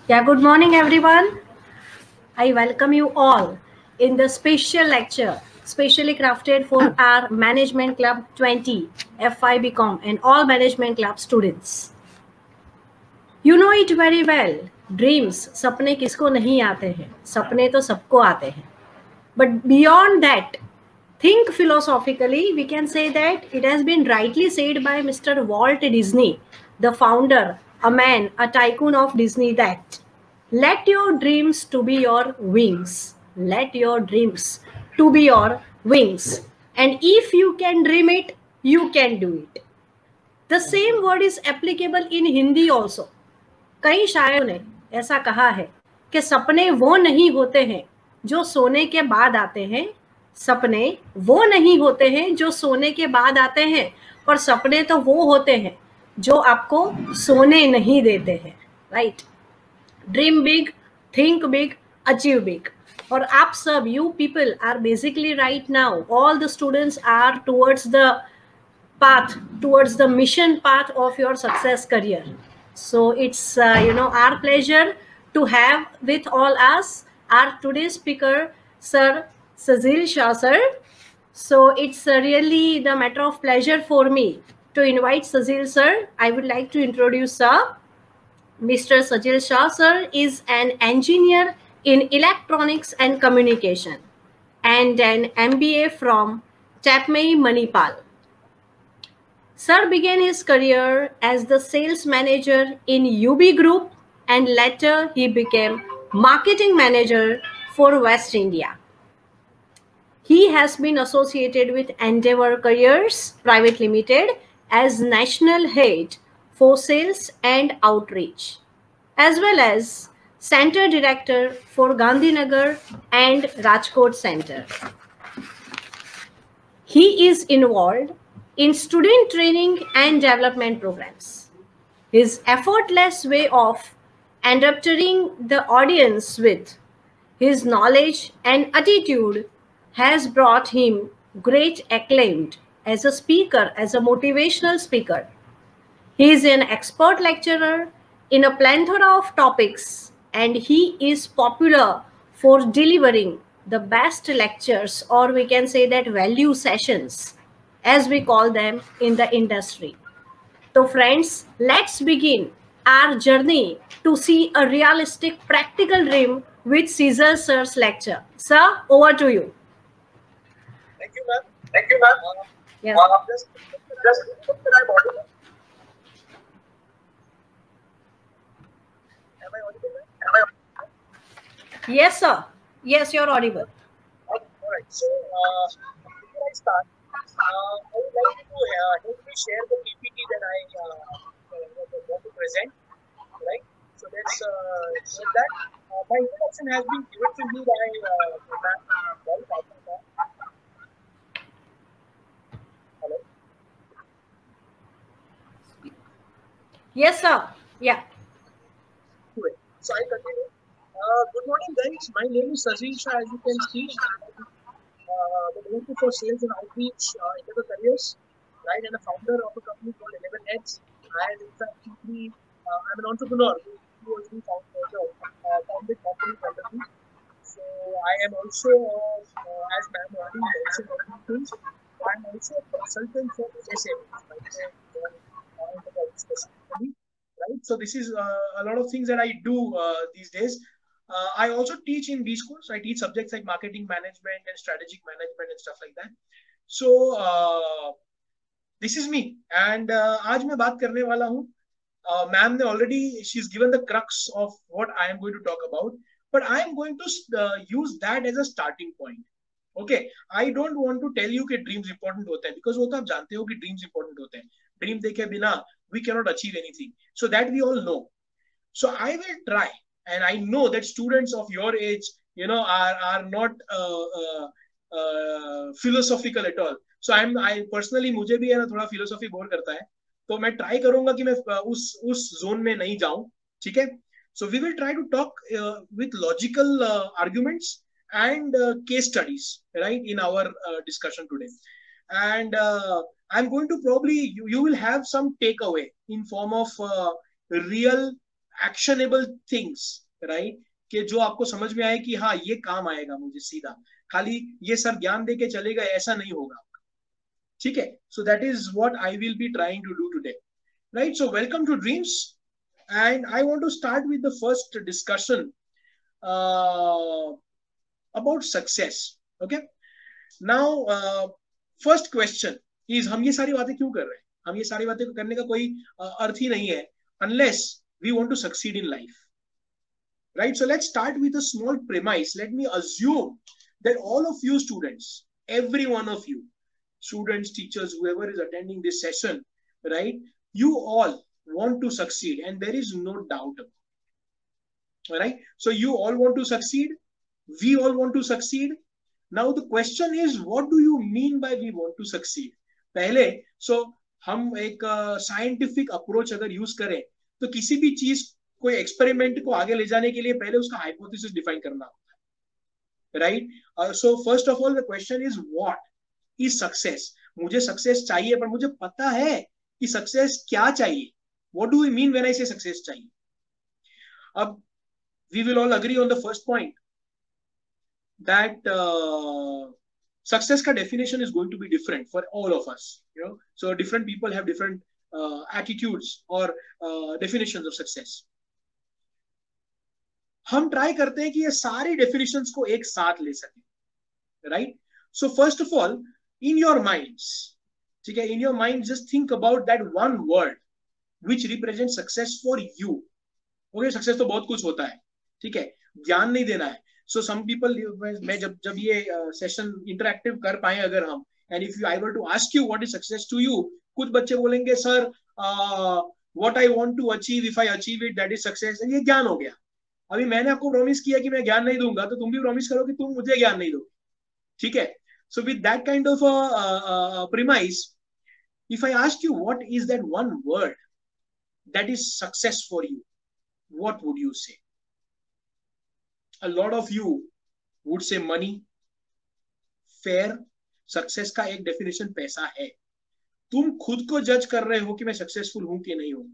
Yeah, good morning, everyone. I welcome you all in the special lecture, specially crafted for our Management Club 20 FI BCom and all Management Club students. You know it very well. Dreams, सपने किसको नहीं आते हैं? सपने तो सबको आते हैं. But beyond that, think philosophically, we can say that it has been rightly said by Mr. Walt Disney, the founder, a man, a tycoon of Disney, that let your dreams to be your wings. Let your dreams to be your wings. And if you can dream it, you can do it. The same word is applicable in Hindi also. कई शायरों ने ऐसा कहा है कि सपने वो नहीं होते हैं जो सोने के बाद आते हैं, सपने वो नहीं होते हैं जो सोने के बाद आते हैं, और सपने तो वो होते हैं जो आपको सोने नहीं देते हैं. Right? Dream big, think big, achieve big. और आप सब, you people are basically right now, all the students are towards the path, towards the mission path of your success career. So it's our pleasure to have with all us our today's speaker, Sir Sajil Shah sir. So it's really the matter of pleasure for me to invite Sajil sir. I would like to introduce sir. Mr. Sajil Shah sir is an engineer in electronics and communication and an MBA from Chapmai Manipal. Sir began his career as the sales manager in UB Group, and later he became marketing manager for West India. He has been associated with Endeavor Careers Private Limited as national head for sales and outreach, as well as center director for Gandhinagar and Rajkot Center. He is involved in student training and development programs. His effortless way of entertaining the audience with his knowledge and attitude has brought him great acclaim as a speaker, as a motivational speaker. He is an expert lecturer in a plethora of topics, and he is popular for delivering the best lectures, or we can say that value sessions, as we call them in the industry. So friends, let's begin our journey to see a realistic practical dream with Caesar sir's lecture. Sir, over to you. Thank you, ma'am. Yeah. Just I'm audible. Am I audible, ma'am? Yes, sir. Yes, you're audible. All right. So before I start, I would like to help me share the PPT that I want to present. Right. So let's do that. My introduction has been given to me by Hello. Yes, sir. Yeah. So I continue. Good morning, guys. My name is Sajil Shah. As you can see, the director for sales and outreach Endeavor Careers, right, and the founder of a company called 11 Heads. And in fact, I'm an entrepreneur who was founded company company. So I am also, as ma'am already mentioned, things. I'm also a consultant for SSM, specifically, right? So this is a lot of things that I do these days. I also teach in B schools. I teach subjects like marketing management and strategic management and stuff like that. So this is me. And आज मैं बात करने वाला हूँ. Ma'am ने already, she's given the crux of what I am going to talk about. But I am going to use that as a starting point. Okay, I don't want to tell you कि dreams important होते हैं, because वो तो आप जानते हो कि dreams important होते हैं. Dream देखे बिना we cannot achieve anything. So that we all know. So I will try, and I know that students of your age, are not philosophical at all. So I personally, मुझे भी है ना थोड़ा philosophy bore करता है, तो मैं try करूंगा कि मैं उस जोन में नहीं जाऊं. ठीक है. So we will try to talk with logical arguments and case studies, right, in our discussion today. And I'm going to probably, you will have some takeaway in form of real actionable things, right, कि जो आपको समझ में आए कि हाँ ये काम आएगा मुझे सीधा, खाली ये सर ज्ञान दे के चलेगा ऐसा नहीं होगा, ठीक है. So that is what I will be trying to do today, right. So welcome to dreams, and I want to start with the first discussion about success. Okay, now first question is, हम ये सारी बातें क्यों कर रहे हैं? हम ये सारी बातें करने का कोई अर्थ ही नहीं है unless we want to succeed in life, right? So let's start with a small premise. Let me assume that all of you students, every one of you students, teachers, whoever is attending this session, right, you all want to succeed, and there is no doubt about it, right? So you all want to succeed, we all want to succeed. Now the question is, what do you mean by we want to succeed? पहले हम एक scientific approach अगर use करें तो किसी भी चीज कोई एक्सपेरिमेंट को आगे ले जाने के लिए पहले उसका हाइपोथेसिस डिफाइन करना होता है, right? So first of all the question is what is success. मुझे सक्सेस चाहिए, पर मुझे पता है कि सक्सेस क्या चाहिए. What do we mean when I say success चाहिए? अब we will all agree on the first point that success ka definition is going to be different for all of us, you know. So different people have different attitudes or definitions of success. हम try करते हैं कि ये सारी definitions को एक साथ ले सकें, right? So first of all, in your minds, ठीक है, in your mind just think about that one word which represent success for you. Okay, success तो बहुत कुछ होता है, ठीक है, ज्ञान नहीं देना है. So some people, मैं जब ये सेशन इंटरैक्टिव कर पाए अगर हम, and if I were to ask you what is success to you, कुछ बच्चे बोलेंगे sir what I want to achieve, if I achieve it, that is success. ये ज्ञान हो गया. अभी मैंने आपको प्रॉमिस किया कि मैं ज्ञान नहीं दूंगा, तो तुम भी प्रॉमिस करो कि तुम मुझे ज्ञान नहीं दोगे, ठीक है? So with that kind of premise, if I ask you what is that one word that is success for you, what would you say? A lot of you would say money, fair. Success का एक definition पैसा है. तुम खुद को जज कर रहे हो कि मैं सक्सेसफुल हूं कि नहीं हूं,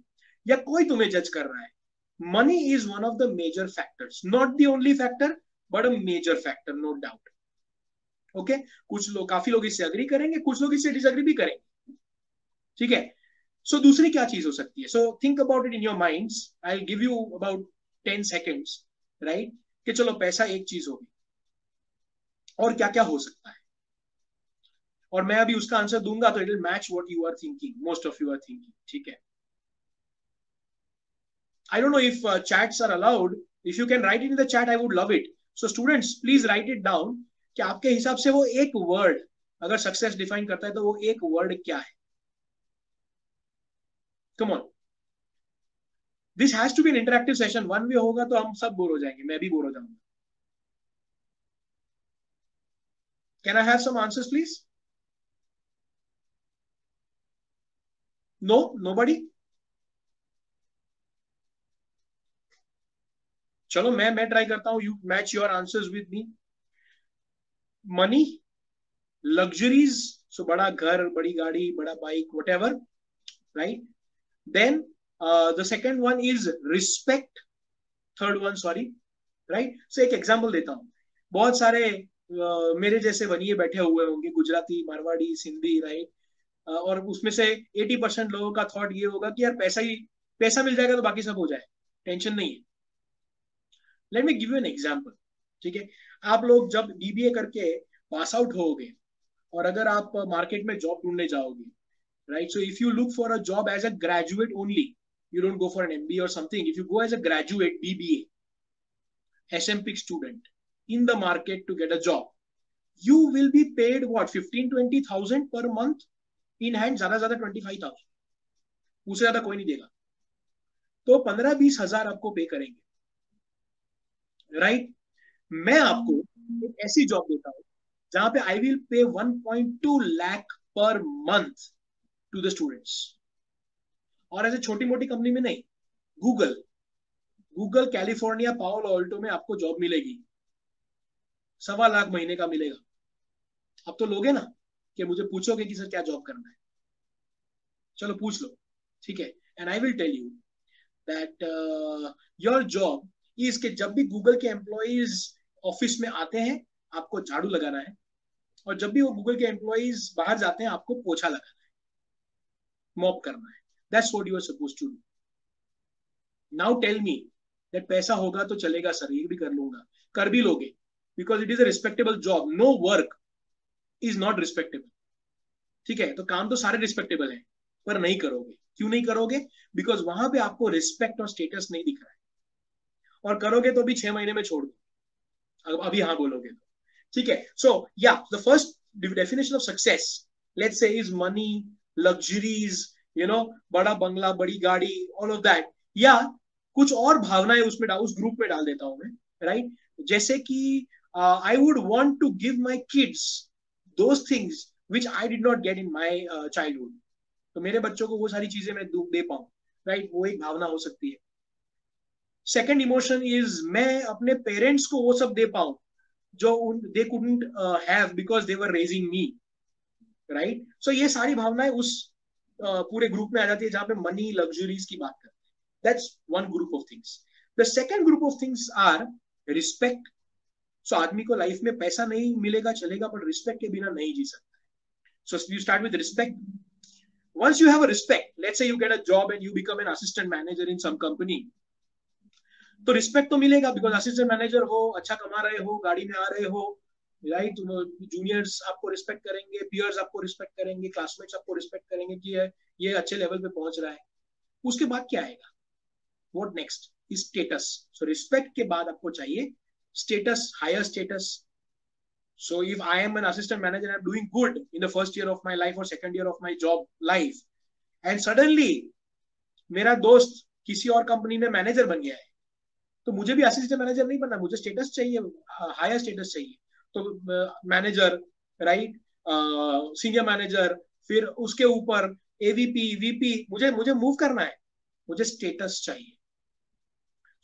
या कोई तुम्हें जज कर रहा है. Money is one of the major factors, not the only factor but a major factor, no doubt. Okay, कुछ लोग, काफी लोग इससे अग्री करेंगे, कुछ लोग इससे डिसअग्री भी करेंगे, ठीक है? सो दूसरी क्या चीज हो सकती है? So think about it in your minds. I will give you about 10 seconds, right? कि चलो पैसा एक चीज होगी, और क्या क्या हो सकता है, और मैं अभी उसका आंसर दूंगा तो it will match what you are thinking, most of you are thinking, ठीक है? I don't know if chats are allowed. If you can write it in the chat, I would love it. So students, please write it down कि आपके हिसाब से वो एक word अगर success define करता है तो वो एक वर्ड क्या है? Come on, this has to be an interactive session. One way होगा तो हम सब बोर हो जाएंगे, मैं भी बोर हो जाऊंगा. Can I have some answers, please? No, nobody. चलो मैं ट्राई करता हूं. You match your answers with me. Money, luxuries, so बड़ा घर, बड़ी गाड़ी, बड़ा bike, whatever, right? Then the second one is respect. Third one, sorry, right? So एक एग्जांपल देता हूं. बहुत सारे मेरे जैसे बनिए बैठे हुए होंगे, गुजराती, मारवाड़ी, सिंधी, राइट? और उसमें से 80% लोगों का थॉट ये होगा कि यार पैसा मिल जाएगा तो बाकी सब हो जाए, टेंशन नहीं है. Late me give you an example, ठीक है? आप लोग जब बीबीए करके पास आउट होगे और अगर आप मार्केट में जॉब ढूंढने जाओगे, right? So if you look for a job as a graduate only, you don't go for an MBA or something. If you go as a graduate, BBA, SMP student in the market to get a job, you will be paid what, 15-20,000 per month in hand, ज्यादा 25,000, उससे ज्यादा कोई नहीं देगा. तो 15-20 हजार आपको पे करेंगे, राइट? मैं आपको एक ऐसी जॉब देता हूं जहां पे I will pay 1.2 lakh per month to the students, और ऐसे छोटी मोटी कंपनी में नहीं. गूगल कैलिफोर्निया पाओलो ऑल्टो में आपको जॉब मिलेगी, 1.25 लाख महीने का मिलेगा. अब तो लोगे ना कि मुझे पूछोगे कि सर क्या जॉब करना है? चलो पूछ लो, ठीक है? And I will tell you that your job is के जब भी गूगल के एम्प्लॉइज ऑफिस में आते हैं आपको झाड़ू लगाना है, और जब भी वो गूगल के एम्प्लॉइज बाहर जाते हैं आपको पोछा लगाना है, मॉप करना है. That's what you are supposed to do. Now tell me that पैसा होगा तो चलेगा सर, ये भी कर लूंगा. कर भी लोगे, because it is a respectable job. No work is not respectable. ठीक है, तो काम तो सारे रिस्पेक्टेबल है, पर नहीं करोगे. क्यों नहीं करोगे? बिकॉज वहां पे आपको रिस्पेक्ट और स्टेटस नहीं दिख रहा है, और करोगे तो भी 6 महीने में छोड़ दो अभी हाँ बोलोगे तो. ठीक है, सो या the first definition of success let's say is money, luxuries, you know, बड़ा बंगला, बड़ी गाड़ी, ऑल ऑफ दैट. या कुछ और भावनाएं उसमें उस ग्रुप में डाल देता हूं मैं, राइट? जैसे कि I would want to give my kids those things which I did not get in my childhood. तो मेरे बच्चों को वो सारी चीजें मैं दे पाऊं, राइट? वो एक भावना हो सकती है. सेकेंड इमोशन इज मैं अपने पेरेंट्स को वो सब दे पाऊं जो they couldn't have because they were raising me, right? So ये सारी भावनाएं उस पूरे ग्रुप में आ जाती है जहां पे मनी, लग्जरीज की बात करते हैं. That's one group of things. The second group of things are respect. So आदमी को लाइफ में पैसा नहीं मिलेगा चलेगा, पर रिस्पेक्ट के बिना नहीं जी सकता. So you start with respect. Once you have a respect, let's say you get a job and you become an assistant manager in some company, तो रिस्पेक्ट तो मिलेगा बिकॉज असिस्टेंट मैनेजर हो, अच्छा कमा रहे हो, गाड़ी में आ रहे हो, राइट? जूनियर्स आपको रिस्पेक्ट करेंगे, पियर्स आपको रिस्पेक्ट करेंगे, क्लासमेट्स आपको रिस्पेक्ट करेंगे कि ये अच्छे लेवल पे पहुंच रहा है. उसके बाद क्या आएगा? What next is status. So respect के बाद आपको चाहिए status, higher status. So if I am an assistant manager and I'm doing good in the first year of my life or second year of my job life, and suddenly मेरा दोस्त किसी और company में manager बन गया है, तो मुझे भी असिस्टेंट मैनेजर नहीं बनना, मुझे स्टेटस चाहिए, हायर स्टेटस चाहिए. तो मैनेजर, राइट, सीनियर मैनेजर, फिर उसके ऊपर एवीपी, वीपी, मुझे मूव करना है, मुझे स्टेटस चाहिए.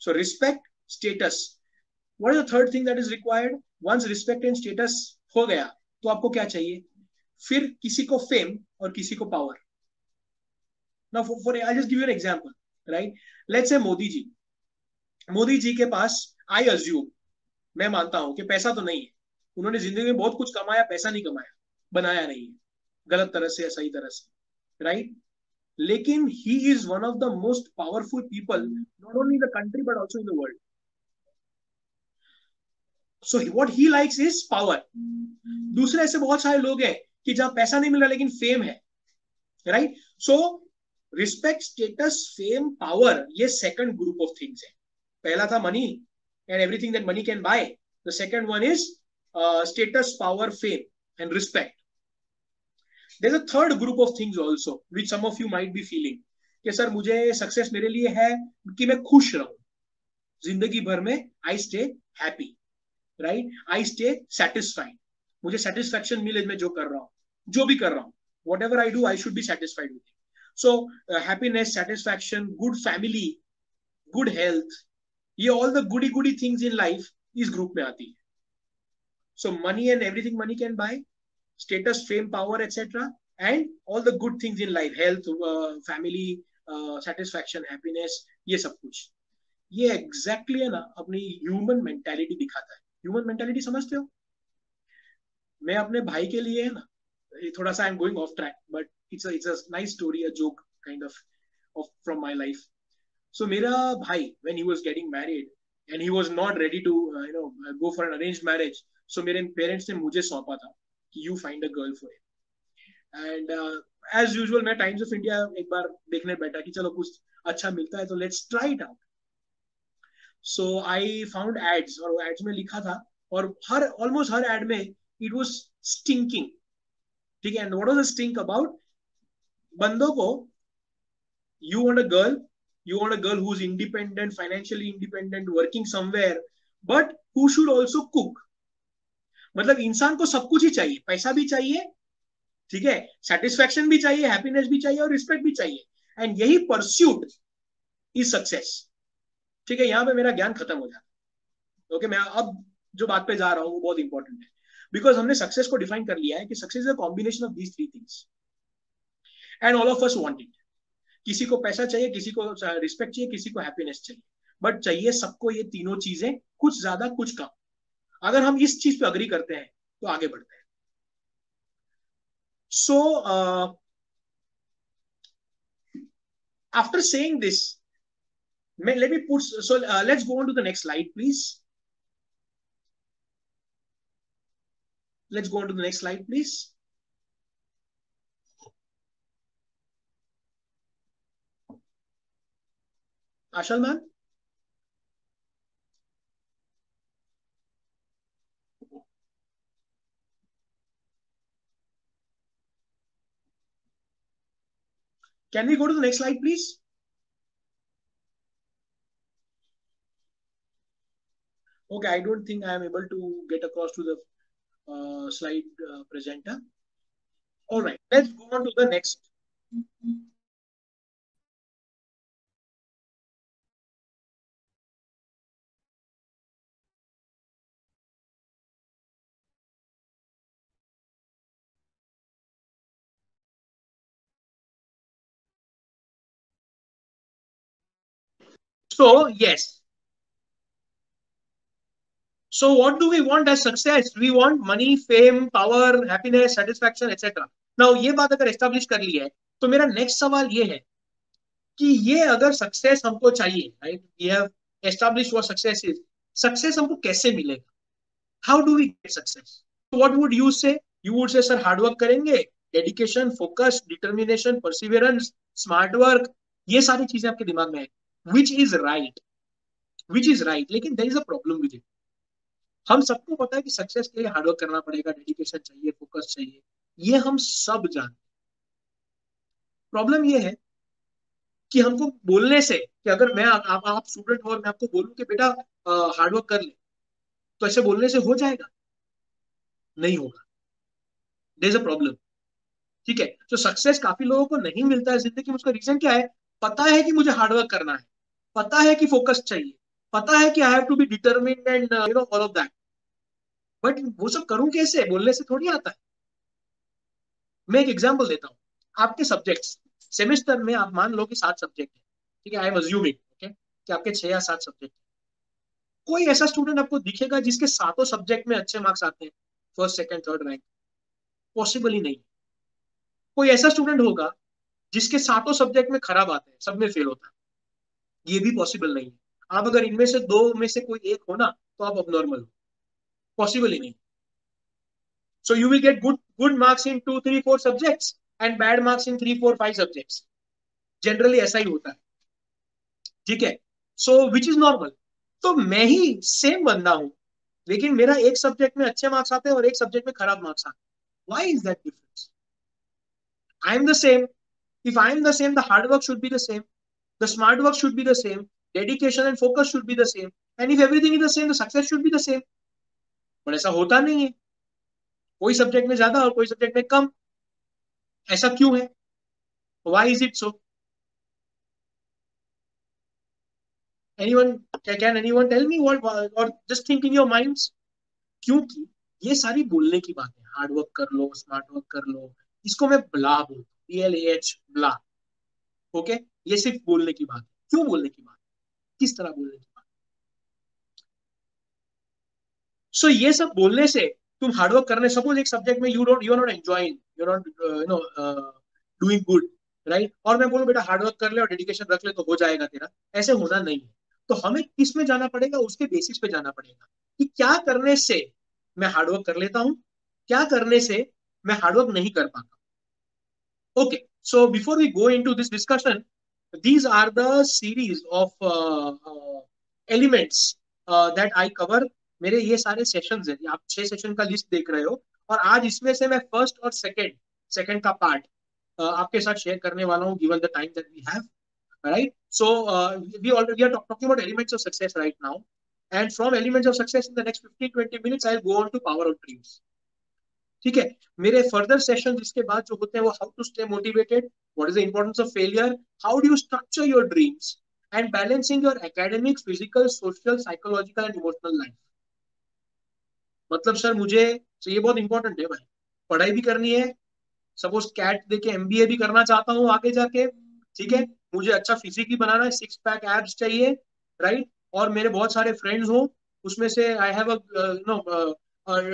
सो respect, status. What is the third thing that is required? Once respect and status हो गया तो आपको क्या चाहिए? फिर किसी को फेम और किसी को power. Now I'll just give you an example, right? Let's say Modi ji के पास, I assume, मैं मानता हूं कि पैसा तो नहीं है, उन्होंने जिंदगी में बहुत कुछ कमाया, पैसा नहीं कमाया, बनाया नहीं है, गलत तरह से या सही तरह से, राइट? लेकिन he is one of the most powerful people not only in the country but also in the world. So what he likes is power. दूसरे ऐसे बहुत सारे लोग हैं कि जहां पैसा नहीं मिल रहा लेकिन फेम है, right? So respect, status, fame, power, ये सेकंड ग्रुप ऑफ थिंग्स है. पहला था money and everything that money can buy. The second one is status, power, fame and respect. There is a third group of things also which some of you might be feeling कि sir मुझे success मेरे लिए है कि मैं खुश रहूं जिंदगी भर में, I stay happy, right? I stay satisfied. मुझे सेटिस्फैक्शन मिले मैं जो कर रहा हूं, जो भी कर रहा हूं, whatever I do I should be satisfied with. So happiness, satisfaction, good family, good health, ये all the goody goody things in life इस ग्रुप में आती है. So money and everything money can buy, status, fame, power etcetera, and all the good things in life, health, family, satisfaction, happiness, ये सब कुछ. ये exactly है ना अपनी ह्यूमन मेंटालिटी दिखाता है. ह्यूमन मेंटालिटी समझते हो? मैं अपने भाई के लिए है ना, थोड़ा सा I am going off track but it's a nice story, a joke kind of from my life. So मेरा भाई when he was getting married and he was not ready to go for an arranged marriage, so मेरे parents ने मुझे सौंपा था कि you find a girl for him. And as usual मैं Times of India एक बार देखने बैठा कि चलो कुछ अच्छा मिलता है तो let's try it out. So I found ads और ads में लिखा था और almost हर ad में it was stinking. ठीक है? And what was the stink about? बंदों को you want a girl who's independent, financially independent, working somewhere, but who should also cook. मतलब इंसान को सब कुछ ही चाहिए, पैसा भी चाहिए, ठीक है, सेटिस्फैक्शन भी चाहिए, हैप्पीनेस भी चाहिए और रिस्पेक्ट भी चाहिए. एंड यही परस्यूट इज सक्सेस. ठीक है, यहां पे मेरा ज्ञान खत्म हो जाता है. ओके, मैं अब जो बात पे जा रहा हूं वो बहुत इंपॉर्टेंट है बिकॉज हमने सक्सेस को डिफाइन कर लिया है कि success is a combination of these three things and all of us want it. किसी को पैसा चाहिए, किसी को रिस्पेक्ट चाहिए, किसी को हैप्पीनेस चाहिए, बट चाहिए सबको ये तीनों चीजें, कुछ ज्यादा कुछ कम। अगर हम इस चीज पे अग्री करते हैं तो आगे बढ़ते हैं। So after saying this, let me put, so let's go on to the next slide, please. Let's go on to the next slide, please. Ashal man. Can we go to the next slide, please? Okay, I don't think I am able to get across to the slide presenter. All right, let's go on to the next. So, yes. So, what do we want as success? We want money, fame, power, happiness, satisfaction, etc. Now, ये बात अगर establish कर ली है, तो मेरा next सवाल ये है कि ये अगर success हमको चाहिए, right? We have established what success is. Success हमको कैसे मिलेगा? How do we get success? So what would you say? You would say, sir, hard work करेंगे, dedication, focus, determination, perseverance, smart work, ये सारी चीजें आपके दिमाग में है. Which is right? Which is right? लेकिन there is a problem with it. हम सबको पता है कि सक्सेस के लिए हार्डवर्क करना पड़ेगा, डेडिकेशन चाहिए, फोकस चाहिए, ये हम सब जानते हैं. प्रॉब्लम ये है कि हमको बोलने से, कि अगर मैं आप स्टूडेंट हो और मैं आपको बोलूं कि बेटा हार्डवर्क कर ले, तो ऐसे बोलने से हो जाएगा? नहीं होगा. There is a problem. ठीक है, तो सक्सेस काफी लोगों को नहीं मिलता है जिंदगी में. उसका रीजन क्या है? पता है कि मुझे हार्डवर्क करना है, पता है कि फोकस चाहिए, पता है कि I have to be determined and all of that, but वो सब करूं कैसे? बोलने से थोड़ी आता है. मैं एक एग्जांपल देता हूँ. आपके सब्जेक्ट्स, सेमेस्टर में आप मान लो कि 7 सब्जेक्ट है. ठीक है, आई एम अज्यूमिंग, ओके, कि आपके 6 या 7 सब्जेक्ट. कोई ऐसा स्टूडेंट आपको दिखेगा जिसके सातों सब्जेक्ट में अच्छे मार्क्स आते हैं, first second third rank? Possible ही नहीं. कोई ऐसा स्टूडेंट होगा जिसके सातों सब्जेक्ट में खराब आते हैं, सब में फेल होता है? ये भी पॉसिबल नहीं है. आप अगर इनमें से दो में से कोई एक हो ना, तो आप अबनॉर्मल हो. पॉसिबल ही नहीं. So you will get good marks in 2 3 4 subjects and bad marks in 3 4 5 subjects. Generally ऐसा ही होता है. ठीक है, सो विच इज नॉर्मल. तो मैं ही सेम बंदा हूं, लेकिन मेरा एक सब्जेक्ट में अच्छे मार्क्स आते हैं और एक सब्जेक्ट में खराब मार्क्स आते हैं. Why is that difference? I am the same. If I am the same, the hard work should be the same, the smart work should be the same, dedication and focus should be the same, and if everything is the same, the success should be the same. पर ऐसा होता नहीं है. कोई subject में ज्यादा और कोई सब्जेक्ट में कम. ऐसा क्यों है? why is it so? anyone can anyone tell me what, or just think in your minds? क्योंकि ये सारी बोलने की बात है. हार्ड वर्क कर लो, स्मार्ट वर्क कर लो, इसको मैं ब्ला बोलता हूँ, BLAH, ब्ला. ओके, ये सिर्फ बोलने की बात है. क्यों बोलने की बात? किस तरह बोलने की बात? सो ये सब बोलने से तुम हार्डवर्क करने, सपोज एक सब्जेक्ट में you are not enjoying, you are not doing good, right, और मैं बोलूं बेटा हार्डवर्क कर ले और डेडिकेशन रख ले तो हो जाएगा तेरा. ऐसे होना नहीं है. तो हमें किस में जाना पड़ेगा? उसके बेसिस पे जाना पड़ेगा कि क्या करने से मैं हार्डवर्क कर लेता हूं, क्या करने से मैं हार्डवर्क नहीं कर पाता. Okay, so before we go into this discussion, these are the series of elements that I cover. मेरे ये सारे सेशंस हैं. आप 6 सेशन का लिस्ट देख रहे हो, और आज इसमें से मैं फर्स्ट और सेकंड का पार्ट आपके साथ शेयर करने वाला हूँ, given the time that we have, right? So we are talking about elements of success right now, and from elements of success in the next 15-20 minutes I'll go on to power of dreams. ठीक है, मेरे further session इसके बाद जो होते हैं वो how to stay motivated, what is the importance of failure, how do you structure your dreams, and balancing your academic, physical, social, psychological and emotional life. मतलब सर मुझे, तो ये बहुत इंपॉर्टेंट है भाई, पढ़ाई भी करनी है, सपोज कैट देके MBA भी करना चाहता हूँ आगे जाके, ठीक है, मुझे अच्छा फिजिक ही बनाना है, 6 पैक एब्स चाहिए, राइट, और मेरे बहुत सारे फ्रेंड्स हो, उसमें से I have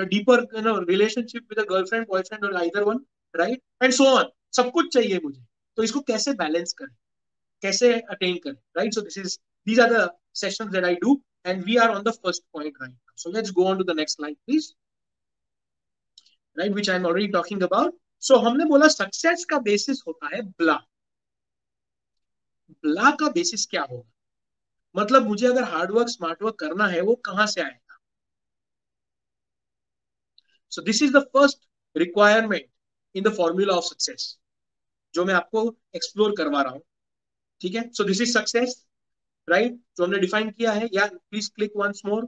deeper relationship with a girlfriend boyfriend और either one, right, and so on, सब कुछ चाहिए मुझे। तो इसको कैसे बैलेंस करें, कैसे अटेन करें, right? So these are the sessions that I do, and we are on the first point right now. So let's go on to the next slide, please, right, which I'm already talking about. So हमने बोला success का basis होता है ब्ला। ब्ला का basis क्या होगा, मतलब मुझे अगर हार्डवर्क स्मार्ट वर्क करना है वो कहां से आएगा। So this is the first requirement in the formula of success, जो मैं आपको एक्सप्लोर करवा रहा हूं, ठीक है। So this is success, right, जो हमने डिफाइन किया है, या please click once more,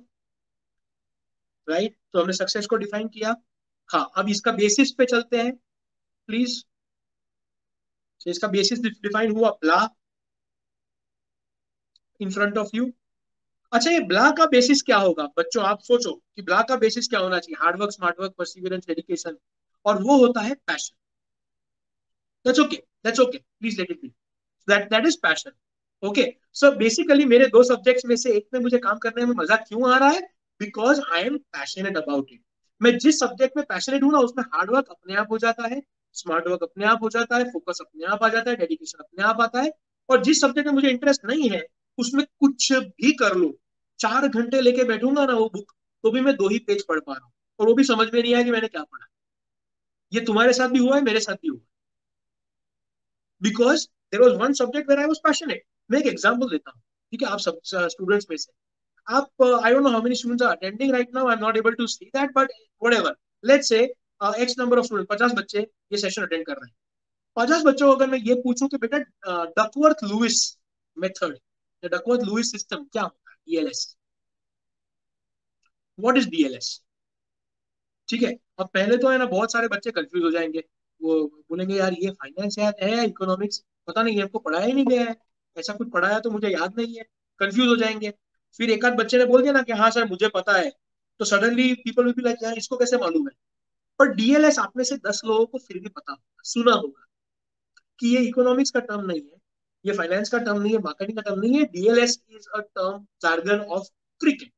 right. तो हमने सक्सेस को डिफाइन किया। हाँ, अब इसका बेसिस पे चलते हैं प्लीज। तो इसका बेसिस डिफाइन हुआ ब्ला इन फ्रंट ऑफ यू। अच्छा, ये ब्ला का बेसिस क्या होगा बच्चों, आप सोचो कि ब्ला का बेसिस क्या होना चाहिए, hard work smart work Perseverance dedication, और वो होता है passion. That's okay, that's okay, please let it be, that is passion. Okay, so basically मेरे दो सब्जेक्ट्स में से एक में मुझे काम करने में मजा क्यों आ रहा है, because I am passionate about it. मैं जिस सब्जेक्ट में पैशनेट हूं ना, उसमें हार्डवर्क अपने आप हो जाता है, स्मार्ट वर्क अपने आप हो जाता है, फोकस अपने आप आ जाता है, डेडिकेशन अपने आप आता है। और जिस सब्जेक्ट में मुझे इंटरेस्ट नहीं है, उसमें कुछ भी कर लो, 4 घंटे लेके बैठूंगा ना वो बुक, तो भी मैं 2 ही पेज पढ़ पा रहा हूँ, और वो भी समझ में नहीं आया कि मैंने क्या पढ़ा। ये तुम्हारे साथ भी हुआ है, मेरे साथ भी हुआ, because there was one subject where I was passionate. मैं एक एग्जाम्पल देता हूँ, ठीक है, आप सब स्टूडेंट्स में से, आप I don't know how many students are attending right now, I am not able to see that, but whatever, let's say X number of student, 50 बच्चे ये सेशन अटेंड कर रहे हैं। 50 बच्चों को अगर मैं ये पूछूं कि बेटा Duckworth Louis method, Duckworth Louis system क्या होता है, डीएलएस, व्हाट इज डीएलएस, ठीक है। अब पहले तो है ना, बहुत सारे बच्चे कंफ्यूज हो जाएंगे, वो बोलेंगे यार ये फाइनेंस यार है, इकोनॉमिक्स पता नहीं, हमको पढ़ाया ही नहीं गया है, ऐसा कुछ पढ़ाया तो मुझे याद नहीं है, कंफ्यूज हो जाएंगे। फिर एक आध बच्चे ने बोल दिया ना कि हाँ सर मुझे पता है, तो suddenly people will be like यार इसको कैसे मालूम है। पर डीएलएस आप में से 10 लोगों को फिर भी पता होगा, सुना होगा कि ये इकोनॉमिक्स का टर्म नहीं है, ये फाइनेंस का टर्म नहीं है, मार्केटिंग का टर्म नहीं है, DLS is a term jargon of cricket.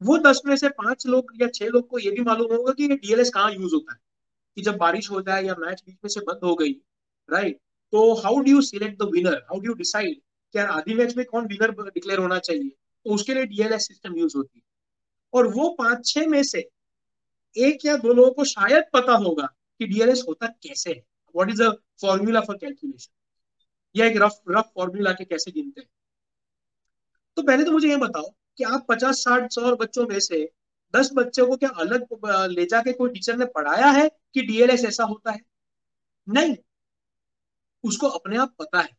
वो 10 में से 5 लोग या 6 लोग को ये भी मालूम होगा कि ये डीएलएस कहाँ यूज होता है, कि जब बारिश हो जाए या मैच बीच में से बंद हो गई, राइट, तो how do you select the winner, how do you decide कि यार आधी मैच में कौन विनर डिक्लेयर होना चाहिए, तो उसके लिए डीएलएस सिस्टम यूज होती है। और वो 5-6 में से 1 या 2 लोगों को शायद पता होगा कि डीएलएस होता कैसे है, what is the formula for calculation, या एक रफ रफ फॉर्मूला के कैसे गिनते हैं। तो पहले तो मुझे ये बताओ कि आप 50-60-100 बच्चों में से 10 बच्चों को क्या अलग ले जाके कोई टीचर ने पढ़ाया है कि डीएलएस ऐसा होता है? नहीं, उसको अपने आप पता है।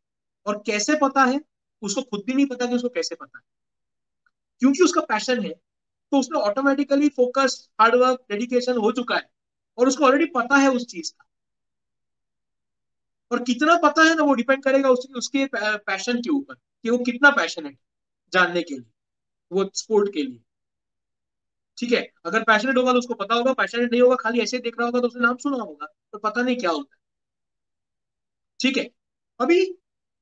और कैसे पता है, उसको खुद भी नहीं पता कि उसको कैसे पता है, क्योंकि उसका पैशन है, तो उसमें ऑटोमेटिकली फोकस, हार्डवर्क, डेडिकेशन हो चुका है, और उसको ऑलरेडी पता है उस चीज का। और कितना पता है ना, वो डिपेंड करेगा उसके पैशन के ऊपर, कि वो कितना पैशन है जानने के लिए, वो स्पोर्ट के लिए, ठीक है। अगर पैशनेट होगा तो उसको पता होगा, पैशनेट नहीं होगा, खाली ऐसे देख रहा होगा, तो उसने नाम सुना होगा, तो पता नहीं क्या होता है, ठीक है। अभी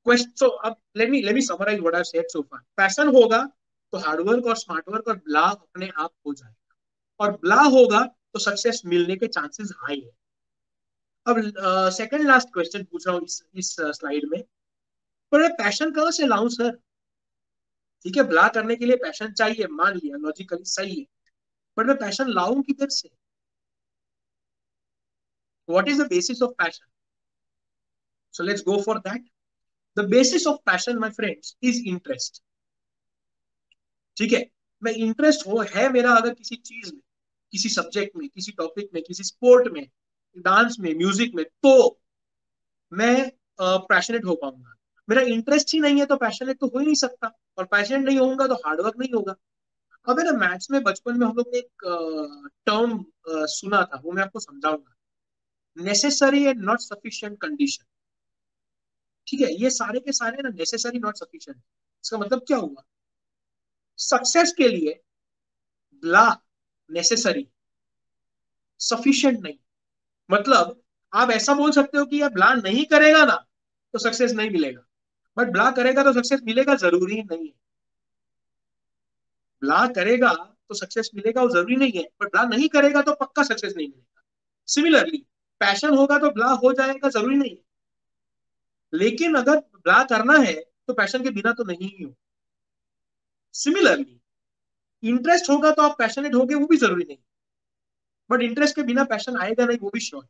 क्वेश्चन, सो अब let me summarise what I said so far. Passion होगा तो हार्डवर्क और स्मार्ट वर्क और ब्ला अपने आप हो जाएगा, और ब्ला होगा तो सक्सेस मिलने के चांसेस हाई है। अब सेकंड लास्ट क्वेश्चन पूछ रहा हूँ इस स्लाइड में, पर मैं पैशन कहाँ से लाऊं सर? ठीक है, ब्ला करने के लिए पैशन चाहिए, मान लिया, लॉजिकली सही है, पर मैं पैशन लाऊं किधर से? What is the basis of passion? So let's go for that. The basis of passion, my friends, is interest. ठीक है, मैं इंटरेस्ट हो है मेरा अगर किसी चीज में, किसी सब्जेक्ट में, किसी टॉपिक में, किसी स्पोर्ट में, डांस में, म्यूजिक में, तो मैं पैशनेट हो पाऊंगा। मेरा इंटरेस्ट ही नहीं है तो पैशनेट तो हो ही नहीं सकता, और पैशनेट नहीं होऊंगा तो हार्डवर्क नहीं होगा। अब है ना, मैथ्स में बचपन में हम लोग ने एक टर्म सुना था, वो मैं आपको समझाऊंगा, necessary and not sufficient condition. ठीक है, ये सारे के सारे ना नेसेसरी नॉट सफिशिएंट, इसका मतलब क्या हुआ, सक्सेस के लिए ब्ला नेसेसरी, सफिशिएंट नहीं। मतलब आप ऐसा बोल सकते हो कि यार ब्ला नहीं करेगा ना तो सक्सेस नहीं मिलेगा, बट ब्ला करेगा तो सक्सेस मिलेगा जरूरी नहीं है। ब्ला करेगा तो सक्सेस मिलेगा वो जरूरी नहीं है, बट ब्ला नहीं करेगा तो पक्का सक्सेस नहीं मिलेगा। सिमिलरली पैशन होगा तो ब्ला हो जाएगा जरूरी नहीं है, लेकिन अगर ब्ला करना है तो पैशन के बिना तो नहीं ही हो। सिमिलरली इंटरेस्ट होगा तो आप पैशनेट होगे वो भी जरूरी नहीं, बट इंटरेस्ट के बिना पैशन आएगा नहीं वो भी श्योर।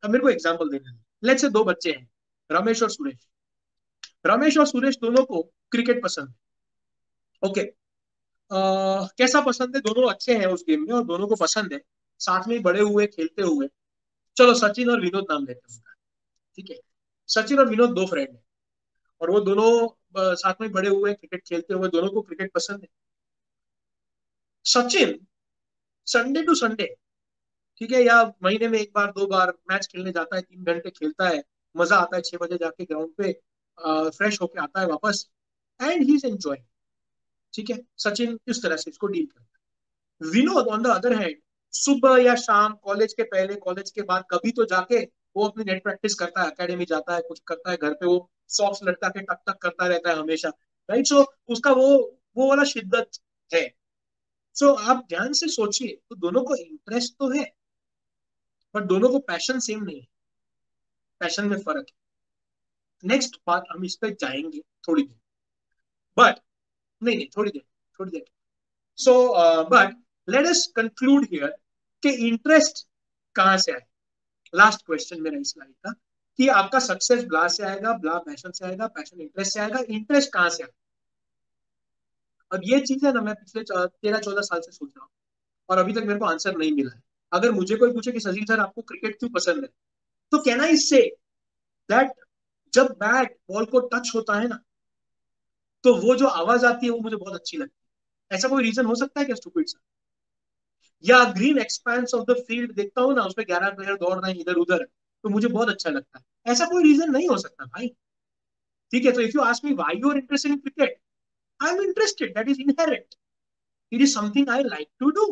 अब मेरे को एग्जांपल देना है, लेट्स से दो बच्चे हैं, रमेश और सुरेश। रमेश और सुरेश दोनों को क्रिकेट पसंद है। ओके, कैसा पसंद है, दोनों अच्छे हैं उस गेम में और दोनों को पसंद है, साथ में बड़े हुए खेलते हुए। चलो सचिन और विनोद नाम लेते हैं उनका, ठीक है। सचिन और विनोद दो फ्रेंड है और वो दोनों साथ में बड़े हुए क्रिकेट खेलते हुए, दोनों को क्रिकेट पसंद है। सचिन संडे टू संडे, ठीक है, या महीने में एक बार दो बार मैच खेलने जाता है, 3 घंटे खेलता है, मजा आता है, 6 बजे जाके ग्राउंड पे फ्रेश होके आता है वापस, एंड ही इज एंजॉयिंग। ठीक है, सचिन इस तरह से इसको डील करता है। Vinod on the other hand सुबह या शाम, कॉलेज के पहले कॉलेज के बाद कभी तो जाके वो अपनी नेट प्रैक्टिस करता है, एकेडमी जाता है, कुछ करता है, घर पे वो सॉक्स लटका के टक टक करता रहता है हमेशा, राइट। सो उसका वो वाला शिद्दत है। सो आप ध्यान से सोचिए, तो दोनों को इंटरेस्ट तो है, पर दोनों को पैशन सेम नहीं है, पैशन में फर्क है। नेक्स्ट बात हम इस पे जाएंगे थोड़ी देर, बट नहीं नहीं थोड़ी देर। So but let us conclude here कि इंटरेस्ट कहां से आए। लास्ट क्वेश्चन मेरा इस लाइन का, कि आपका सक्सेस ब्ला से आएगा, ब्ला पैशन से आएगा, पैशन इंटरेस्ट से आएगा, इंटरेस्ट कहां से आएगा। अब ये चीज है ना, मैं पिछले 13-14 साल से सोच रहा हूँ और अभी तक मेरे को आंसर नहीं मिला है। अगर मुझे कोई पूछे कि सजीव सर आपको क्रिकेट क्यों पसंद है, तो कहना इससे दैट जब बैट बॉल को टच होता है ना, तो वो जो आवाज आती है वो मुझे बहुत अच्छी लगती है। ऐसा कोई रीजन हो सकता है क्या स्टूपिड सा? या green expense of the field देखता हूँ ना, उसमें 11 प्लेयर दौड़ रहे हैं इधर उधर, तो मुझे बहुत अच्छा लगता है। ऐसा कोई रीजन नहीं हो सकता भाई। ठीक है, तो if you ask me why you are interested in cricket, I am interested, that is inherent, it is something I like to do.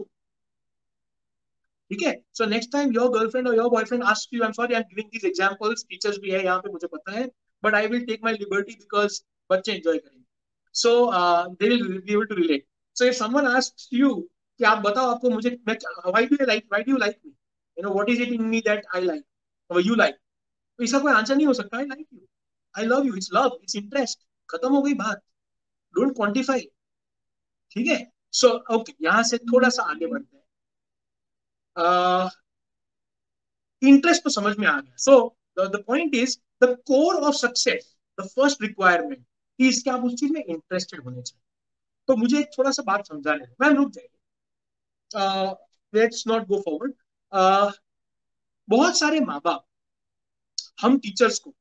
ठीक है, so next time your girlfriend और your boyfriend ask you, I am sorry I am giving this examples, teachers भी है यहाँ पे मुझे पता है, but I will take my liberty because बच्चे एंजॉय करेंगे, so they will be able to relate. So if someone asks you कि आप बताओ आपको मुझे, why do you like me, you know what is it in me that I like और you like, तो इसका कोई आंसर नहीं हो सकता। I like you, I love you, it's love, it's interest, खत्म हो गई बात, डोंट क्वांटिफाई। ठीक है, सो ओके, यहाँ से थोड़ा सा आगे बढ़ते हैं। इंटरेस्ट तो समझ में आ गया। So the point is the core of success, the first requirement is कि आप उस चीज में इंटरेस्टेड होने चाहिए। तो मुझे एक थोड़ा सा बात समझाने, मैम रुक जाइए, लेट्स नॉट गो फॉरवर्ड। बहुत सारे माँ बाप हम टीचर्स को,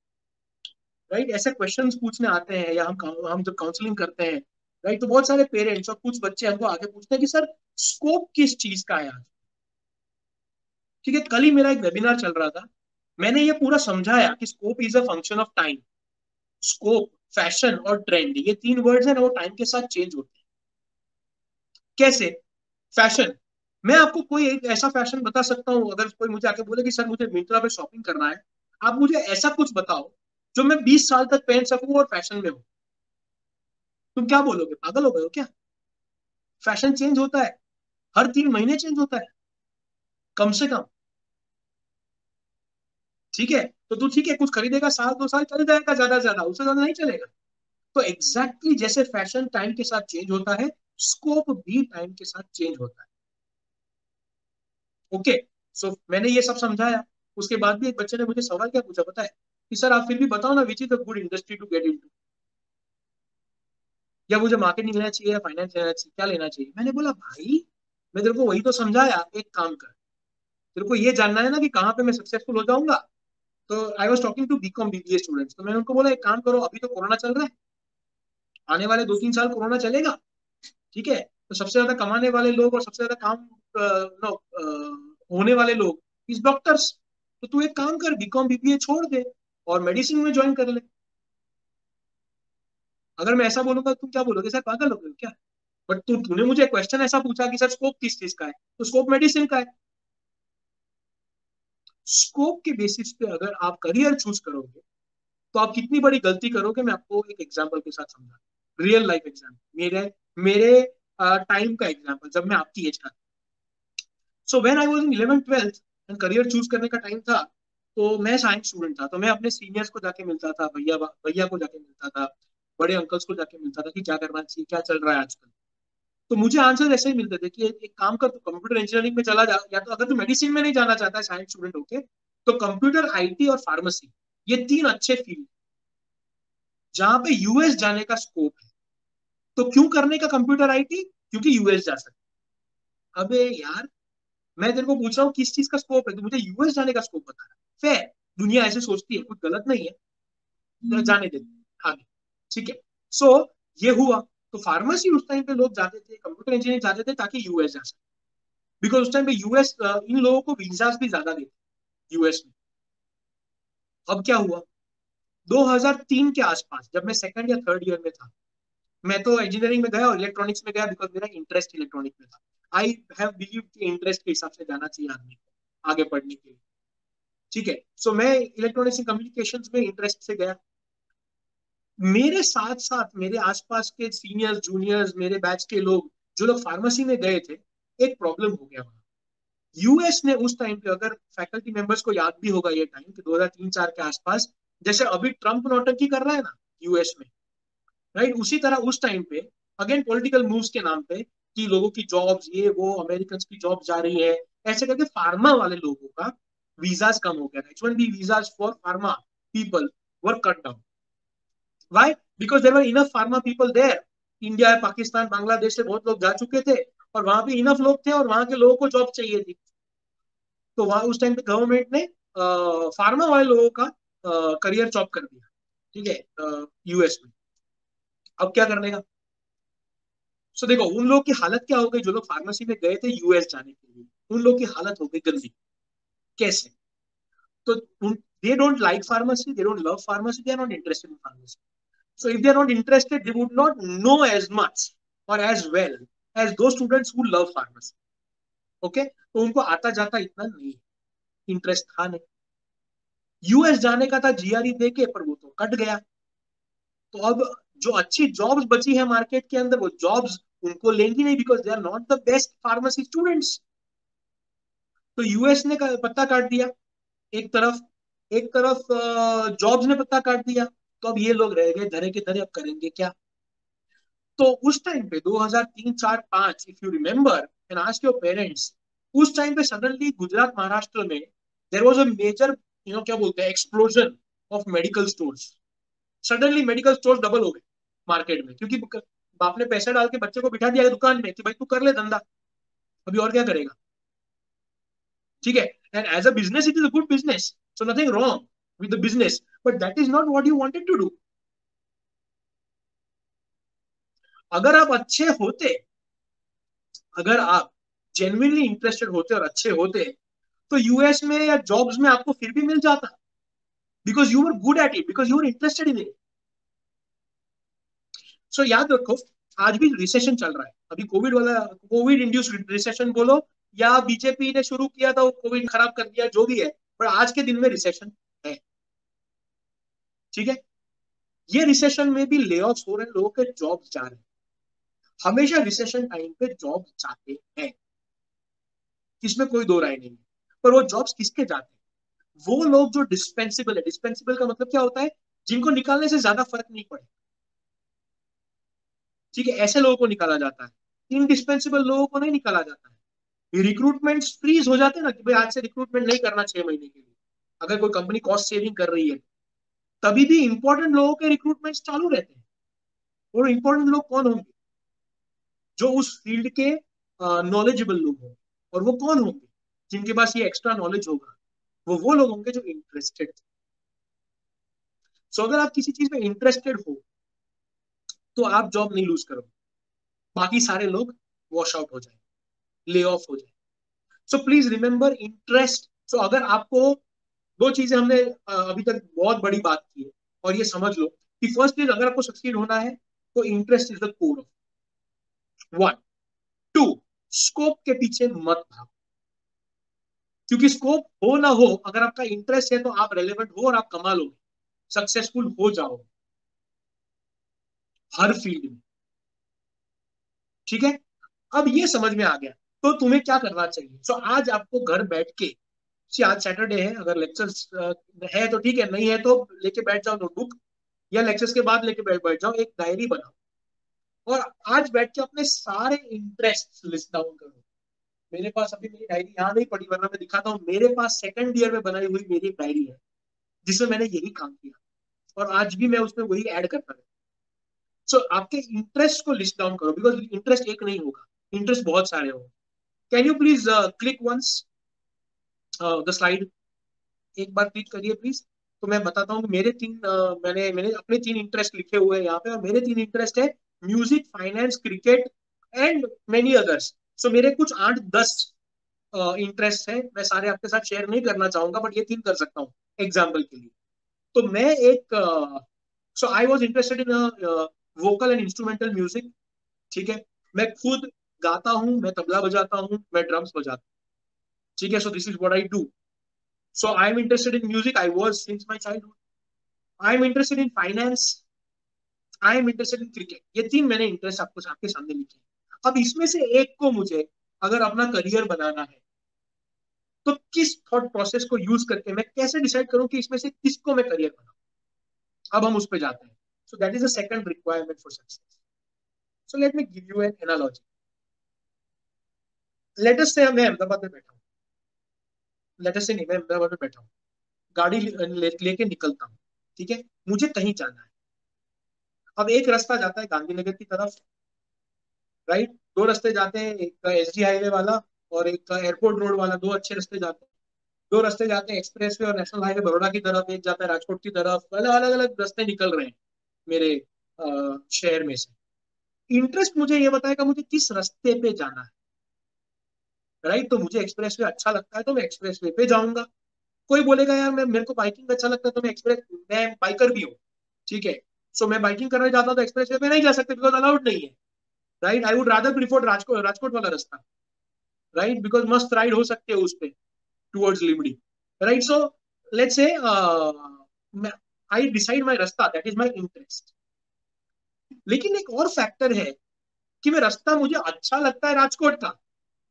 राइट, ऐसे क्वेश्चंस पूछने आते हैं, या हम जब काउंसलिंग करते हैं, राइट, तो बहुत सारे पेरेंट्स और कुछ बच्चे हमको आके पूछते हैं कि सर स्कोप किस चीज का है आज। ठीक है, कल ही मेरा एक वेबिनार चल रहा था, मैंने ये पूरा समझाया कि scope is a function of time. Scope, fashion और ट्रेंड, ये 3 वर्ड्स है ना, वो टाइम के साथ चेंज होते हैं। कैसे? फैशन, मैं आपको कोई एक ऐसा फैशन बता सकता हूँ, अगर कोई मुझे आके बोले कि सर मुझे मिंत्रा पे शॉपिंग करना है, आप मुझे ऐसा कुछ बताओ जो मैं 20 साल तक पहन सकूं और फैशन में हो, तुम क्या बोलोगे, पागल हो गए हो क्या? फैशन चेंज होता है, हर 3 महीने चेंज होता है कम से कम। ठीक है, तो तू ठीक है कुछ खरीदेगा, 1-2 साल चल जाएगा, ज्यादा से ज्यादा, उससे ज्यादा नहीं चलेगा। तो एग्जैक्टली जैसे फैशन टाइम के साथ चेंज होता है, स्कोप भी टाइम के साथ चेंज होता है। ओके, सो मैंने ये सब समझाया। उसके बाद भी एक बच्चे ने मुझे सवाल क्या पूछा पता है, कि सर आप फिर भी बताओ ना which is the good industry to get into, या मुझे मार्केटिंग लेना चाहिए या फाइनेंस लेना चाहिए, क्या लेना चाहिए। मैंने बोला भाई, मैं तेरे को वही तो समझाया, एक काम कर, तेरे को ये जानना है ना कि कहाँ पे मैं सक्सेसफुल हो जाऊंगा। तो I was talking to BCom BBA students, तो मैंने उनको बोला एक काम करो, अभी तो कोरोना चल रहा है, आने वाले 2-3 साल कोरोना चलेगा, ठीक है, तो सबसे ज्यादा कमाने वाले लोग और सबसे ज्यादा काम नो होने वाले लोग इस डॉक्टर्स, तो तू एक काम कर, बीकॉम बीबीए छोड़ दे और मेडिसिन में ज्वाइन कर ले। अगर मैं ऐसा बोलूंगा तुम क्या बोलोगे, सर पागल हो गए क्या? बट तूने मुझे क्वेश्चन ऐसा पूछा कि सर स्कोप किस चीज का है, तो स्कोप मेडिसिन का है। स्कोप के बेसिस पे अगर आप करियर चूज करोगे तो आप कितनी बड़ी गलती करोगे, मैं आपको एक एग्जांपल के साथ समझा, रियल लाइफ एग्जांपल, मेरे मेरे टाइम का एग्जांपल, जब मैं आपकी एज का। So when I was in 11th 12th and career choose करने का टाइम था, तो मैं साइंस स्टूडेंट था, तो मैं अपने सीनियर्स को जाके मिलता था, भैया भैया को जाके मिलता था, बड़े अंकल्स को जाके मिलता था कि क्या करना चाहिए, क्या चल रहा है आजकल। तो मुझे आंसर ऐसे ही मिलते थे कि एक काम कर, तू कंप्यूटर इंजीनियरिंग में चला जा, या तो अगर तू मेडिसिन में नहीं जाना चाहता है साइंस स्टूडेंट होके, तो कंप्यूटर, आईटी और फार्मेसी, ये तीन अच्छे फील्ड जहां पे यूएस जाने का स्कोप है। तो क्यों करने का कंप्यूटर आईटी? क्योंकि यूएस जा सकते। अबे यार, मैं तेरे को पूछ रहा हूँ किस चीज का स्कोप है, तो मुझे यूएस जाने का स्कोप बता रहा है। फेयर, दुनिया ऐसे सोचती है, कुछ गलत नहीं है, तो जाने दे आगे। ठीक है। सो ये हुआ। तो फार्मेसी उस टाइम पे लोग जाते थे, कंप्यूटर इंजीनियरिंग जाते थे ताकि यूएस जा सके, बिकॉज उस टाइम पे यूएस इन लोगों को वीजास भी ज्यादा देते यूएस में। अब क्या हुआ, 2003 के आसपास, जब मैं सेकंड या थर्ड ईयर में था, मैं तो इंजीनियरिंग में गया और इलेक्ट्रॉनिक्स में गया बिकॉज मेरा इंटरेस्ट इलेक्ट्रॉनिक में था। आई हैव बिलीव कि इंटरेस्ट के हिसाब से जाना चाहिए आदमी को आगे पढ़ने के लिए। ठीक है। सो मैं इलेक्ट्रॉनिक्स एंड कम्युनिकेशन में इंटरेस्ट से गया। मेरे साथ साथ मेरे आसपास के सीनियर्स जूनियर्स, मेरे बैच के लोग जो लोग फार्मेसी में गए थे, एक प्रॉब्लम हो गया वहां। यूएस ने उस टाइम पे, अगर फैकल्टी मेंबर्स को याद भी होगा ये टाइम कि 2003-4 के आसपास, जैसे अभी ट्रंप नौटंकी कर रहा है ना यूएस में, राइट, उसी तरह उस टाइम पे अगेन पॉलिटिकल मूव्स के नाम पे कि लोगों की जॉब्स, ये वो, अमेरिकन की जॉब जा रही है, ऐसे करके फार्मा वाले लोगों का वीजास कम हो गया था। H1B visas for pharma people were cut down. Why? Because there were enough pharma people there. India, Pakistan, Bangladesh से बहुत लोग जा चुके थे, और वहां पे इनफ लोग थे, और वहां के लोगों को जॉब चाहिए थी। तो वहां उस टाइम पे गवर्नमेंट ने फार्मा वाले लोगों का करियर चॉप कर दिया। ठीक है, यूएस में। अब क्या करने का? सो देखो, उन लोग की हालत क्या हो गई, जो लोग फार्मेसी में गए थे यूएस जाने के लिए, उन लोग की हालत हो गई गंदी। कैसे? तो they don't like pharmacy, they don't love pharmacy, they are not interested in pharmacy. So if they are not interested, they would not know as much और as well as those students who love pharmacy. Okay, तो उनको आता जाता इतना नहीं, interest था नहीं। US जाने का था जीआरई दे के, पर वो तो कट गया। तो अब जो अच्छी जॉब्स बची है मार्केट के अंदर, वो जॉब्स उनको लेंगी नहीं, because they are not the best pharmacy students. तो यूएस ने पत्ता काट दिया एक तरफ, एक तरफ जॉब्स ने पत्ता काट दिया। तो अब ये लोग रह गए धरे के धरे, अब करेंगे क्या? तो उस टाइम पे 2003 4 5, if you remember and ask your parents, उस टाइम पे सडनली गुजरात महाराष्ट्र में देयर वाज अ मेजर, क्या बोलते हैं, explosion of medical stores. Suddenly medical stores double हो गए मार्केट में, क्योंकि बाप ने पैसा डाल के बच्चे को बिठा दिया दुकान में कि भाई तू कर ले धंधा, अभी और क्या करेगा। ठीक है। And as a business it is a good business, so nothing wrong with the business, but that is not what you wanted to do. अगर आप अच्छे होते, अगर आप जेन्युइनली इंटरेस्टेड होते और अच्छे होते, तो यूएस में या जॉब्स में आपको फिर भी मिल जाता, because you were good at it, because you were interested in it. So याद रखो, आज भी रिसेशन चल रहा है, अभी कोविड वाला, कोविड इंड्यूस रिसेशन बोलो, या बीजेपी ने शुरू किया था वो कोविड खराब कर दिया, जो भी है, पर आज के दिन में रिसेशन है। ठीक है। ये रिसेशन में भी ले ऑफ हो रहे हैं, लोगों के जॉब जा रहे हैं। हमेशा रिसेशन टाइम पे जॉब जाते हैं, इसमें कोई दो राय नहीं है। पर वो जॉब्स किसके जाते हैं? वो लोग जो डिस्पेंसिबल है। डिस्पेंसिबल का मतलब क्या होता है? जिनको निकालने से ज्यादा फर्क नहीं पड़े। ठीक है, ऐसे लोगों को निकाला जाता है, इनडिस्पेंसिबल लोगों को नहीं निकाला जाता है। रिक्रूटमेंट फ्रीज हो जाते हैं ना कि भाई आज से रिक्रूटमेंट नहीं करना 6 महीने के लिए, अगर कोई कंपनी कॉस्ट सेविंग कर रही है, तभी भी इंपॉर्टेंट लोगों के रिक्रूटमेंट चालू रहते हैं। और इंपॉर्टेंट लोग कौन होंगे? जो उस फील्ड के नॉलेजेबल लोग होंगे। और वो कौन होंगे? जिनके पास ये एक्स्ट्रा नॉलेज होगा, वो लोग होंगे जो इंटरेस्टेड। सो अगर आप किसी चीज में इंटरेस्टेड हो, तो आप जॉब नहीं लूज करोगे, बाकी सारे लोग वॉश आउट हो जाए, ले ऑफ हो जाए। So please remember interest. So अगर आपको, दो चीजें हमने अभी तक बहुत बड़ी बात की है, और ये समझ लो कि फर्स्ट चीज, अगर आपको सक्सीड होना है, तो interest is the core of one. Two, scope के पीछे मत भागो। क्योंकि स्कोप हो ना हो, अगर आपका इंटरेस्ट है तो आप रेलेवेंट हो और आप कमा लोगे, सक्सेसफुल हो जाओगे हर फील्ड में। ठीक है, अब ये समझ में आ गया, तो तुम्हें क्या करना चाहिए। सो आज आपको घर बैठ के, आज सैटरडे है, अगर लेक्चर्स है तो ठीक है, नहीं है तो लेके बैठ जाओ नोटबुक, या लेक्चर्स के बाद लेके बैठ जाओ, एक डायरी बनाओ और आज बैठ के अपने सारे इंटरेस्ट लिस्ट डाउन करो। मेरे पास अभी मेरी डायरी यहाँ नहीं पड़ी, वरना मैं दिखाता हूँ। मेरे पास सेकंड ईयर में बनाई हुई मेरी एक डायरी है जिसमें मैंने यही काम किया, और आज भी मैं उसमें वही ऐड करता रहता। सो आपके इंटरेस्ट को लिस्ट डाउन करो, बिकॉज इंटरेस्ट एक नहीं होगा, इंटरेस्ट बहुत सारे होंगे। Can you please click once the slide, एक बार क्लिक करिए प्लीज। तो मैं बताता हूँ मेरे मैंने मैंने अपने 3 इंटरेस्ट लिखे हुए हैं यहाँ पे, और मेरे 3 इंटरेस्ट है music, finance, cricket and many others. So मेरे कुछ 8-10 इंटरेस्ट है, मैं सारे आपके साथ शेयर नहीं करना चाहूंगा, बट ये 3 कर सकता हूँ एग्जाम्पल के लिए। तो मैं एक so I was interested in vocal and instrumental music. ठीक है, मैं खुद गाता हूँ, मैं तबला बजाता हूँ, मैं ड्रम्स बजाता हूँ। ठीक है, so this is what I do. So I'm interested in music. I was since my childhood. I'm interested in finance. I'm interested in cricket. ये 3 मैंने इंटरेस्ट आपको आपके सामने लिखे हैं। अब इसमें से एक को मुझे अगर अपना करियर बनाना है, तो किस थॉट प्रोसेस को यूज करके मैं कैसे डिसाइड करूं कि इसमें से किसको मैं करियर बनाऊं। अब हम उस पर जाते हैं। सो that is the second requirement for success. So let me give you N analogy. Let us से मैं अहमदाबाद में बैठा हूँ, लेट अस से नहीं, मैं अहमदाबाद में बैठा हूँ, गाड़ी लेके निकलता हूँ। ठीक है, मुझे कहीं जाना है। अब एक रास्ता जाता है गांधीनगर की तरफ, राइट, 2 रास्ते जाते हैं, एक एसजी हाईवे वाला और एक एयरपोर्ट रोड वाला, 2 अच्छे रास्ते जाते हैं। 2 रास्ते जाते हैं एक्सप्रेस वे और नेशनल हाईवे बड़ौदा की तरफ, एक जाता है राजकोट की तरफ, अलग अलग अलग रास्ते निकल रहे हैं मेरे शहर में से। इंटरेस्ट मुझे ये बताएगा मुझे किस रास्ते पे जाना है, राइट। तो मुझे एक्सप्रेस वे अच्छा लगता है तो मैं एक्सप्रेस वे पे जाऊंगा। कोई बोलेगा यार मैं मेरे को बाइकिंग अच्छा लगता है तो मैं बाइकर भी हूँ। ठीक है, सो मैं बाइकिंग करने जाता हूँ तो एक्सप्रेस वे पे नहीं जा सकते बिकॉज अलाउड नहीं है, right. I would rather prefer Rajkot वाला रास्ता, राइट, बिकॉज मस्त राइड हो सकती है उस पे towards Limdi, right. So let's say I decide my रास्ता, दैट इज माई इंटरेस्ट। लेकिन एक और फैक्टर है कि मैं रास्ता मुझे अच्छा लगता है राजकोट का,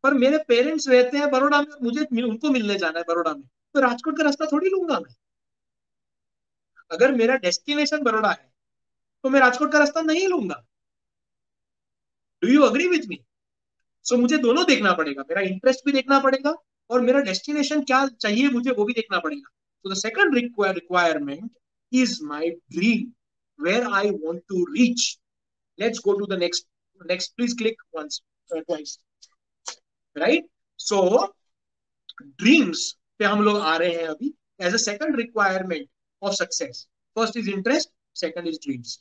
पर मेरे पेरेंट्स रहते हैं बड़ौदा में, मुझे उनको मिलने जाना है बड़ौदा में, तो राजकोट का रास्ता थोड़ी लूंगा मैं। अगर मेरा डेस्टिनेशन बड़ौदा है तो मैं राजकोट का रास्ता नहीं लूंगा। Do you agree with me. So मुझे दोनों देखना पड़ेगा, मेरा इंटरेस्ट भी देखना पड़ेगा और मेरा डेस्टिनेशन क्या चाहिए मुझे वो भी देखना पड़ेगा। तो the second requirement is my dream, where I want to reach. Let's go to the next please click once twice, right. So dreams पे हम लोग आ रहे हैं अभी as a second requirement of success. First is interest, second is dreams.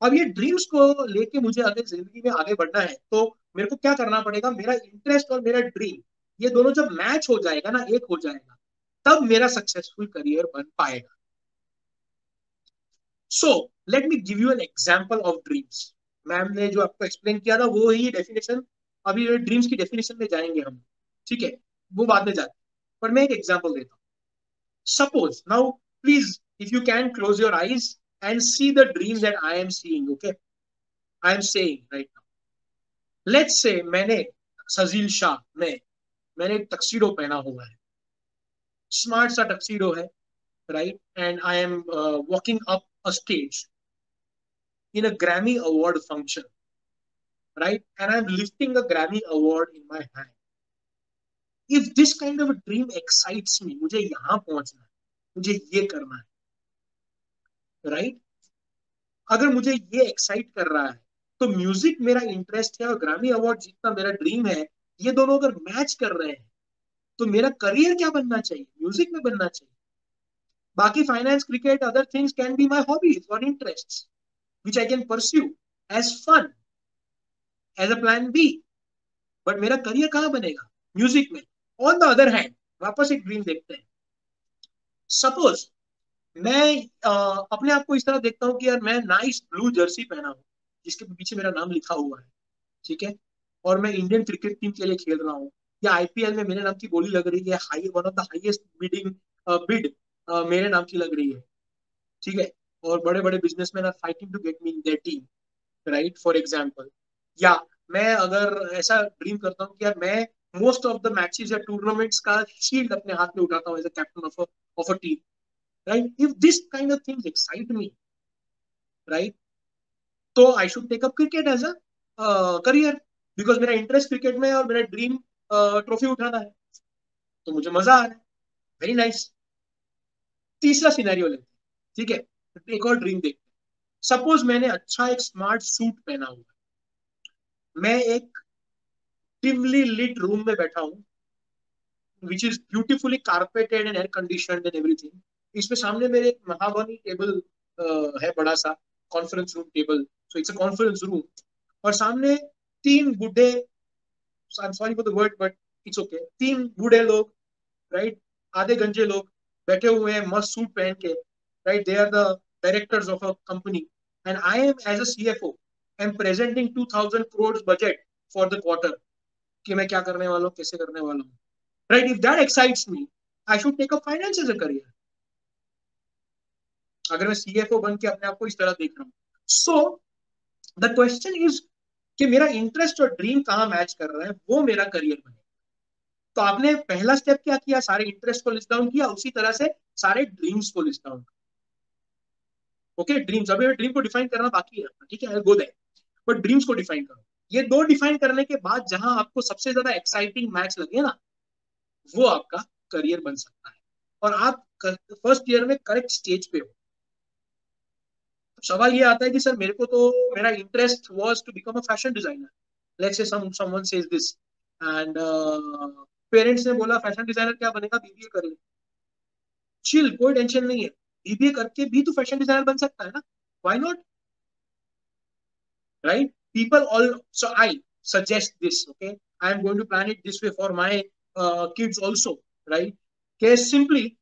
अब ये dreams को लेके मुझे अगर जिंदगी में आगे बढ़ना है तो मेरे को क्या करना पड़ेगा, मेरा इंटरेस्ट और मेरा ड्रीम ये दोनों जब मैच हो जाएगा ना, एक हो जाएगा, तब मेरा सक्सेसफुल करियर बन पाएगा। So let me give you an example of dreams. Ma'am ने जो आपको एक्सप्लेन किया था वो ही डेफिनेशन, अभी ड्रीम्स की डेफिनेशन में जाएंगे हम, ठीक है, वो बाद में जाते हैं, पर मैं एक एग्जांपल देता हूँ। Suppose now please if you can close your eyes and see the dream that I am seeing, okay? I am saying right now. Let's say मैंने सजील शाह मैंने एक टक्सीडो पहना हुआ है, स्मार्ट सा टक्सीडो है, right, and I am walking up a stage in a Grammy award function, right, and I am lifting a Grammy award in my hand. If this kind of dream excites मी, मुझे यहाँ पहुंचना है, मुझे ये करना है, right. अगर मुझे ये एक्साइट कर रहा है तो म्यूजिक मेरा इंटरेस्ट है और ग्रैमी अवार्ड जीतना मेरा ड्रीम है, ये दोनों अगर मैच कर रहे हैं तो मेरा करियर क्या बनना चाहिए, म्यूजिक में बनना चाहिए। बाकी finance, cricket, other things can be my hobbies और interests which I can pursue as fun, as a plan B, but मेरा करियर कहाँ बनेगा, म्यूजिक में। ऑन द अदर हैंड वापस एक ड्रीम देखते हैं। सपोज मैं अपने आप को इस तरह देखता हूँ कि यार मैं नाइस ब्लू जर्सी पहना हूँ जिसके पीछे मेरा नाम लिखा हुआ है, ठीक है, और मैं इंडियन क्रिकेट टीम के लिए खेल रहा हूँ, या आईपीएल में मेरे नाम की बोली लग रही है, high one of the highest bidding bid मेरे नाम की लग रही है, ठीक है, और बड़े बड़े businessman are fighting to get me in their team, right, for example. या मैं अगर ऐसा ड्रीम करता हूँ कि यार मैं मोस्ट ऑफ द मैचेस या टूर्नामेंट्स का शील्ड अपने हाथ में उठाता हूँ as a captain of a team, right, if this kind of things excite me, right, तो I should take up cricket as a career, because मेरा इंटरेस्ट क्रिकेट में है और मेरा ड्रीम ट्रॉफी उठाना है, तो मुझे मजा आ रहा है, वेरी नाइस। तीसरा सिनेरियो लेते हैं, ठीक है, एक और ड्रीम देखते हैं। सपोज मैंने अच्छा एक स्मार्ट सूट पहना हुआ, मैं एक डिमली लिट रूम में बैठा हूँ, which is beautifully carpeted and air conditioned and everything. इसमें सामने मेरे एक महागनी टेबल है, बड़ा सा conference room table, so it's a conference room, और सामने तीन बूढ़े, आई am sorry for the word but it's okay, तीन बूढ़े लोग, राइट, आधे गंजे लोग बैठे हुए हैं मस्त सूट पहन के, right, they are the directors of a company, and I am as a CFO I am presenting 2000 crore budget for the quarter, कि मैं क्या करने वाला हूँ, कैसे करने वाला हूँ, right. If that excites me, I should take up finance as a career, अगर मैं सीएफओ बन के अपने आप को इस तरह देख रहा हूँ। सो द क्वेश्चन इज कि मेरा इंटरेस्ट और ड्रीम कहाँ मैच कर रहा है, वो मेरा करियर बने। तो आपने पहला स्टेप क्या किया, सारे इंटरेस्ट को लिस्ट डाउन किया, उसी तरह से सारे ड्रीम्स को लिस्ट डाउन। ओके, ड्रीम्स, अभी ड्रीम को डिफाइन करना बाकी है, ठीक है, गो देयर, बट ड्रीम्स को डिफाइन करो। ये दो डिफाइन करने के बाद जहां आपको सबसे ज्यादा एक्साइटिंग मैच लगे ना, वो आपका करियर बन सकता है, और आप फर्स्ट ईयर में करेक्ट स्टेज पे हो। सवाल ये आता है कि सर मेरे को तो मेरा interest was to become a fashion designer, let's say someone says this, and parents ने बोला फैशन डिजाइनर क्या बनेगा, बीबीए करेगा, चिल, कोई टेंशन नहीं है, बीबीए करके भी तो फैशन डिजाइनर बन सकता है ना, why not, right. People all, so I suggest this, okay, I am going to plan it this way for my kids also, right, कि सिंपली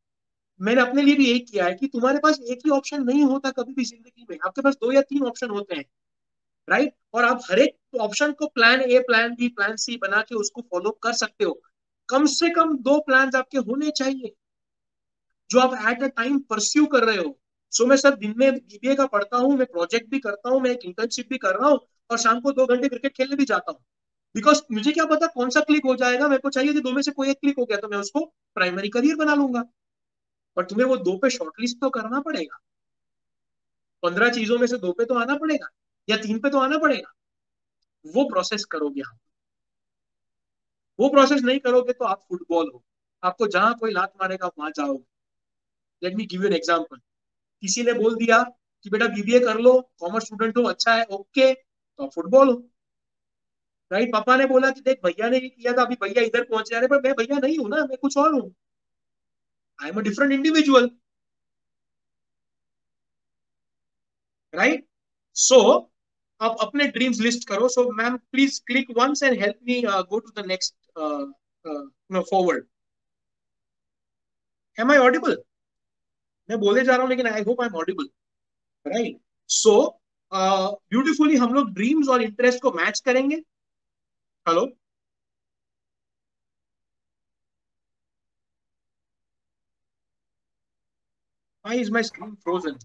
मैंने अपने लिए भी यही किया है कि तुम्हारे पास एक ही ऑप्शन नहीं होता कभी भी जिंदगी में, आपके पास 2 या 3 ऑप्शन होते हैं, राइट, और आप हर एक ऑप्शन को plan A, plan B, plan C बना के उसको फॉलो कर सकते हो। कम से कम 2 प्लान आपके होने चाहिए जो आप एट अ टाइम परस्यू कर रहे हो। सो मैं सर दिन में बीबीए का पढ़ता हूँ, मैं प्रोजेक्ट भी करता हूँ, मैं एक इंटर्नशिप भी कर रहा हूँ, और शाम को 2 घंटे क्रिकेट खेलने भी जाता हूँ, बिकॉज मुझे क्या पता कौन सा क्लिक हो जाएगा, मेरे को चाहिए कि 2 में से कोई एक क्लिक हो गया तो मैं उसको प्राइमरी करियर बना लूंगा। पर तुम्हें वो 2 पे शॉर्टलिस्ट तो करना पड़ेगा, 15 चीजों में से 2 पे तो आना पड़ेगा, या 3 पे तो आना पड़ेगा। वो प्रोसेस करोगे आप, वो प्रोसेस नहीं करोगे तो आप फुटबॉल हो, आपको जहां कोई लात मारेगा आप वहां जाओगे। Late me give you an example, किसी ने बोल दिया कि बेटा बीबीए कर लो, कॉमर्स स्टूडेंट हो, अच्छा है, ओके, तो आप फुटबॉल हो, राइट। पापा ने बोला कि देख भैया ने ये किया था, अभी भैया इधर पहुंच जा रहे, पर मैं भैया नहीं हूं ना, मैं कुछ और हूँ, I am a different individual, right. So आप अपने ड्रीम्स लिस्ट करो। So ma'am please click once and help me go to the next forward. Am I audible? मैं बोले जा रहा हूँ लेकिन I hope I am audible, right. So beautifully हम लोग ड्रीम्स और इंटरेस्ट को मैच करेंगे। Hello, why is my screen frozen?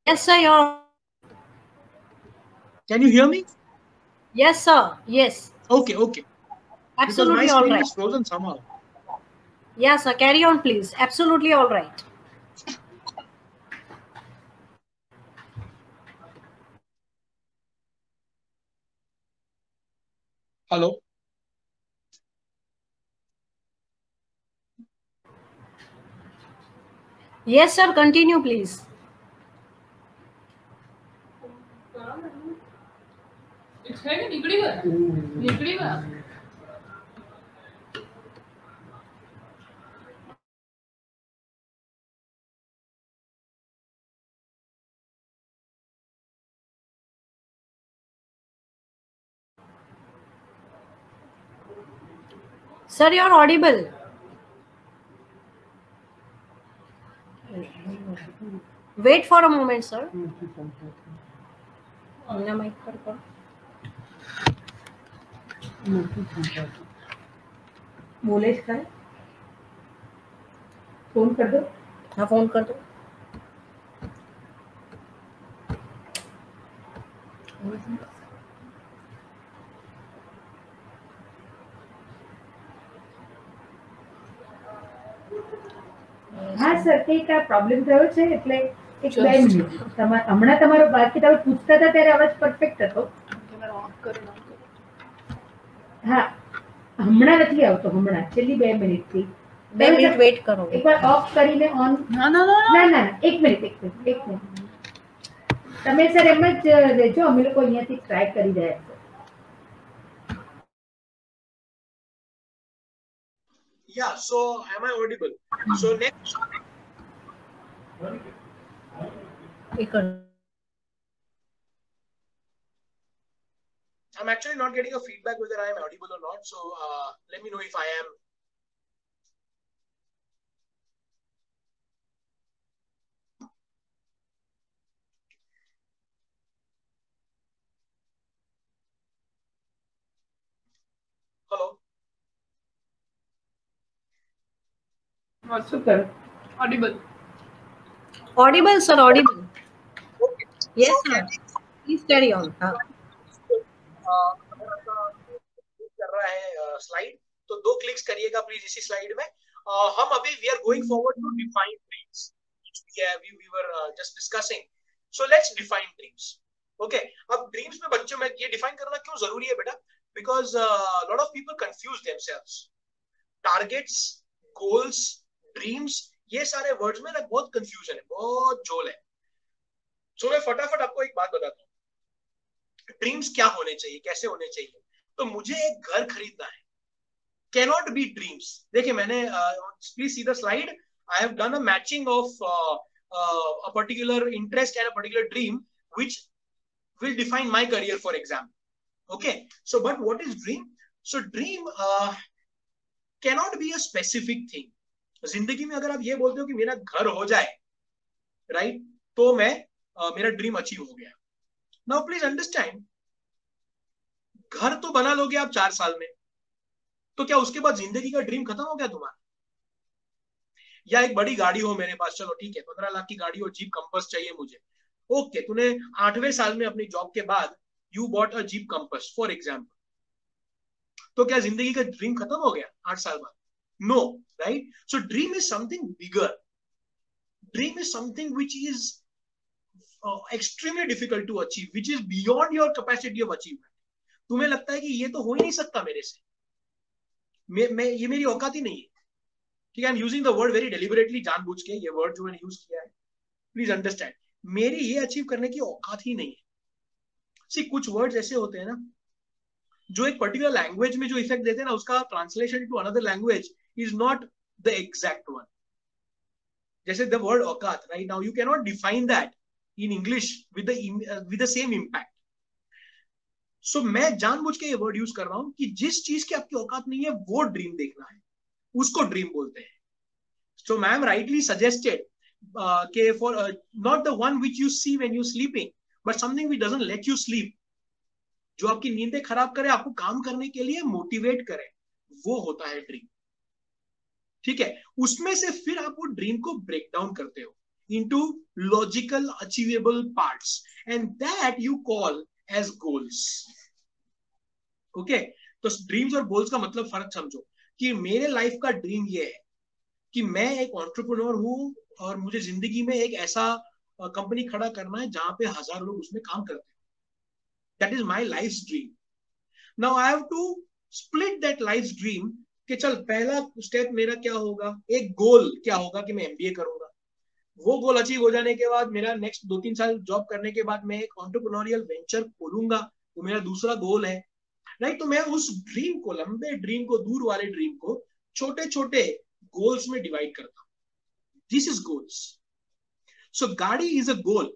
Yes, sir. You're. Can you hear me? Yes, sir. Yes. Okay, okay. Because my Absolutely all screen right. is frozen somehow. Yes, sir. Carry on, please. Absolutely all right. Hello. Yes, sir. Continue, please. Sir, you're audible. Wait for a moment, sir. बोले इसका phone कर दो। हाँ phone कर दो। હા sir કંઈક આ પ્રોબ્લેમ થયો છે એટલે એક 2 મિનિટ હમણાં તમારો બાકી તમે પૂછતા હતા ત્યારે અવાજ પરફેક્ટ હતો. હા હમણાં નથી આવતો. હમણાં છેલ્લી 2 મિનિટથી 2 મિનિટ વેઇટ કરો. એકવાર ઓફ કરીને ઓન. ના 1 મિનિટ. તમે સર એમ જ રહેજો, અમે લોકો અહીંયાથી ટ્રાય કરી રહ્યા છીએ. Yeah, so am I audible? So next. I'm actually not getting a feedback whether I am audible or not. So let me know if I am. Hello. Super. Audible. Audible, sir. Audible. Okay. Yes, sir. Please carry on. कर रहा है slide, तो 2 clicks करिएगा please इसी slide में. हम अभी we are going forward to define dreams we were just discussing. So let's define dreams. Okay, अब ड्रीम्स में बच्चों में ये डिफाइन करना क्यों जरूरी है बेटा? Because lot of people confuse themselves. Targets, goals, dreams, ये सारे वर्ड्स में ना बहुत कंफ्यूजन है, बहुत झोल है. सो मैं फटाफट आपको एक बात बताता हूँ. ड्रीम्स क्या होने चाहिए, कैसे होने चाहिए? तो मुझे एक घर खरीदना है, कैनॉट बी ड्रीम्स. देखिए मैंने please see the slide. I have done a matching of a particular interest and a particular dream which will define my career, for example. Okay, so but what is dream? So dream cannot be a specific thing. जिंदगी में अगर आप ये बोलते हो कि मेरा घर हो जाए, राइट, तो मैं मेरा ड्रीम अचीव हो गया. नाउ प्लीज अंडरस्टैंड, घर तो बना लोगे आप 4 साल में, तो क्या उसके बाद जिंदगी का ड्रीम खत्म हो गया तुम्हारा? या एक बड़ी गाड़ी हो मेरे पास, चलो ठीक है 15 लाख की गाड़ी हो, जीप कंपस चाहिए मुझे. ओके, तूने 8वें साल में अपनी जॉब के बाद you bought a jeep compass for example, तो क्या जिंदगी का ड्रीम खत्म हो गया 8 साल बाद? No, right. So dream is something bigger. Dream is something which is extremely difficult to achieve, which is beyond your capacity of achievement. तुम्हें लगता है कि ये तो हो ही नहीं सकता मेरे से, मैं ये मेरी औकात ही नहीं है. ठीक है, I am using the word very deliberately, जानबूझ के ये वर्ड जो मैंने यूज किया है, प्लीज अंडरस्टैंड, मेरी ये अचीव करने की औकात ही नहीं है. सी कुछ वर्ड्स ऐसे होते हैं ना जो एक पर्टिकुलर लैंग्वेज में जो इफेक्ट देते हैं ना, उसका translation to another language is not the exact one. जैसे the word aukat, right now you can not define that in English with the same impact. So मैं जानबूझ के ये वर्ड यूज कर रहा हूं कि जिस चीज की आपकी औकात नहीं है वो ड्रीम देखना है, उसको ड्रीम बोलते हैं. So ma'am rightly suggested for not the one which you see when you're sleeping, but something which doesn't let you sleep, जो आपकी नींदें खराब करे, आपको काम करने के लिए मोटिवेट करे, वो होता है ड्रीम. ठीक है, उसमें से फिर आप वो ड्रीम को ब्रेक डाउन करते हो into logical achievable parts, and that you call as goals. Okay, तो ड्रीम्स और गोल्स का मतलब फर्क समझो कि मेरे लाइफ का ड्रीम ये है कि मैं एक एंटरप्रेन्योर हूं और मुझे जिंदगी में एक ऐसा कंपनी खड़ा करना है जहां पे 1000 लोग उसमें काम करते हैं. That is my life's dream. Now I have to split that life's dream कि चल पहला स्टेप मेरा क्या होगा, एक गोल क्या होगा कि मैं एमबीए करूंगा. वो गोल अचीव हो जाने के बाद मेरा नेक्स्ट 2-3 साल जॉब करने के बाद मैं एक एंटरप्रेन्योरियल वेंचर खोलूंगा, वो मेरा दूसरा गोल है, राइट. तो मैं उस ड्रीम को, लंबे ड्रीम को, दूर वाले ड्रीम को छोटे छोटे गोल्स में डिवाइड करता हूं. This is goals. सो गाड़ी इज अ गोल,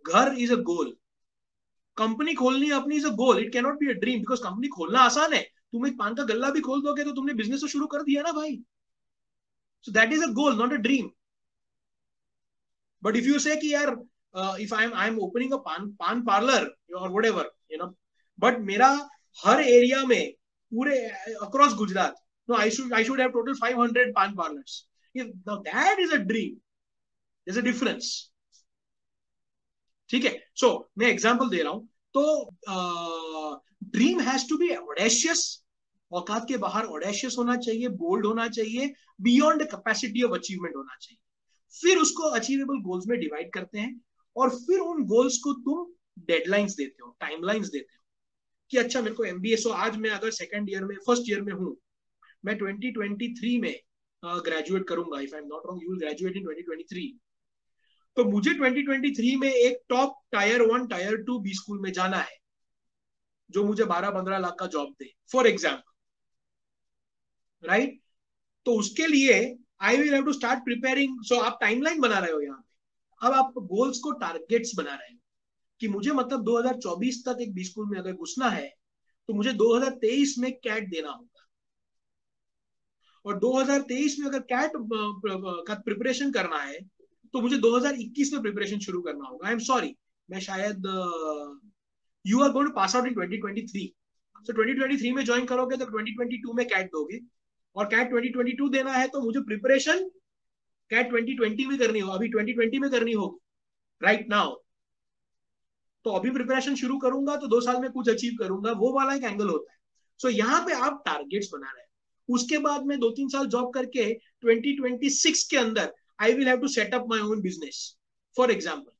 घर इज अ गोल, कंपनी खोलनी अपनी is a goal. It cannot be a dream because company खोलना आसान है, तुम एक पान का गल्ला भी खोल दोगे तो तुमने बिजनेस तो शुरू कर दिया ना भाई. सो that is a goal, not a dream. But if you say कि यार if I'm opening a pan parlor or whatever, you know, but मेरा हर एरिया में पूरे across Gujarat No, I should have total 500 pan parlors. Now that is a dream. There's a difference. ठीक है. So मैं example दे रहा हूं. तो dream has to be audacious. औकात के बाहर ऑडेशियस होना चाहिए, बोल्ड होना चाहिए, बियॉन्ड कैपेसिटी ऑफ अचीवमेंट होना चाहिए. फिर उसको अचीवेबल गोल्स में डिवाइड करते हैं और फिर उन गोल्स को तुम डेडलाइंस देते हो, टाइमलाइंस देते हो कि अच्छा मेरे को एमबीए. सो आज मैं अगर सेकंड ईयर में, फर्स्ट ईयर में हूं, मैं 2023 में ग्रेजुएट करूंगा. If I am not wrong, you will graduate in 2023. तो मुझे 2023 में एक top tier 1 tier 2 B school में जाना है जो मुझे 12-15 लाख का जॉब दे, फॉर एग्जाम्पल. राइट. तो उसके लिए I will have to start preparing. So आप टाइमलाइन बना रहे हो यहाँ पे. अब आप गोल्स को टारगेट्स बना रहे हो कि मुझे मतलब 2024 तक एक बी स्कूल में अगर घुसना है तो मुझे 2023 में कैट देना होगा. और 2023 में अगर कैट का प्रिपरेशन करना है तो मुझे 2021 में प्रिपरेशन शुरू करना होगा. आई एम सॉरी, मैं शायद you are going to pass out in 2023. सो 2023 में ज्वाइन करोगे तो 2022 में कैट दोगे, और कैट 2022 देना है तो मुझे प्रिपरेशन कैट 2020 में करनी होगी, अभी 2020 में करनी होगी राइट नाउ. तो अभी प्रिपरेशन शुरू करूंगा तो 2 साल में कुछ अचीव करूंगा, वो वाला एक एंगल होता है. सो यहाँ पे आप टारगेट्स बना रहे हैं. उसके बाद में 2-3 साल जॉब करके 2026 के अंदर I will have to set up my own business, for example.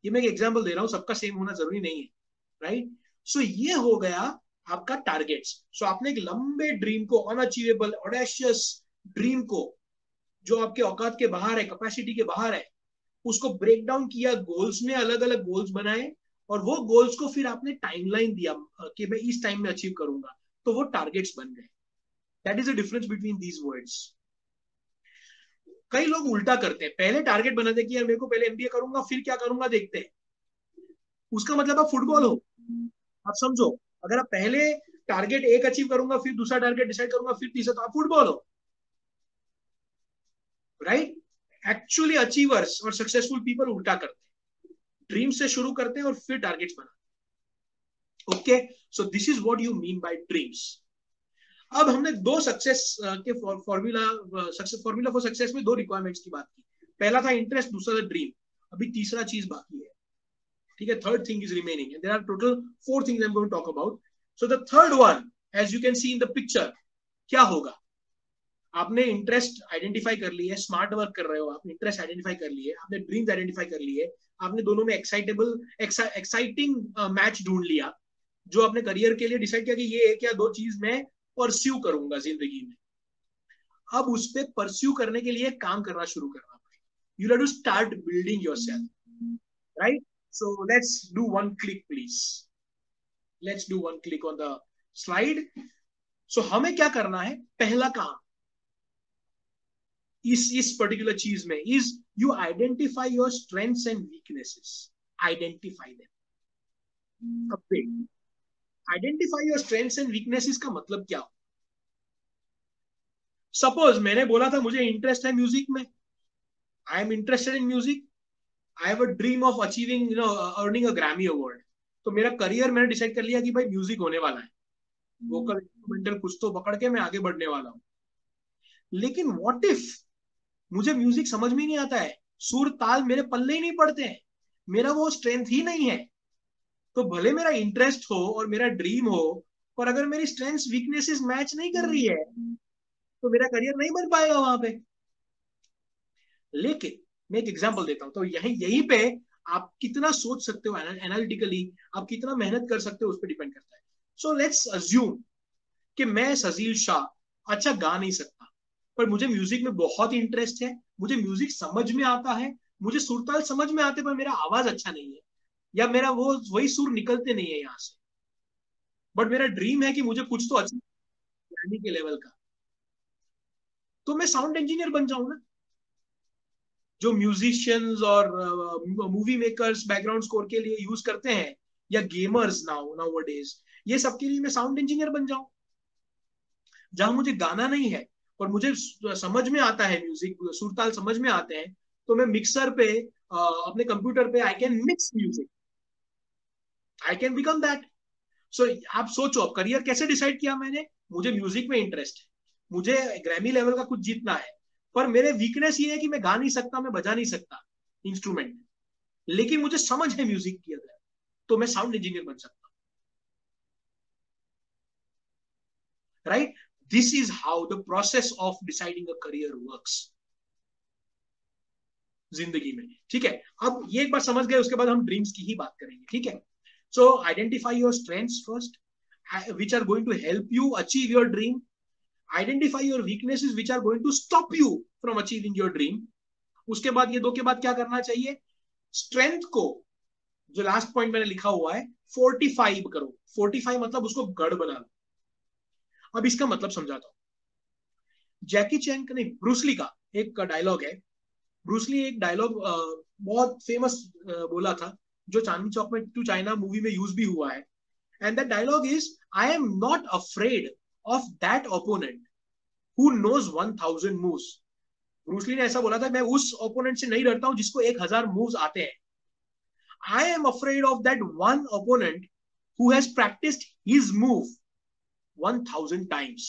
ये मैं एक एग्जांपल दे रहा हूं, सबका सेम होना जरूरी नहीं है. राइट. सो ये हो गया आपका टारगेट्स. सो आपने एक लंबे ड्रीम को, अनअचीवेबल ऑडेशियस ड्रीम को, जो आपके औकात के बाहर है, कैपेसिटी के बाहर है, उसको ब्रेक डाउन किया गोल्स में, अलग अलग गोल्स बनाए, और वो गोल्स को फिर आपने टाइमलाइन दिया कि मैं इस टाइम में अचीव करूंगा, तो वो टारगेट्स बन गए. That is the difference between these words. कई लोग उल्टा करते हैं, पहले टारगेट बनाते हैं कि यार मेरे को पहले एमबीए करूंगा फिर क्या करूंगा देखते हैं. उसका मतलब आप फुटबॉल हो. आप समझो, अगर आप पहले टारगेट एक अचीव करूंगा फिर दूसरा टारगेट डिसाइड करूंगा फिर तीसरा, तो आप फुटबॉल हो. राइट. एक्चुअली अचीवर्स और सक्सेसफुल पीपल उल्टा करते हैं, ड्रीम से शुरू करते हैं और फिर टारगेट्स बनाते. Okay. So this is what you mean by dreams. अब हमने 2 सक्सेस के फॉर्मूला फॉर सक्सेस में 2 रिक्वायरमेंट्स की बात की. पहला था इंटरेस्ट, दूसरा था ड्रीम. अभी तीसरा चीज बाकी है. ठीक है. Third thing is remaining and there are total 4 things I am going to talk about. So the third one, as you can see in the picture, क्या होगा. आपने इंटरेस्ट आइडेंटिफाई कर लिए, स्मार्ट वर्क कर रहे हो, आपने इंटरेस्ट आइडेंटिफाई कर लिए, आपने ड्रीम्स आइडेंटिफाई कर लिए, आपने दोनों में एक्साइटिंग मैच ढूंढ लिया, जो आपने करियर के लिए डिसाइड किया कि ये 1 या 2 चीज मैं परस्यू करूंगा जिंदगी में. अब उस पर परस्यू करने के लिए काम करना शुरू करना पड़ेगा. You have to start building yourself. Right. So let's do 1 click please. Let's do 1 click on the slide. So हमें क्या करना है, पहला काम इस पर्टिकुलर चीज में is you identify your strengths and weaknesses. Identify them. Identify your strengths and weaknesses का मतलब क्या हो. सपोज मैंने बोला था मुझे इंटरेस्ट है म्यूजिक में, आई am interested in music, I have a dream of achieving earning a Grammy award. तो मेरा करियर मैंने डिसाइड कर लिया कि भाई म्यूजिक होने वाला है, वोकल इंस्ट्रूमेंटल कुछ तो पकड़ के मैं आगे बढ़ने वाला हूं. लेकिन व्हाट इफ मुझे म्यूजिक समझ में नहीं आता है, सुर ताल मेरे पल्ले ही नहीं पड़ते हैं, मेरा वो स्ट्रेंथ ही नहीं है. तो भले मेरा इंटरेस्ट हो और मेरा ड्रीम हो, पर अगर मेरी स्ट्रेंथ्स वीकनेसेस मैच नहीं कर रही है तो मेरा करियर नहीं बन पाएगा वहां पे. लेकिन मैं एक एग्जांपल देता हूं. तो यहीं पे आप कितना सोच सकते हो एनालिटिकली, आप कितना मेहनत कर सकते हो उस पर डिपेंड करता है. सो लेट्स अज्यूम कि मैं सजील शाह अच्छा गा नहीं सकता, पर मुझे म्यूजिक में बहुत इंटरेस्ट है, मुझे म्यूजिक समझ में आता है, मुझे सुरताल समझ में आते, पर मेरा आवाज अच्छा नहीं है, या मेरा वही सुर निकलते नहीं है यहां से. बट मेरा ड्रीम है कि मुझे कुछ तो अच्छा गाने के लेवल का. तो मैं साउंड इंजीनियर बन जाऊं ना. जो म्यूजिशियंस और मूवी मेकर्स बैकग्राउंड स्कोर के लिए यूज करते हैं, या गेमर्स नाउअडेज, ये सब के लिए मैं साउंड इंजीनियर बन जाऊं. जहां मुझे गाना नहीं है और मुझे समझ में आता है म्यूजिक, सुरताल समझ में आते हैं, तो मैं मिक्सर पे अपने कंप्यूटर पे I can mix music, I can become that. So आप सोचो, अब करियर कैसे डिसाइड किया मैंने? मुझे म्यूजिक में इंटरेस्ट है, मुझे ग्रैमी लेवल का कुछ जीतना है, पर मेरे वीकनेस ये है कि मैं गा नहीं सकता, मैं बजा नहीं सकता इंस्ट्रूमेंट, लेकिन मुझे समझ है म्यूजिक की, अगर तो मैं साउंड इंजीनियर बन सकता हूं, right? This is how the process of deciding a career works जिंदगी में, ठीक है? अब ये एक बार समझ गए, उसके बाद हम ड्रीम्स की ही बात करेंगे, ठीक है? सो identify your strengths first, which are going to help you achieve your dream. Identify your weaknesses which are going to stop you from achieving your dream. उसके बाद ये दो के बाद क्या करना चाहिए? स्ट्रेंथ को, जो लास्ट पॉइंट मैंने लिखा हुआ है, फोर्टिफाई करो। फोर्टिफाई मतलब उसको गढ़ बना लो। अब इसका मतलब समझाता हूं। जैकी चैन का नहीं, ब्रूसली का एक डायलॉग है। ब्रूसली एक डायलॉग बहुत फेमस बोला था, जो चांदनी चौक में टू चाइना मूवी में यूज भी हुआ है। And that dialogue is, I am not afraid of that opponent who knows 1000 moves. Bruce Lee ने ऐसा बोला था, मैं उस ओपोनेंट से नहीं डरता हूं जिसको 1000 मूव्स आते हैं। I am afraid of that one opponent who has practiced his move 1000 times.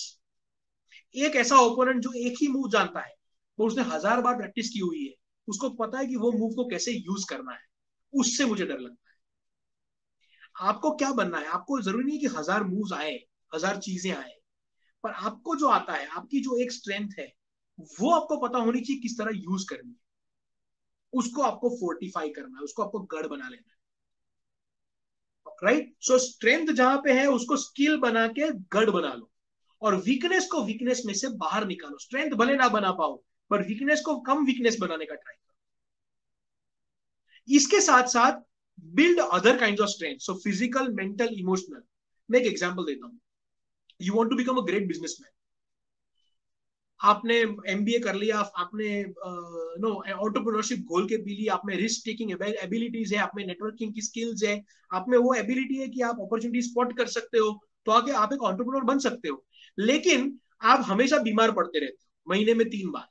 एक ऐसा ओपोनेंट जो एक ही मूव जानता है, वो उसने 1000 बार प्रैक्टिस की हुई है, उसको पता है कि वो मूव को कैसे यूज करना है, उससे मुझे डर लगता है। आपको क्या बनना है? आपको जरूरी नहीं कि 1000 मूव्स आए, 1000 चीजें आए, पर आपको जो आता है, आपकी जो एक स्ट्रेंथ है, वो आपको पता होनी चाहिए किस तरह यूज करनी है। उसको आपको फोर्टिफाई करना है, उसको आपको गढ़ बना लेना है, राइट? सो स्ट्रेंथ जहां पे है उसको स्किल बना के गढ़ बना लो, और वीकनेस को वीकनेस में से बाहर निकालो। स्ट्रेंथ भले ना बना पाओ, पर वीकनेस को कम वीकनेस बनाने का ट्राई करो। इसके साथ साथ build other kinds of strengths, so physical, mental, emotional. मैं एक एग्जांपल देता हूं। You want to become a great businessman. आपने MBA कर लिया, आपने एंटरप्रेन्योरशिप घोल के पी ली, आप में रिस्क टेकिंग एबिलिटीज है, आप में नेटवर्किंग की स्किल्स है, आप में वो एबिलिटी है कि आप अपॉर्चुनिटी स्पॉट कर सकते हो, तो आगे आप एक एंटरप्रेन्योर बन सकते हो। लेकिन आप हमेशा बीमार पड़ते रहते हो, महीने में 3 बार,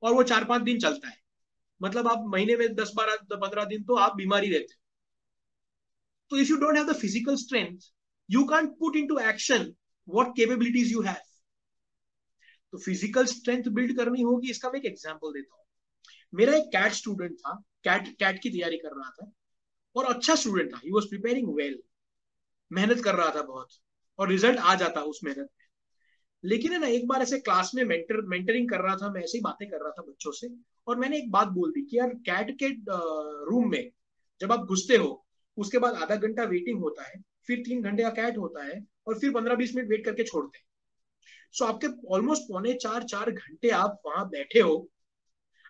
और वो 4-5 दिन चलता है, मतलब आप महीने में 10-12-15 दिन तो आप बीमारी रहते हो। तो if you don't have the physical strength, you can't put into action what capabilities you have. तो फिजिकल स्ट्रेंथ बिल्ड करनी होगी। इसका मैं एक एग्जांपल देता हूं। मेरा एक कैट स्टूडेंट था, कैट की तैयारी कर रहा था, और अच्छा स्टूडेंट था, ही वाज प्रिपेयरिंग वेल, मेहनत कर रहा था बहुत, और रिजल्ट आ जाता उस मेहनत में। लेकिन है ना, एक बार ऐसे क्लास में मेंटरिंग कर रहा था, मैं ऐसे ही बातें कर रहा था बच्चों से, और मैंने एक बात बोल दी कि यार, कैट के रूम में जब आप घुसते हो, उसके बाद आधा घंटा वेटिंग होता है, फिर 3 घंटे का कैट होता है, और फिर 15-20 मिनट वेट करके छोड़ते हैं। सो आपके ऑलमोस्ट 3.25-4 घंटे आप वहां बैठे हो,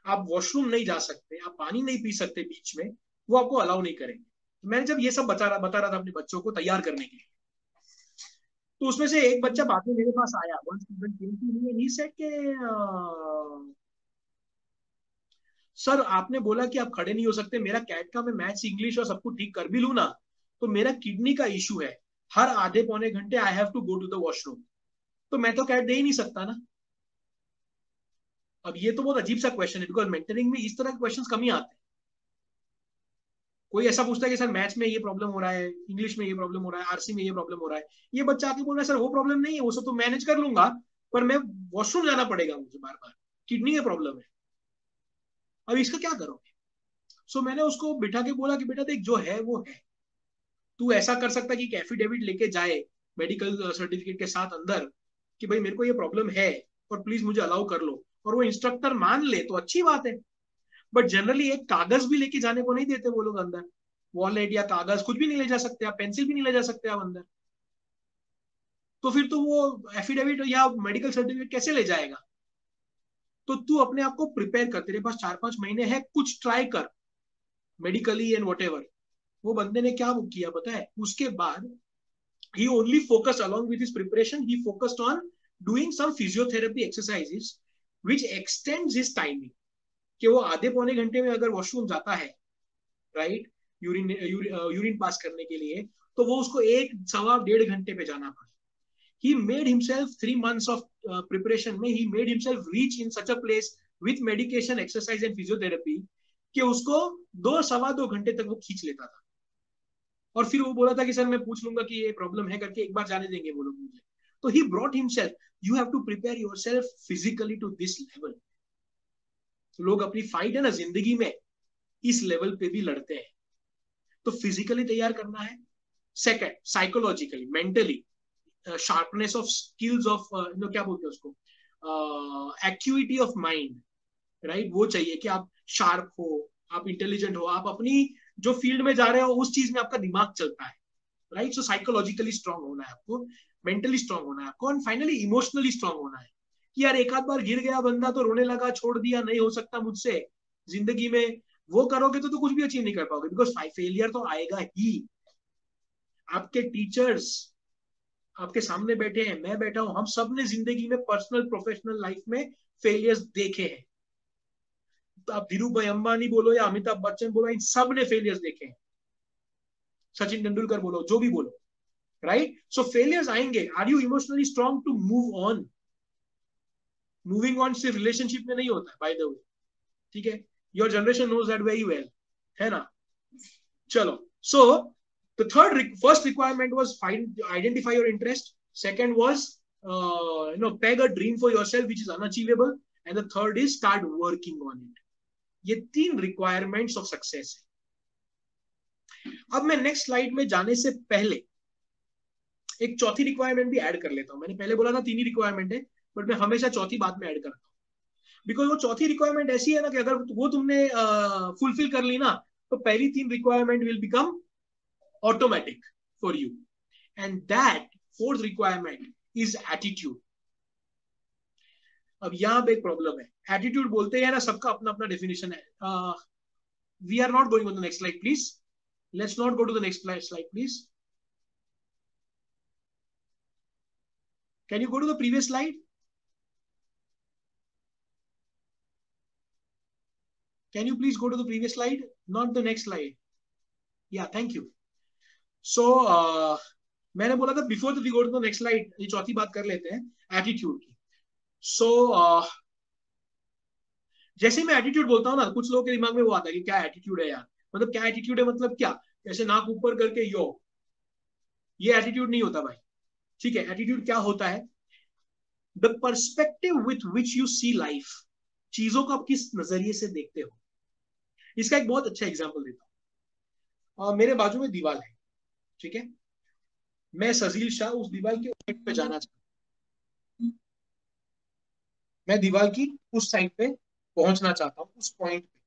आप वॉशरूम नहीं जा सकते, आप पानी नहीं पी सकते बीच में, वो आपको अलाउ नहीं करेंगे। मैंने जब ये सब बता रहा था अपने बच्चों को तैयार करने के लिए, तो उसमें से एक बच्चा बाद में मेरे पास आया, one student came to me and he said कि सर, आपने बोला कि आप खड़े नहीं हो सकते, मेरा कैट का मैं मैथ्स, इंग्लिश और सब कुछ ठीक कर भी लूं ना, तो मेरा किडनी का इशू है, हर आधे पौने घंटे I have to go to the washroom, तो मैं तो कैट दे ही नहीं सकता ना। अब ये तो बहुत अजीब सा क्वेश्चन है, बिकॉज मेंटरिंग में इस तरह के क्वेश्चंस कम ही आते हैं। कोई ऐसा पूछता है कि सर मैथ्स में ये प्रॉब्लम हो रहा है, इंग्लिश में ये प्रॉब्लम हो रहा है, आरसी में ये प्रॉब्लम हो रहा है, ये बच्चा आके बोल रहा है सर वो प्रॉब्लम नहीं है, वो सब तो मैनेज कर लूंगा, पर मैं वॉशरूम जाना पड़ेगा मुझे बार बार, किडनी का प्रॉब्लम है, अब इसका क्या करोगे? सो मैंने उसको बिठा के बोला कि बेटा देख, जो है वो है, तू ऐसा कर सकता कि एफिडेविट लेके जाए मेडिकल सर्टिफिकेट के साथ अंदर कि भाई मेरे को ये प्रॉब्लम है और प्लीज मुझे अलाउ कर लो, और वो इंस्ट्रक्टर मान ले तो अच्छी बात है। बट जनरली एक कागज भी लेके जाने को नहीं देते वो लोग अंदर, वॉलेट या कागज कुछ भी नहीं ले जा सकते आप, पेंसिल भी नहीं ले जा सकते आप अंदर, तो फिर तो वो एफिडेविट या मेडिकल सर्टिफिकेट कैसे ले जाएगा? तो तू अपने आप को प्रिपेयर कर, तेरे पास 4-5 महीने है, कुछ ट्राई कर मेडिकली एंड व्हाटएवर। वो बंदे ने क्या किया पता है? उसके बाद he only focused along with his preparation, he focused on doing some physiotherapy exercises which extends his timing, कि वो आधे पौने घंटे में अगर वॉशरूम जाता है, राइट, यूरिन पास करने के लिए, तो वो उसको 1-1.5 घंटे पे जाना पड़ा। He made himself 3 months of preparation में he made himself reach in such a place with medication, exercise and physiotherapy कि उसको 2-2.25 घंटे तक वो खींच लेता था। और फिर वो बोला था कि सर मैं पूछ लूंगा कि ये प्रॉब्लम है करके, एक बार जाने देंगे वो लोग मुझे। तो he brought himself, you have to prepare yourself physically to this level. लोग अपनी फाइट है ना जिंदगी में इस लेवल पे भी लड़ते हैं, तो फिजिकली तैयार करना है। Second, psychologically, mentally, sharpness of skills of क्या बोलते हैं उसको, एक्यूटी ऑफ माइंड, राइट। वो चाहिए कि आप शार्प हो, आप इंटेलिजेंट हो, आप अपनी जो फील्ड में जा रहे हो उस चीज में आपका दिमाग चलता है, राइट। सो साइकोलॉजिकली स्ट्रांग होना है आपको, मेंटली स्ट्रांग होना है आपको, एंड फाइनली इमोशनली स्ट्रांग होना है कि यार एक आध बार गिर गया बंदा तो रोने लगा, छोड़ दिया, नहीं हो सकता मुझसे जिंदगी में, वो करोगे तो कुछ भी अचीव नहीं कर पाओगे, बिकॉज फेलियर तो आएगा ही। आपके टीचर्स आपके सामने बैठे हैं, मैं बैठा हूं, हम सब ने जिंदगी में पर्सनल प्रोफेशनल लाइफ में फेलियर्स देखे हैं। तो आप धीरू भाई अंबानी बोलो या अमिताभ बच्चन बोलो, इन सब ने फेलियर्स देखे हैं, सचिन तेंदुलकर बोलो, जो भी बोलो, राइट। सो फेलियर्स आएंगे। Are you emotionally strong to move on? Moving on सिर्फ रिलेशनशिप में नहीं होता है, बाय द वे, ठीक है। Your generation knows that very well, है ना। चलो, सो the first requirement was identify your interest. Second was peg a dream for yourself which is unachievable, and the third is start working on it. ये 3 requirements of success है। अब मैं next slide में जाने से पहले एक चौथी रिक्वायरमेंट भी ऐड कर लेता हूं। मैंने पहले बोला था 3 ही रिक्वायरमेंट है, बट मैं हमेशा चौथी बात में ऐड करता हूं, बिकॉज वो चौथी रिक्वायरमेंट ऐसी है ना कि अगर वो तुमने फुलफिल कर ली ना, तो पहली 3 requirement will become automatic for you, and that fourth requirement is attitude. अब यहां पे एक प्रॉब्लम है, एटीट्यूड बोलते हैं ना, सबका अपना अपना डेफिनेशन है। We are not going on the next slide please, let's not go to the next slide please, can you go to the previous slide, can you please go to the previous slide, not the next slide, या thank you. So मैंने बोला था before we go to the next slide, ये चौथी बात कर लेते हैं एटीट्यूड की। सो जैसे मैं एटीट्यूड बोलता हूँ ना, कुछ लोगों के दिमाग में वो आता है कि क्या एटीट्यूड है यार, मतलब क्या एटीट्यूड है, मतलब क्या, जैसे नाक ऊपर करके यो, ये एटीट्यूड नहीं होता भाई, ठीक है। एटीट्यूड क्या होता है, the perspective with which you see life, चीजों को आप किस नजरिए से देखते हो। इसका एक बहुत अच्छा एग्जाम्पल देता हूँ। मेरे बाजू में दीवार है, ठीक है, मैं सजील शाह उस दीवार के साइड पे जाना चाहता हूँ, मैं दीवार की उस साइड पे पहुंचना चाहता हूँ, उस पॉइंट पे।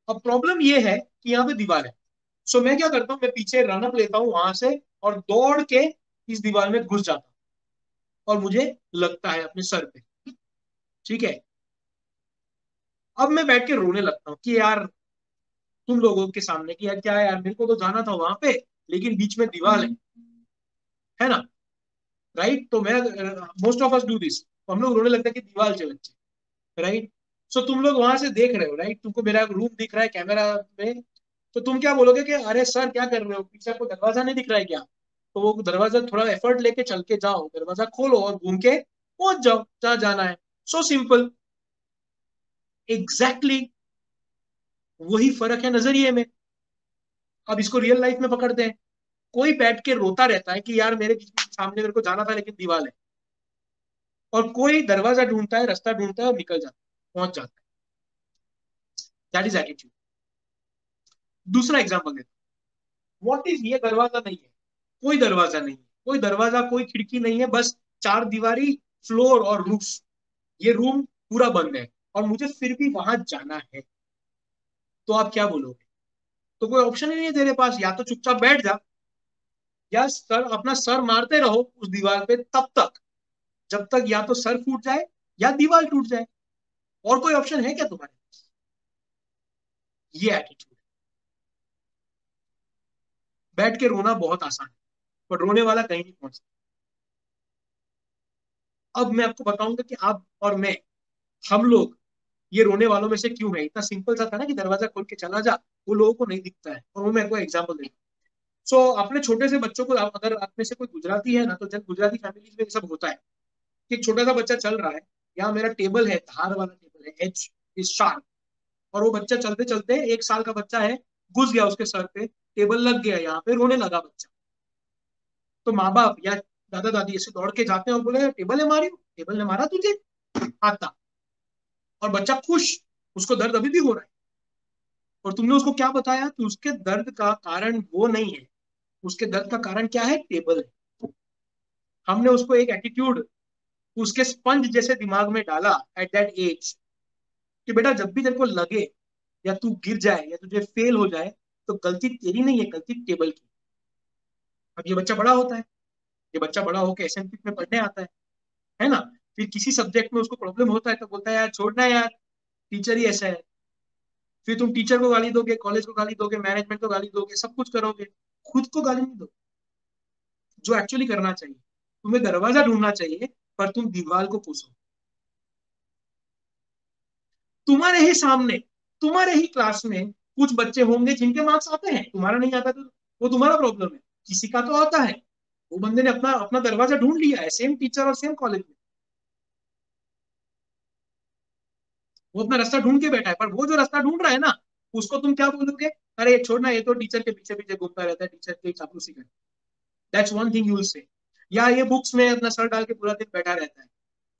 अब प्रॉब्लम ये है कि यहाँ पे दीवार है, सो मैं क्या करता हूँ, मैं पीछे रनअप लेता हूँ वहां से और दौड़ के इस दीवार में घुस जाता हूँ, और मुझे लगता है अपने सर पे, ठीक है। अब मैं बैठ के रोने लगता हूँ कि यार तुम लोगों के सामने कि यार क्या है यार, मेरे को तो जाना था वहां पे, लेकिन बीच में दीवार है ना, राइट। तो मैं, most of us do this, हम लोग रोने लगते हैं कि दीवार चले, राइट। सो तुम लोग वहां से देख रहे हो, राइट, तुमको मेरा रूम दिख रहा है कैमरा में, तो तुम क्या बोलोगे कि अरे सर क्या कर रहे हो, पीछे आपको दरवाजा नहीं दिख रहा है क्या, तो वो दरवाजा थोड़ा एफर्ट लेके चल के जाओ, दरवाजा खोलो और घूम के पहुंच जाओ जहां जाना है। सो सिंपल, एग्जैक्टली वही फर्क है नजरिए में। अब इसको रियल लाइफ में पकड़ते हैं, कोई बैठ के रोता रहता है कि यार मेरे सामने मेरे को जाना था लेकिन दीवार है, और कोई दरवाजा ढूंढता है, रास्ता ढूंढता है और निकल जाता है, पहुंच जाता है। That is attitude. दूसरा एग्जाम्पल देता हूं, व्हाट इज, ये दरवाजा नहीं है, कोई दरवाजा नहीं है, कोई दरवाजा कोई खिड़की नहीं है, बस 4 दीवारी, फ्लोर और रूफ, ये रूम पूरा बंद है, और मुझे फिर भी वहां जाना है, तो आप क्या बोलोगे। तो कोई ऑप्शन ही नहीं है तेरे पास, या तो चुपचाप बैठ जा, या सर अपना सर मारते रहो उस दीवार पे तब तक जब तक या तो सर फूट जाए या दीवार टूट जाए, और कोई ऑप्शन है क्या तुम्हारे पास। ये एटीट्यूड। बैठ के रोना बहुत आसान है, पर रोने वाला कहीं नहीं पहुंचता। अब मैं आपको बताऊंगा कि आप और मैं, हम लोग ये रोने वालों में से क्यों है। इतना सिंपल सा था ना कि दरवाजा खोल के चला जा, वो लोगों को नहीं दिखता है, और वो मैं आपको एग्जाम्पल देता हूँ। सो अपने छोटे से बच्चों को, अगर आप में से कोई गुजराती है ना, तो जब गुजराती फैमिलीज में ये सब होता है कि छोटा सा बच्चा चल रहा है, यहाँ मेरा टेबल है, धार वाला टेबल है, एज इज शार्प, और वो बच्चा चलते चलते, 1 साल का बच्चा है, घुस गया उसके सर पे, टेबल लग गया, यहाँ पे रोने लगा बच्चा। तो माँ बाप या दादा दादी ऐसे दौड़ के जाते हैं और बोले टेबल ने मारी, टेबल ने मारा तुझे, आता। और बच्चा खुश, उसको दर्द अभी भी हो रहा है, और तुमने उसको क्या बताया कि उसके दर्द का कारण वो नहीं है, उसके दर्द का कारण क्या है, टेबल है। हमने उसको एक एटीट्यूड उसके स्पंज जैसे दिमाग में डाला एट दैट एज कि बेटा जब भी तेरे को लगे या तू गिर जाए या तुझे फेल हो जाए तो गलती तेरी नहीं है, गलती टेबल की। अब ये बच्चा बड़ा होता है, ये बच्चा बड़ा होकर एसएमपी में पढ़ने आता है ना। फिर किसी सब्जेक्ट में उसको प्रॉब्लम होता है तो बोलता है यार छोड़ना है यार, टीचर ही ऐसा है। फिर तुम टीचर को गाली दोगे, कॉलेज को गाली दोगे, मैनेजमेंट को गाली दोगे, सब कुछ करोगे, खुद को गाली नहीं दो। जो एक्चुअली करना चाहिए, तुम्हें दरवाजा ढूंढना चाहिए पर तुम दीवार को पूछो। तुम्हारे ही सामने, तुम्हारे ही क्लास में कुछ बच्चे होंगे जिनके मार्क्स आते हैं, तुम्हारा नहीं आता तो वो तुम्हारा प्रॉब्लम है, किसी का तो आता है। वो बंदे ने अपना अपना दरवाजा ढूंढ लिया है, सेम टीचर और सेम कॉलेज में, वो अपना रास्ता ढूंढ के बैठा है। पर वो जो रास्ता ढूंढ रहा है ना, उसको तुम क्या बोलोगे, अरे छोड़ना, ये तो टीचर के पीछे पीछे घूमता रहता है, टीचर की चापलूसी करता है। That's one thing you will say. या ये बुक्स में अपना सर डाल के पूरा दिन बैठा रहता है,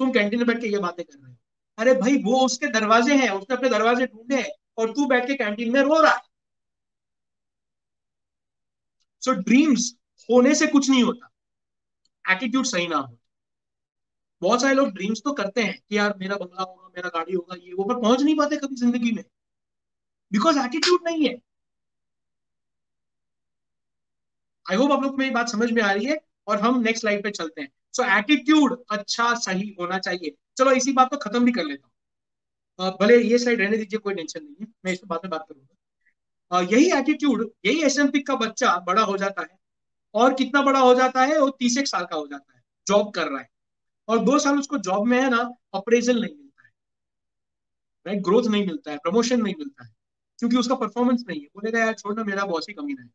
तुम कैंटीन में बैठ के ये बातें कर रहे हो। अरे भाई वो उसके दरवाजे हैं, उसने अपने दरवाजे ढूंढे हैं, और तू बैठ के कैंटीन में रो रहा है। सो ड्रीम्स होने से कुछ नहीं होता, एटीट्यूड सही ना हो। बहुत सारे लोग ड्रीम्स तो करते हैं कि यार मेरा बंगला होगा, मेरा गाड़ी होगा, ये वो, पर पहुंच नहीं पाते कभी जिंदगी में, बिकॉज एटीट्यूड नहीं है। आई होप आप लोग को मेरी बात समझ में आ रही है, और हम नेक्स्ट स्लाइड पे चलते हैं। सो एटीट्यूड अच्छा सही होना चाहिए। चलो इसी बात को खत्म भी कर लेता हूँ, भले ये स्लाइड रहने दीजिए, कोई टेंशन नहीं है, मैं इस पर बाद में बात करूंगा। यही एटीट्यूड, यही एसएमपी का बच्चा बड़ा हो जाता है, और कितना बड़ा हो जाता है, वो 30 साल का हो जाता है, जॉब कर रहा है, और 2 साल उसको जॉब में है ना, अप्रेजल नहीं मिलता है, राइट, ग्रोथ नहीं मिलता है, प्रमोशन नहीं मिलता है, क्योंकि उसका परफॉर्मेंस नहीं है। बोलेगा यार छोड़ना, मेरा बॉस ही कमीना है,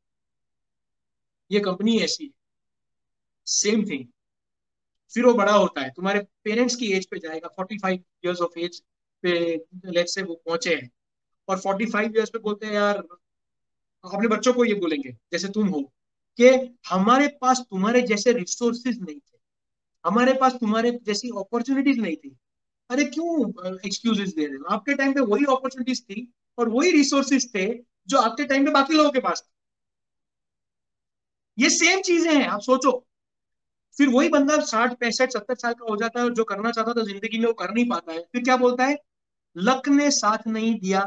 ये कंपनी ऐसी है। सेम थिंग, फिर वो बड़ा होता है, तुम्हारे पेरेंट्स की एज पे जाएगा, 45 ईयर्स ऑफ एज पे लेट से वो पहुंचे हैं, और 45 ईयर्स पे बोलते हैं यार, अपने बच्चों को ये बोलेंगे जैसे तुम हो, कि हमारे पास तुम्हारे जैसे रिसोर्सेज नहीं थे, हमारे पास तुम्हारे जैसी अपॉर्चुनिटीज नहीं थी। अरे क्यों एक्सक्यूजेस दे रहे हो, आपके टाइम पे वही अपॉर्चुनिटीज थी और वही रिसोर्सेज थे जो आपके टाइम पे बाकी लोगों के पास थे। ये सेम चीजें हैं, आप सोचो। फिर वही बंदा 60 65 70 साल का हो जाता है, और जो करना चाहता था जिंदगी में वो कर नहीं पाता है, फिर क्या बोलता है, लक ने साथ नहीं दिया।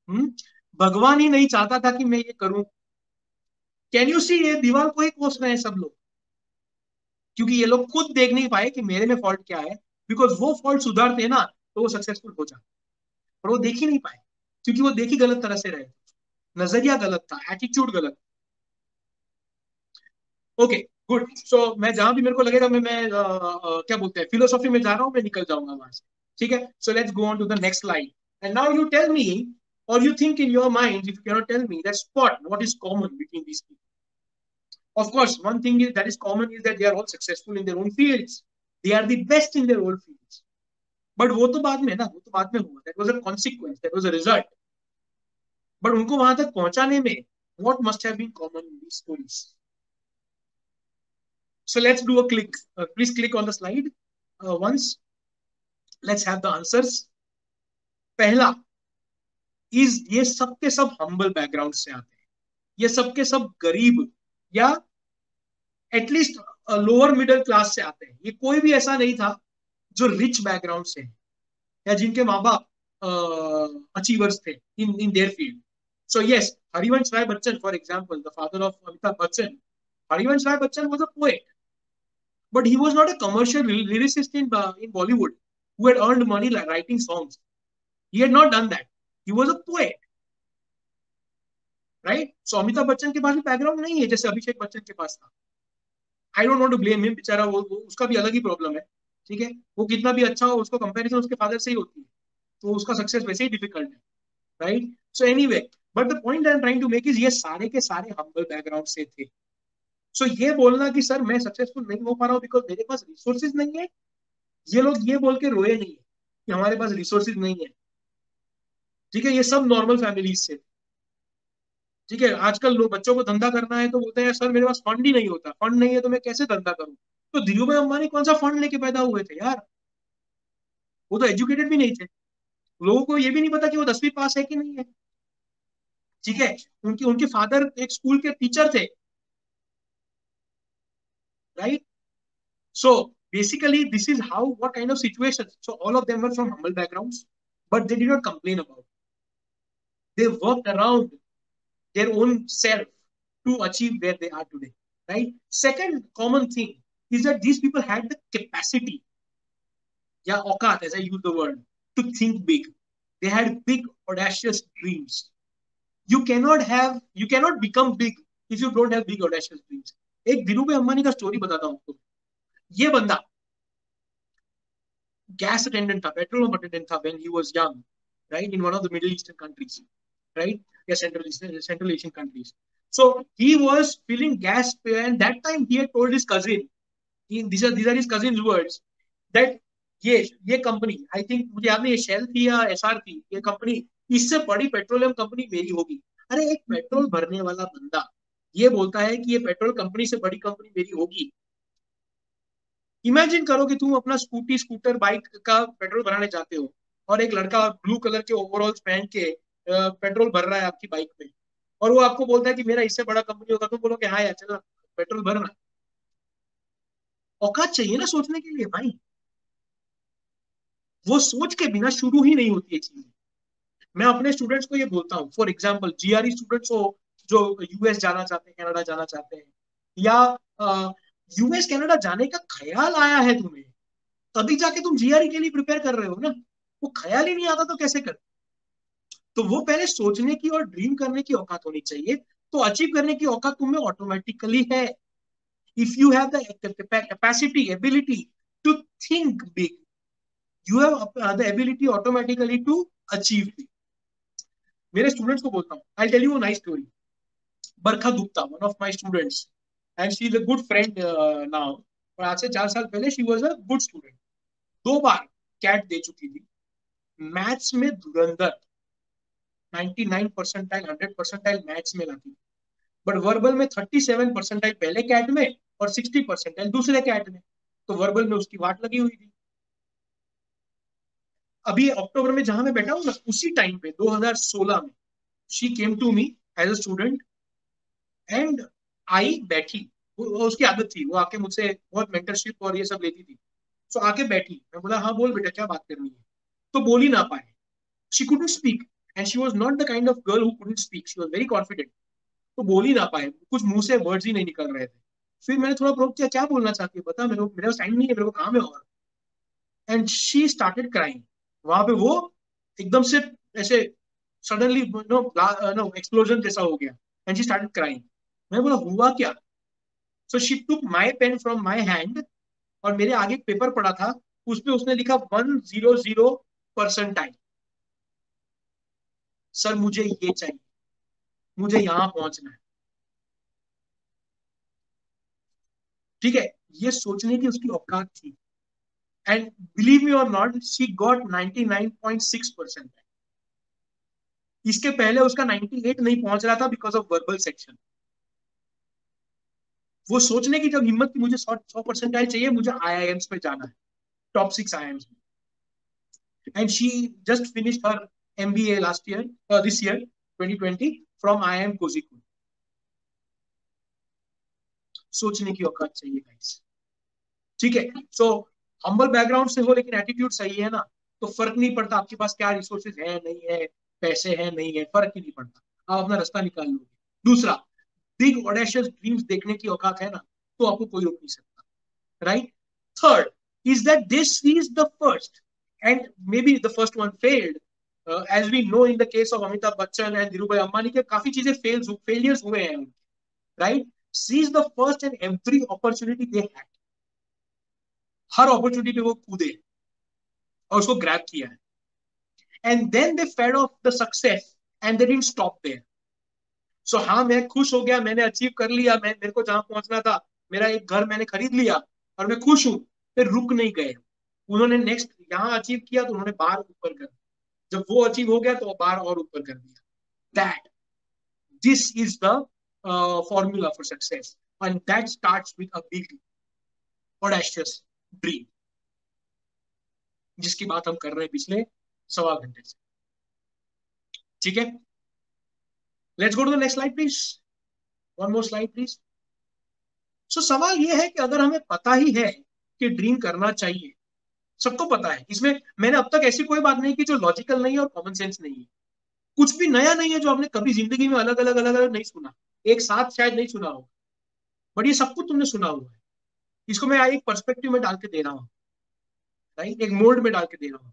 हम्म, भगवान ही नहीं चाहता था कि मैं ये करूं। कैन यू सी, ये दीवार को ही कोस रहे हैं सब लोग, क्योंकि ये लोग खुद देख नहीं पाए कि मेरे में फॉल्ट क्या है। बिकॉज वो फॉल्ट सुधारते ना तो वो सक्सेसफुल हो जाते, पर वो देख ही नहीं पाए, क्योंकि वो देख ही गलत तरह से रहे, नजरिया गलत था, एटीट्यूड गलत। Okay, good. सो मैं जहां भी मेरे को लगेगा क्या बोलते हैं, फिलोसॉफी में जा रहा हूँ, मैं निकल जाऊंगा वहां से। ठीक है, so let's go on to the next line. And now you tell me, or you think in your mind, if you cannot tell me that spot, what is common between these people? Of course, one thing is that is common is that they are all successful in their own fields. They are the best in their own fields. But वो तो बाद में ना, वो तो बाद में हुआ. That was a consequence. That was a result. But उनको वहां तक पहुंचाने में what must have been common in these stories? So let's do a click. Please click on the slide once. Let's have the answers. पहला is ये सब के सब humble background से आते हैं. ये सब के सब गरीब या एटलीस्ट लोअर मिडिल क्लास से आते हैं. ये कोई भी ऐसा नहीं था जो रिच बैकग्राउंड से है या जिनके माँ बाप अचीवर्स थे in their field. So yes, Harivansh Rai Bachchan, for example, the father of Amitabh Bachchan, Harivansh Rai Bachchan was a poet, but he was not a commercial lyricist in Bollywood who had earned money like writing songs. He had not done that. He was a poet, right? So Amitabh Bachchan के पास भी background नहीं है जैसे अभिषेक बच्चन के पास था. I don't want to blame him, बेचारा वो उसका भी अलग ही प्रॉब्लम है. ठीक है, वो कितना भी अच्छा हो, उसको कंपैरिजन उसके फादर से ही होती है, तो उसका सक्सेस वैसे ही डिफिकल्ट है, right? So anyway, but the point I am trying to make is ये सारे के सारे हम्बल बैकग्राउंड से थे. सो ये बोलना कि सर मैं सक्सेसफुल नहीं हो पा रहा हूँ बिकॉज मेरे पास रिसोर्सेज नहीं है, ये लोग ये बोल के रोए नहीं है कि हमारे पास रिसोर्सेज नहीं है. ठीक है, ये सब नॉर्मल फैमिलीज से. ठीक है, आजकल लोग बच्चों को धंधा करना है तो बोलते हैं सर मेरे पास फंड ही नहीं होता, फंड नहीं है तो मैं कैसे धंधा करूं। तो धीरू भाई अंबानी कौन सा फंड लेके पैदा हुए थे यार, वो तो एजुकेटेड भी नहीं थे, लोगों को ये भी नहीं पता कि वो 10वीं पास है कि नहीं है। ठीक है, उनके उनके फादर एक स्कूल के टीचर थे, right. So basically, this is how what kind of situations. So all of them were from humble backgrounds, but they did not complain about it. They worked around their own self to achieve where they are today. Right. Second common thing is that these people had the capacity, yeah, aukat, as I use the word, to think big. They had big, audacious dreams. You cannot become big if you don't have big, audacious dreams. एक धीरूभाई अंबानी का story बताता हूँ आपको। ये बंदा gas attendant tha, petrol attendant tha when he was young, right, in one of the Middle Eastern countries, right, yeah, Central Asian countries. So he was filling gas, and that time he had told his cousin, these are his cousin's words, that ये company, I think मुझे याद नहीं, ये shell थी या SR थी, ये company, इससे बड़ी पेट्रोलियम कंपनी मेरी होगी। अरे एक पेट्रोल भरने वाला बंदा ये बोलता है कि ये पेट्रोल कंपनी से बड़ी कंपनी मेरी होगी। इमेजिन करो कि तुम अपना स्कूटर बाइक का पेट्रोल भराने जाते हो और एक लड़का ब्लू कलर के ओवरऑल्स पहन के पेट्रोल भर रहा है आपकी बाइक में, और वो आपको बोलता है कि मेरा इससे बड़ा कंपनी होगा, तुम बोलोगे हाँ यार चल पेट्रोल भरना। औकात चाहिए ना सोचने के लिए भाई, वो सोच के बिना शुरू ही नहीं होती है चीजें। मैं अपने स्टूडेंट्स को ये बोलता हूँ, फॉर एग्जाम्पल जीआरई स्टूडेंट्स हो जो यूएस जाना चाहते हैं, कनाडा जाना चाहते हैं, या यूएस कनाडा जाने का ख्याल आया है तुम्हें, तभी जाके तुम जीआरई के लिए प्रिपेयर कर रहे हो ना, वो ख्याल ही नहीं आता तो कैसे कर। तो वो पहले सोचने की और ड्रीम करने की औकात होनी चाहिए, तो अचीव करने की औकात तुम्हें ऑटोमेटिकली है। If you have the capacity, ability to think big, you have the ability automatically to achieve big. मेरे स्टूडेंट्स को बोलता हूँ, I tell you nice story. Barkha Gupta, one of my students, and she is a good friend now, और आज से 4 साल पहले she was a good student, 2 बार कैट दे चुकी थी, मैथ्स में धुरंधर, 99 परसेंटाइल 100 परसेंटाइल मैथ्स में लाती, बट वर्बल में 37 परसेंटाइल पहले कैट में और 60 परसेंटाइल दूसरे कैट में, तो वर्बल में उसकी वाट लगी हुई थी। अभी अक्टूबर में जहां मैं बैठा हूँ ना, उसी टाइम पे 2016 में she came to me as a student, and I बैठी, वो उसकी आदत थी, वो आके मुझसे बहुत मेंटरशिप और ये सब लेती थी। सो आके बैठी, मैं बोला हाँ बोल बेटा क्या बात करनी है, तो बोल ही ना पाए, she couldn't speak, and she was not the kind of girl who couldn't speak, she was very confident, तो बोल ही ना पाए, कुछ मुंह से वर्ड्स ही नहीं निकल रहे थे। फिर मैंने थोड़ा प्रोक किया, क्या बोलना चाहती है बता, मेरे को टाइम नहीं है, मेरे को काम है, और एंड शी स्टार्टेड क्राइंग। वहां पे वो एकदम से ऐसे सडनली नो एक्सप्लोजन जैसा हो गया, एंड शी स्टार्टेड क्राइंग। मैं बोला हुआ क्या। So she took my pen from my hand, और मेरे आगे एक पेपर पड़ा था, उसपे उसने लिखा 100 परसेंटाइल। सर मुझे ये चाहिए, मुझे यहां पहुंचना है। ठीक है, ये सोचने की उसकी औकात थी, एंड बिलीव मी और नॉट शी गॉट 99.6%। इसके पहले उसका 98 नहीं पहुंच रहा था बिकॉज ऑफ वर्बल सेक्शन। वो सोचने की जब हिम्मत थी, मुझे 100 परसेंटाइल चाहिए, मुझे आईआईएम्स में जाना है, टॉप 6 आईआईएम्स में, and she just finished her MBA last year, this year 2020 from IIM Kozhikode. सोचने की औकात चाहिए गाइस। ठीक है, सो हम्बल बैकग्राउंड से हो लेकिन एटीट्यूड सही है ना, तो फर्क नहीं पड़ता आपके पास क्या रिसोर्सेज है नहीं है, पैसे है नहीं है, फर्क ही नहीं पड़ता, आप अपना रास्ता निकाल लोगे। दूसरा, बिग ऑडेशियस ड्रीम्स देखने की औकात है ना, तो आपको कोई रोक नहीं सकता, right. Third is that this is the first, and maybe the first one failed, as we know in the case of Amitabh Bachchan and Dhirubhai Ambani के काफी चीजें failures हुए हैं, right? Seize the first and every opportunity they had, हर opportunity पे वो कूदे और उसको ग्रैब किया है, and then they fed off the success and they didn't stop there. So हाँ मैं खुश हो गया, मैंने अचीव कर लिया, मैं मेरे को जहां पहुंचना था, मेरा एक घर मैंने खरीद लिया और मैं खुश हूं, फिर रुक नहीं गए, उन्होंने नेक्स्ट यहाँ अचीव किया तो उन्होंने बार ऊपर कर दिया, जब वो अचीव हो गया तो बार और ऊपर कर दिया। That This is the formula for success, and that starts with a big audacious dream, जिसकी बात हम कर रहे हैं पिछले 1.25 घंटे से. ठीक है, let's go to the next slide please. One more slide please. So सवाल यह है कि अगर हमें पता ही है कि ड्रीम करना चाहिए, सबको पता है, इसमें मैंने अब तक ऐसी कोई बात नहीं की जो लॉजिकल नहीं है और कॉमन सेंस नहीं है. कुछ भी नया नहीं है जो आपने कभी जिंदगी में अलग अलग नहीं सुना, एक साथ शायद नहीं सुना हो, बट ये सब कुछ तुमने सुना हुआ है. इसको मैं एक पर्सपेक्टिव में डाल के दे रहा हूँ, राइट, एक मोल्ड में डाल के दे रहा हूँ.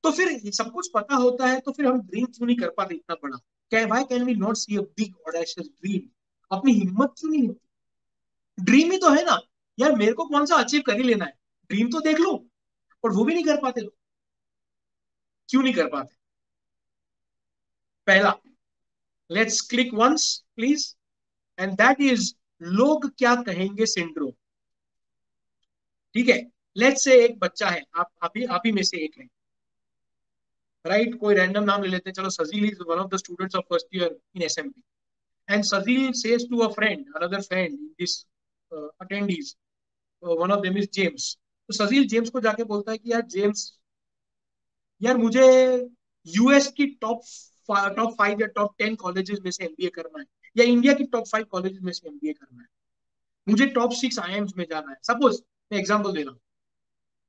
तो फिर सब कुछ पता होता है तो फिर हम ड्रीम क्यों नहीं कर पाते इतना बड़ा? Why can we not see a big audacious dream? अपनी हिम्मत क्यों नहीं होती? ड्रीम ही तो है ना यार, मेरे को कौन सा अचीव कर ही लेना है, ड्रीम तो देख लो. और वो भी नहीं कर पाते लोग. क्यों नहीं कर पाते? पहला, let's click once please, and that is लोग क्या कहेंगे सिंड्रोम. ठीक है, लेट्स से एक बच्चा है, आप ही में से एक है, राइट, कोई रैंडम नाम ले लेते हैं, चलो Sajeel is one of the students of first year in SMP, and Sajeel says to a friend, another friend in this attendees, one of them is James. तो सजील जेम्स को जाके बोलता है कि यार जेम्स, यार मुझे यूएस की टॉप 5 या टॉप 10 कॉलेजेस में से एमबीए करना है, या इंडिया की टॉप 5 कॉलेजेस में से एमबीए करना है, मुझे टॉप 6 आईएम्स में जाना है, सपोज मैं एग्जांपल दे रहा हूँ,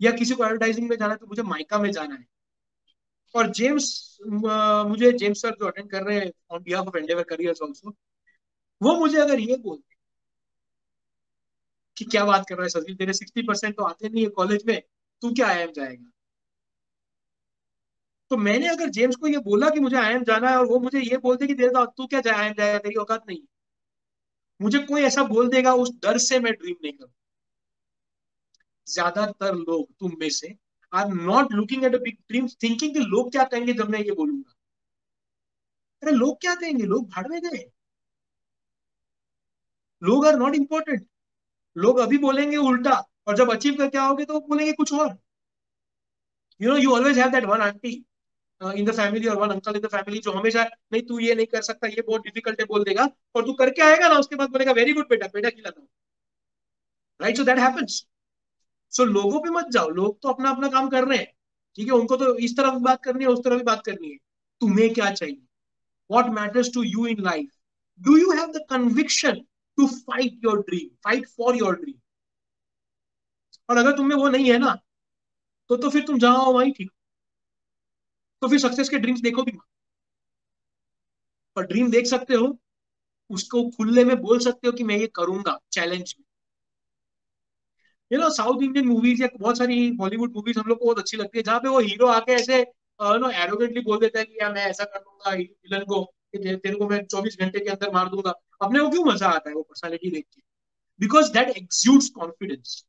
या किसी को एडवर्टाइजिंग में जाना है तो मुझे माइका में जाना है. और मुझे जेम्स सर जो अटेंड कर रहे हैं on behalf of Endeavour careers also, वो मुझे अगर ये बोलते कि क्या बात कर रहा है सजील, तेरे 60% तो आते नहीं है कॉलेज में, तू क्या आईएम जाएगा? तो मैंने अगर जेम्स को ये बोला कि मुझे आईएम जाना है, और वो मुझे ये बोलते कि तू क्या आईएम जाएगा, तेरी औकात नहीं, मुझे कोई ऐसा बोल देगा, उस डर से मैं ड्रीम नहीं करूँ. ज्यादातर लोग तुम में से are not looking at a big dream, thinking कि लोग क्या कहेंगे जब मैं ये बोलूंगा. अरे लोग क्या कहेंगे, लोग भाड़ में गए, लोग आर नॉट इंपॉर्टेंट. लोग अभी बोलेंगे उल्टा, और जब अचीव करके आओगे तो बोलेंगे कुछ और. You always have that one aunty in the family और one uncle in the family जो हमेशा, नहीं तू ये नहीं कर सकता, ये बहुत डिफिकल्ट है बोल देगा, और तू करके आएगा ना उसके बाद बोलेगा वेरी गुड बेटा, बेटा खिलाता हूँ. Right, so that happens. So लोगों पे मत जाओ, लोग तो अपना अपना काम कर रहे हैं, ठीक है, उनको तो इस तरफ भी बात करनी है, उस तरफ भी बात करनी है. तुम्हें क्या चाहिए? What matters to you in life? Do you have the conviction to fight your dream, fight for your dream? और अगर तुम्हें वो नहीं है ना, तो फिर तुम जहां हो वहीं ठीक. तो फिर सक्सेस के ड्रीम्स देखो भी मत. पर ड्रीम देख सकते हो, उसको खुले में बोल सकते हो कि मैं ये करूंगा चैलेंज में. साउथ इंडियन मूवीज या बहुत सारी बॉलीवुड मूवीज हम लोग को बहुत अच्छी लगती है, जहाँ पे वो हीरो आके ऐसे एरोगेंटली बोल देता है कि यार मैं ऐसा कर दूंगा विलन को, कि तेरे को मैं 24 घंटे के अंदर मार दूंगा. अपने को क्यों मजा आता है वो पर्सनालिटी देख के? Because that exudes confidence.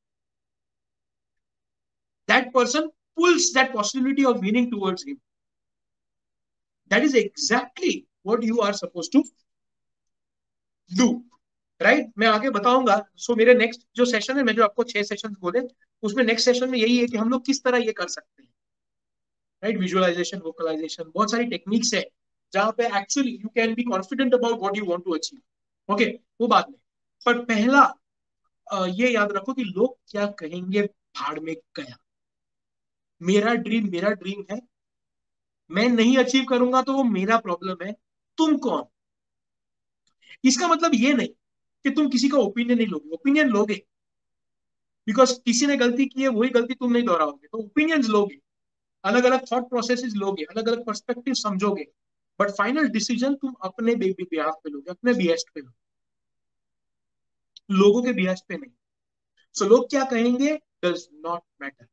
That person pulls that possibility of winning towards him. That is exactly what you are supposed to do. Right, मैं आगे बताऊंगा. सो मेरे नेक्स्ट जो सेशन है, मैं जो आपको 6 सेशन बोले, उसमें नेक्स्ट सेशन में यही है कि हम लोग किस तरह ये कर सकते हैं. राइट, विजुअलाइजेशन, वोकलाइजेशन, बहुत सारी टेक्निक्स है जहां पे actually you can be confident about what you want to achieve. Okay, वो बात नहीं. पर पहला ये याद रखो कि लोग क्या कहेंगे भाड़ में गया. मेरा ड्रीम है, मैं नहीं अचीव करूंगा तो वो मेरा प्रॉब्लम है. तुम कौन? इसका मतलब ये नहीं कि तुम किसी का ओपिनियन नहीं लोगे, ओपिनियन लोगे, बिकॉज किसी ने गलती की है, वही गलती तुम नहीं दोहराओगे, तो ओपिनियंस लोगे, अलग अलग थॉट प्रोसेसेस लोगे, अलग अलग पर्सपेक्टिव समझोगे, बट फाइनल डिसीजन तुम अपने बिहाफ पे लोगे, अपने बिहेस्ट पे लोगे, लोगों के बिहेस्ट पे नहीं. सो लोग क्या कहेंगे डज नॉट मैटर.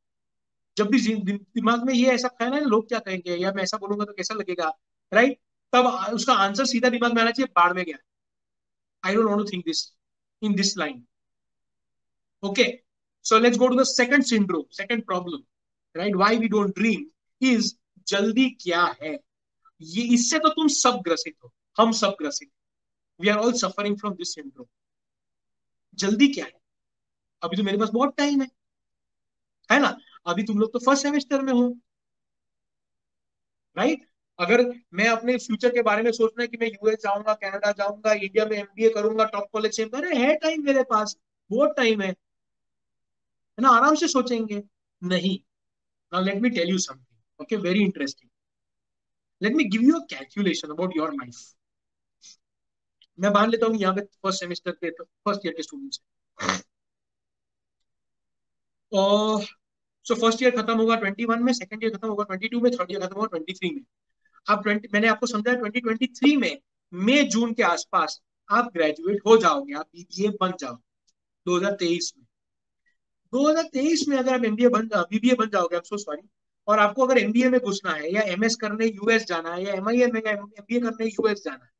जब भी दिमाग में ये ऐसा ख्याल है लोग क्या कहेंगे, या मैं ऐसा बोलूंगा तो कैसा लगेगा, राइट, तब उसका आंसर सीधा दिमाग में आना चाहिए, बाढ़ में गया. I don't want to think this in this line. Okay, so let's go to the second syndrome, second problem, right? Why we don't dream is जल्दी क्या है. ये इससे तो तुम सब ग्रसित हो, हम सब ग्रसित. We are all suffering from this syndrome. जल्दी क्या है? अभी तो मेरे पास बहुत टाइम है ना? अभी तुम लोग तो फर्स्ट सेमेस्टर में हो, राइट? अगर मैं अपने फ्यूचर के बारे में सोचना है कि मैं यूएस जाऊंगा, कनाडा जाऊंगा, इंडिया में एमबीए करूंगा टॉप कॉलेज से, अरे है टाइम मेरे पास, बहुत टाइम है ना, आराम से सोचेंगे। नहीं। Now let me tell you something, okay, very interesting. Let me give you a calculation about your life. मैं मान लेता हूँ यहाँ पे फर्स्ट सेमेस्टर के फर्स्ट ईयर के स्टूडेंट्स। और सो फर्स्ट ईयर खत्म होगा 21 में, सेकंड ईयर खत्म होगा 22 में, थर्ड ईयर खत्म होगा 23 में। आप 20, मैंने आपको समझाया 2023 में मई जून के आसपास आप ग्रेजुएट हो जाओगे, आप बीबीए बन जाओगे 2023 में। 2023 में अगर आप बीबीए बन जाओगे, आप सो सॉरी, और आपको अगर एमबीए में घुसना है या एमएस करने यूएस जाना है या एमआईए में एमबीए करने यूएस जाना है,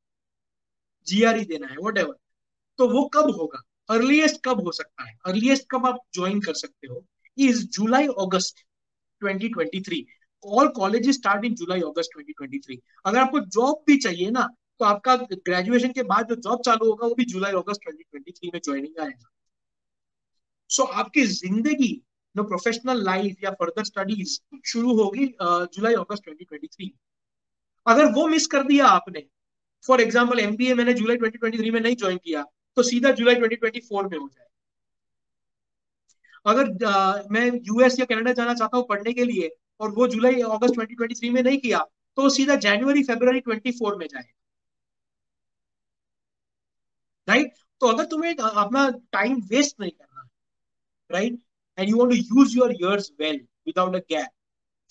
जीआरई देना है, व्हाटएवर, तो वो कब होगा? अर्लीएस्ट कब हो सकता है, अर्लीएस्ट कब आप ज्वाइन कर सकते हो is July August 2023। All colleges start in July August 2023। अगर आपको जॉब भी चाहिए ना, तो आपका ग्रेजुएशन के बाद जो जॉब चालू होगा वो भी जुलाई अगस्त 2023 में ज्वाइनिंग आएगा। सो आपकी जिंदगी नो प्रोफेशनल लाइफ या फर्दर स्टडीज शुरू होगी जुलाई अगस्त 2023। अगर वो मिस कर दिया आपने, फॉर एग्जाम्पल एमबीए मैंने जुलाई 2023 में नहीं ज्वाइन किया, तो सीधा जुलाई 2024 में हो जाए। अगर मैं यूएस या कनाडा जाना चाहता हूँ पढ़ने के लिए और वो जुलाई अगस्त 2023 में नहीं किया, तो सीधा जनवरी फरवरी 24 में जाए, राइट? तो अगर तुम्हें अपना टाइम वेस्ट नहीं करना है, right, and you want to use your years well without a gap,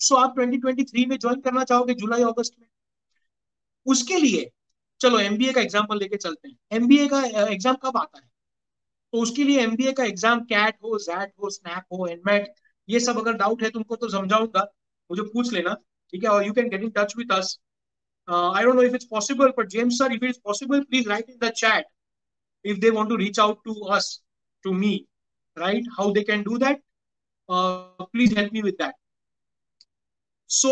so आप 2023 में ज्वाइन करना चाहोगे जुलाई अगस्त में। उसके लिए चलो एमबीए का एग्जाम्पल लेके चलते हैं। एमबीए का एग्जाम कब आता है? तो उसके लिए एमबीए का एग्जाम कैट हो, जैट हो, स्नैप हो, एनमेट, ये सब अगर डाउट है तुमको तो समझाऊंगा, मुझे पूछ लेना, ठीक है? और you can get in touch with us. I don't know if it's possible, but James sir, if it's possible, please write in the chat if they want to reach out to us, to me, right? How they can do that? Please help me with that. So,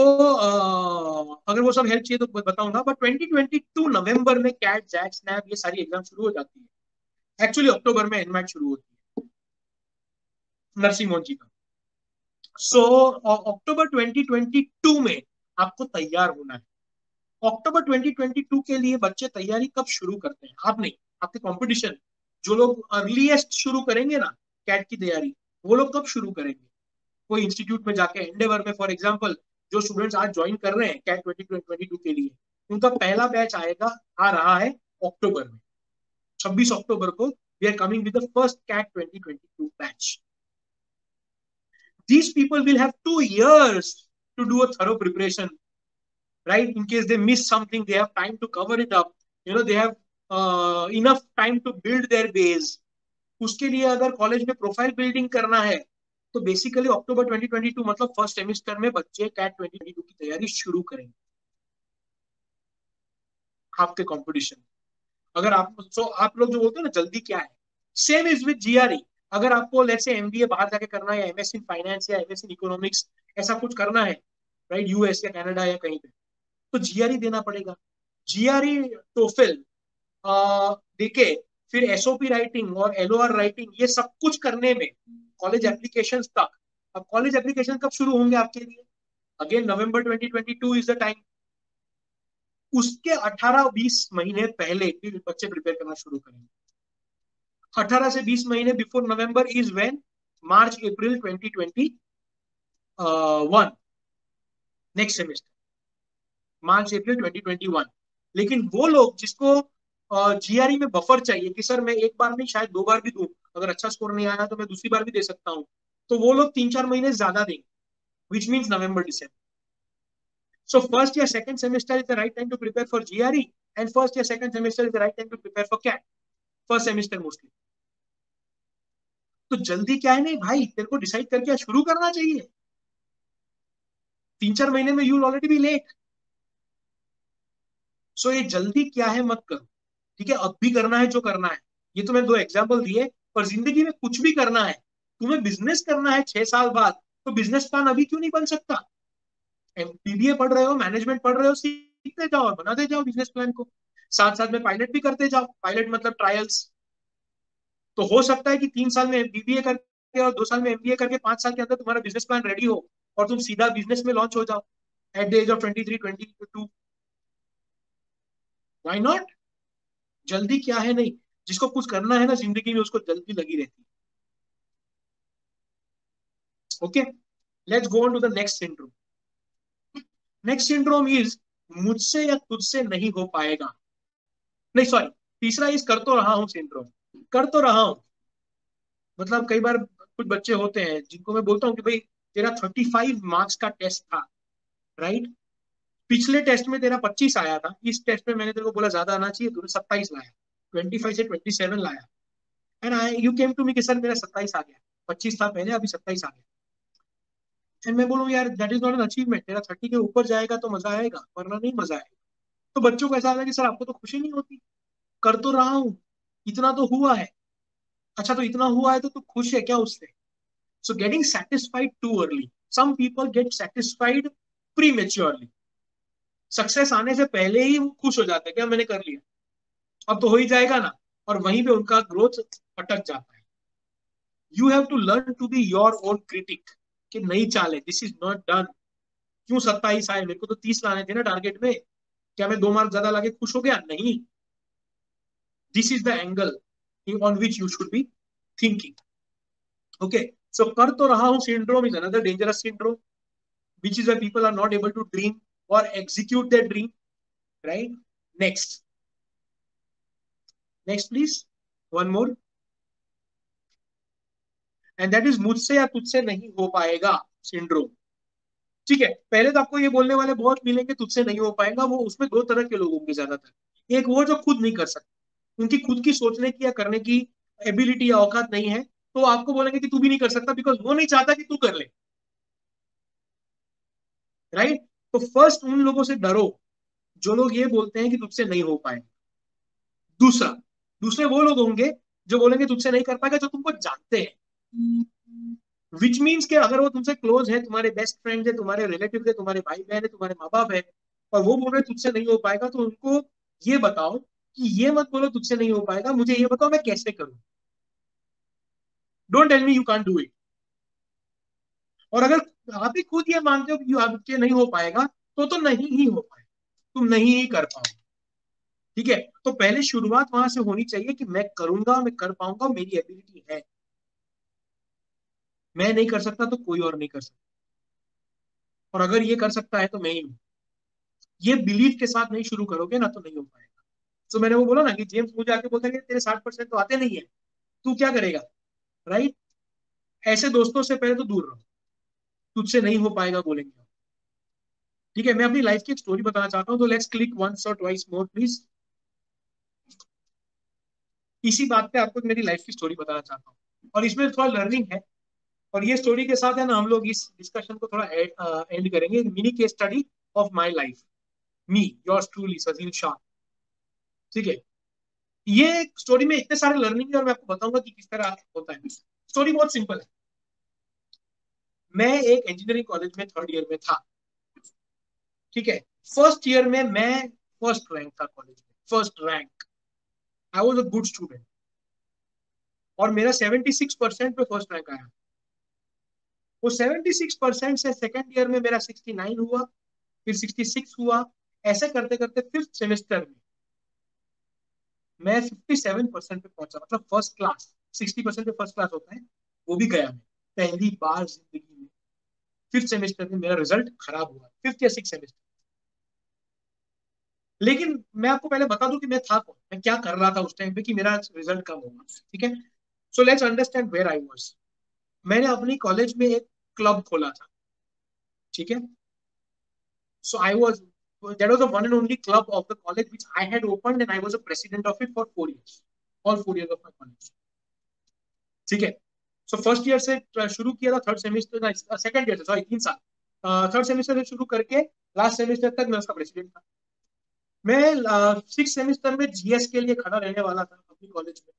अगर वो सब help चाहिए तो बताऊँ ना, but 2022 नवंबर में cat, Jack, snap ये सारी एग्जाम शुरू हो जाती है। एक्चुअली अक्टूबर में एनमैट शुरू होती है नरसिंह मोहन जी का। सो अक्टूबर 2022 में आपको तैयार होना है। अक्टूबर 2022 के लिए बच्चे तैयारी कब शुरू करते हैं? आप नहीं, आपके कंपटीशन जो लोग अर्लीएस्ट शुरू करेंगे ना कैट की तैयारी, वो लोग कब शुरू करेंगे? कोई इंस्टीट्यूट में जाके, एंडेवर में फॉर एग्जांपल, जो स्टूडेंट्स आज ज्वाइन कर रहे हैं कैट 2022 के लिए, उनका पहला बैच आ रहा है अक्टूबर में। 26 अक्टूबर को we are coming with the first CAT 2022 batch. These people will have 2 years to do a thorough preparation, right? In case they miss something, they have time to cover it up. They have enough time to build their base. उसके लिए अगर college में profile building करना है, तो basically अक्टूबर 2022 मतलब first semester में बच्चे कैट 2022 की तैयारी शुरू करेंगे आपके कंपटीशन। अगर आप लोग जो बोलते हो ना जल्दी क्या है, सेम इज विद जीआरई। अगर आपको लेट्स से एमबीए बाहर जाके करना है, एमएस इन फाइनेंस या एमएस इन इकोनॉमिक्स, ऐसा कुछ करना है, राइट, यूएस या कनाडा या कहीं पे, तो जीआरई देना पड़ेगा। जीआरई, टोफेल देके फिर एसओपी राइटिंग और एलओआर राइटिंग, ये सब कुछ करने में कॉलेज एप्लीकेशन तक। अब कॉलेज एप्लीकेशन कब शुरू होंगे आपके लिए? Again November 2022 is the time. उसके 18-20 महीने पहले फिर बच्चे प्रिपेयर करना शुरू करेंगे। 18 से 20 महीने before November is when March April 2021 next semester, March April 2021। लेकिन वो लोग जिसको जीआरई में बफर चाहिए कि सर मैं एक बार नहीं शायद 2 बार भी दूं, अगर अच्छा स्कोर नहीं आया तो मैं दूसरी बार भी दे सकता हूं, तो वो लोग 3-4 महीने ज्यादा देंगे, which means November December. So first या second semester is the right time to prepare for GRE, and first या second semester is the right time to prepare for CAT. First semester mostly. तो जल्दी क्या है? नहीं भाई, तेरे को डिसाइड करके शुरू करना चाहिए। 3-4 महीने में यू ऑलरेडी बी लेट। सो ये जल्दी क्या है मत करो, ठीक है? अब भी करना है जो करना है। ये तो मैं 2 एग्जाम्पल दिए, पर जिंदगी में कुछ भी करना है, तुम्हें बिजनेस करना है 6 साल बाद, तो बिजनेस प्लान अभी क्यों नहीं बन सकता? बीबीए पढ़ रहे हो, मैनेजमेंट पढ़ रहे हो, सीखते जाओ और बनाते जाओ बिजनेस प्लान को। साथ साथ में पायलट भी करते जाओ, पायलट मतलब ट्रायल्स। तो हो सकता है कि 3 साल में बीबीए करके और 2 साल में एमबीए करके 5 साल के अंदर तुम्हारा बिजनेस प्लान रेडी हो और तुम सीधा बिजनेस में लॉन्च हो जाओ at the age of 23-22। Why not? जल्दी क्या है नहीं, जिसको कुछ करना है ना जिंदगी में उसको जल्दी लगी रहती है। Okay, let's go on to the next syndrome. Next syndrome is मुझसे या तुझसे नहीं हो पाएगा, नहीं सॉरी, तीसरा इज कर तो रहा हूं सिंड्रोम। कर तो रहा हूं मतलब कई बार कुछ बच्चे होते हैं जिनको मैं बोलता हूँ कि भाई तेरा 35 मार्क्स का टेस्ट था, राइट? पिछले टेस्ट में तेरा 25 आया था, इस टेस्ट में मैंने तेरे को बोला ज्यादा आना चाहिए, तूने 27 लाया, 25 से 27 लाया, and I you came to me कि सर मेरा 27 आ गया, 25 था पहले अभी 27 आ गया। एंड मैं बोलूँ यार that is not an achievement, तेरा 30 के ऊपर जाएगा तो मजा आएगा, वरना नहीं मजा आएगा। तो बच्चों को ऐसा आता है कि सर आपको तो खुशी नहीं होती, कर तो रहा हूँ, इतना तो हुआ है। अच्छा तो इतना हुआ है तो तू खुश है क्या उससे? So getting satisfied too early, some people get satisfied prematurely, success आने से पहले ही वो खुश हो जाते हैं क्या मैंने कर लिया, अब तो हो ही जाएगा ना, और वहीं पे उनका ग्रोथ अटक जाता है। You have to learn to be your own critic, कि नहीं चाले, दिस इज नॉट डन। क्यों 27 आए, मेरे को तो 30 लाने थे ना टारगेट में, क्या मैं 2 मार्क ज्यादा लाके खुश हो गया? नहीं। This is the angle on which you should be thinking. Okay, so कर तो रहा हूं syndrome is another dangerous syndrome, which is why people are not able to dream or execute their dream, right? Next please, one more, and that is मुझसे या तुझसे नहीं हो पाएगा सिंड्रोम। ठीक है, पहले तो आपको ये बोलने वाले बहुत मिलेंगे तुझसे नहीं हो पाएगा, वो उसमें दो तरह के लोग होंगे ज्यादातर। एक वो जो खुद नहीं कर सकते, उनकी खुद की सोचने की या करने की एबिलिटी या औकात नहीं है, तो आपको बोलेंगे कि तू भी नहीं कर सकता, बिकॉज वो नहीं चाहता कि तू कर ले, राइट? तो फर्स्ट उन लोगों से डरो जो लोग ये बोलते हैं कि तुझसे नहीं हो पाएगा। दूसरा, दूसरे वो लोग होंगे जो बोलेंगे तुझसे नहीं कर पाएगा जो तुमको जानते हैं, विच मीन्स कि अगर वो तुमसे क्लोज है, तुम्हारे बेस्ट फ्रेंड है, तुम्हारे रिलेटिव है, तुम्हारे भाई बहन है, तुम्हारे माँ बाप है, और वो बोल रहे तुझसे नहीं हो पाएगा, तो उनको ये बताओ कि ये मत बोलो तुझसे नहीं हो पाएगा, मुझे ये बताओ मैं कैसे करूं। Don't tell me you can't do it. और अगर आप ही खुद ये मानते हो कि आपके नहीं हो पाएगा, तो नहीं ही हो पाएगा, तुम नहीं ही कर पाओगे। ठीक है, तो पहले शुरुआत वहां से होनी चाहिए कि मैं करूंगा, मैं कर पाऊंगा, मेरी एबिलिटी है, मैं नहीं कर सकता तो कोई और नहीं कर सकता, और अगर ये कर सकता है तो मैं ही हूं। ये बिलीफ के साथ नहीं शुरू करोगे ना तो नहीं हो पाएगा। तो मैंने वो बोला ना कि जेम्स मुझे आके बोलता है कि तेरे 60% तो आते नहीं है, तू क्या करेगा, राइट? ऐसे दोस्तों से पहले तो दूर रहो, तुझसे नहीं हो पाएगा बोलेंगे। ठीक है, मैं अपनी लाइफ की एक स्टोरी बताना चाहता हूँ, तो लेट्स क्लिक वंस और ट्वाइस मोर प्लीज। इसी बात पे आपको मेरी लाइफ की स्टोरी बताना चाहता हूँ, और इसमें थोड़ा लर्निंग है, और ये स्टोरी के साथ है ना हम लोग इस डिस्कशन को थोड़ा एंड करेंगे, mini case study of my life, me yours truly Sajeel Shah. ठीक है, ये स्टोरी में इतने सारे लर्निंग है और मैं आपको बताऊंगा कि किस तरह होता है। स्टोरी बहुत सिंपल है। मैं एक इंजीनियरिंग कॉलेज में 3rd ईयर में था। ठीक है, फर्स्ट ईयर में मैं फर्स्ट रैंक था कॉलेज में, first rank, I was a good student, और मेरा 76% पे फर्स्ट रैंक आया। वो 76% से सेकेंड ईयर में मेरा 69 हुआ, फिर 66 हुआ, ऐसे करते करते 5th सेमेस्टर में मैं 57% पे पहुंचा, मतलब फर्स्ट क्लास। 60% पे फर्स्ट क्लास होता है, वो भी गया मैं पहली बार जिंदगी में। 5th सेमेस्टर में मेरा रिजल्ट खराब हुआ, 5th या 6th सेमेस्टर। लेकिन मैं आपको पहले बता दूं कि मैं था कौन, मैं क्या कर रहा था उस टाइम पे कि मेरा रिजल्ट कम होगा। ठीक है, so let's understand where I was. मैंने अपनी कॉलेज में एक क्लब खोला था। ठीक है, so I was that was the one and only club of the college which I had opened, and I was a president of it for 4 years, all 4 years of my college. ठीक है, so first year से शुरू किया था, third semester, second year से, sorry 3 साल, third semester से शुरू करके लास्ट सेमेस्टर तक मैं उसका प्रेसिडेंट था। मैं 6th सेमेस्टर में जीएस के लिए खड़ा रहने वाला था अपनी कॉलेज में,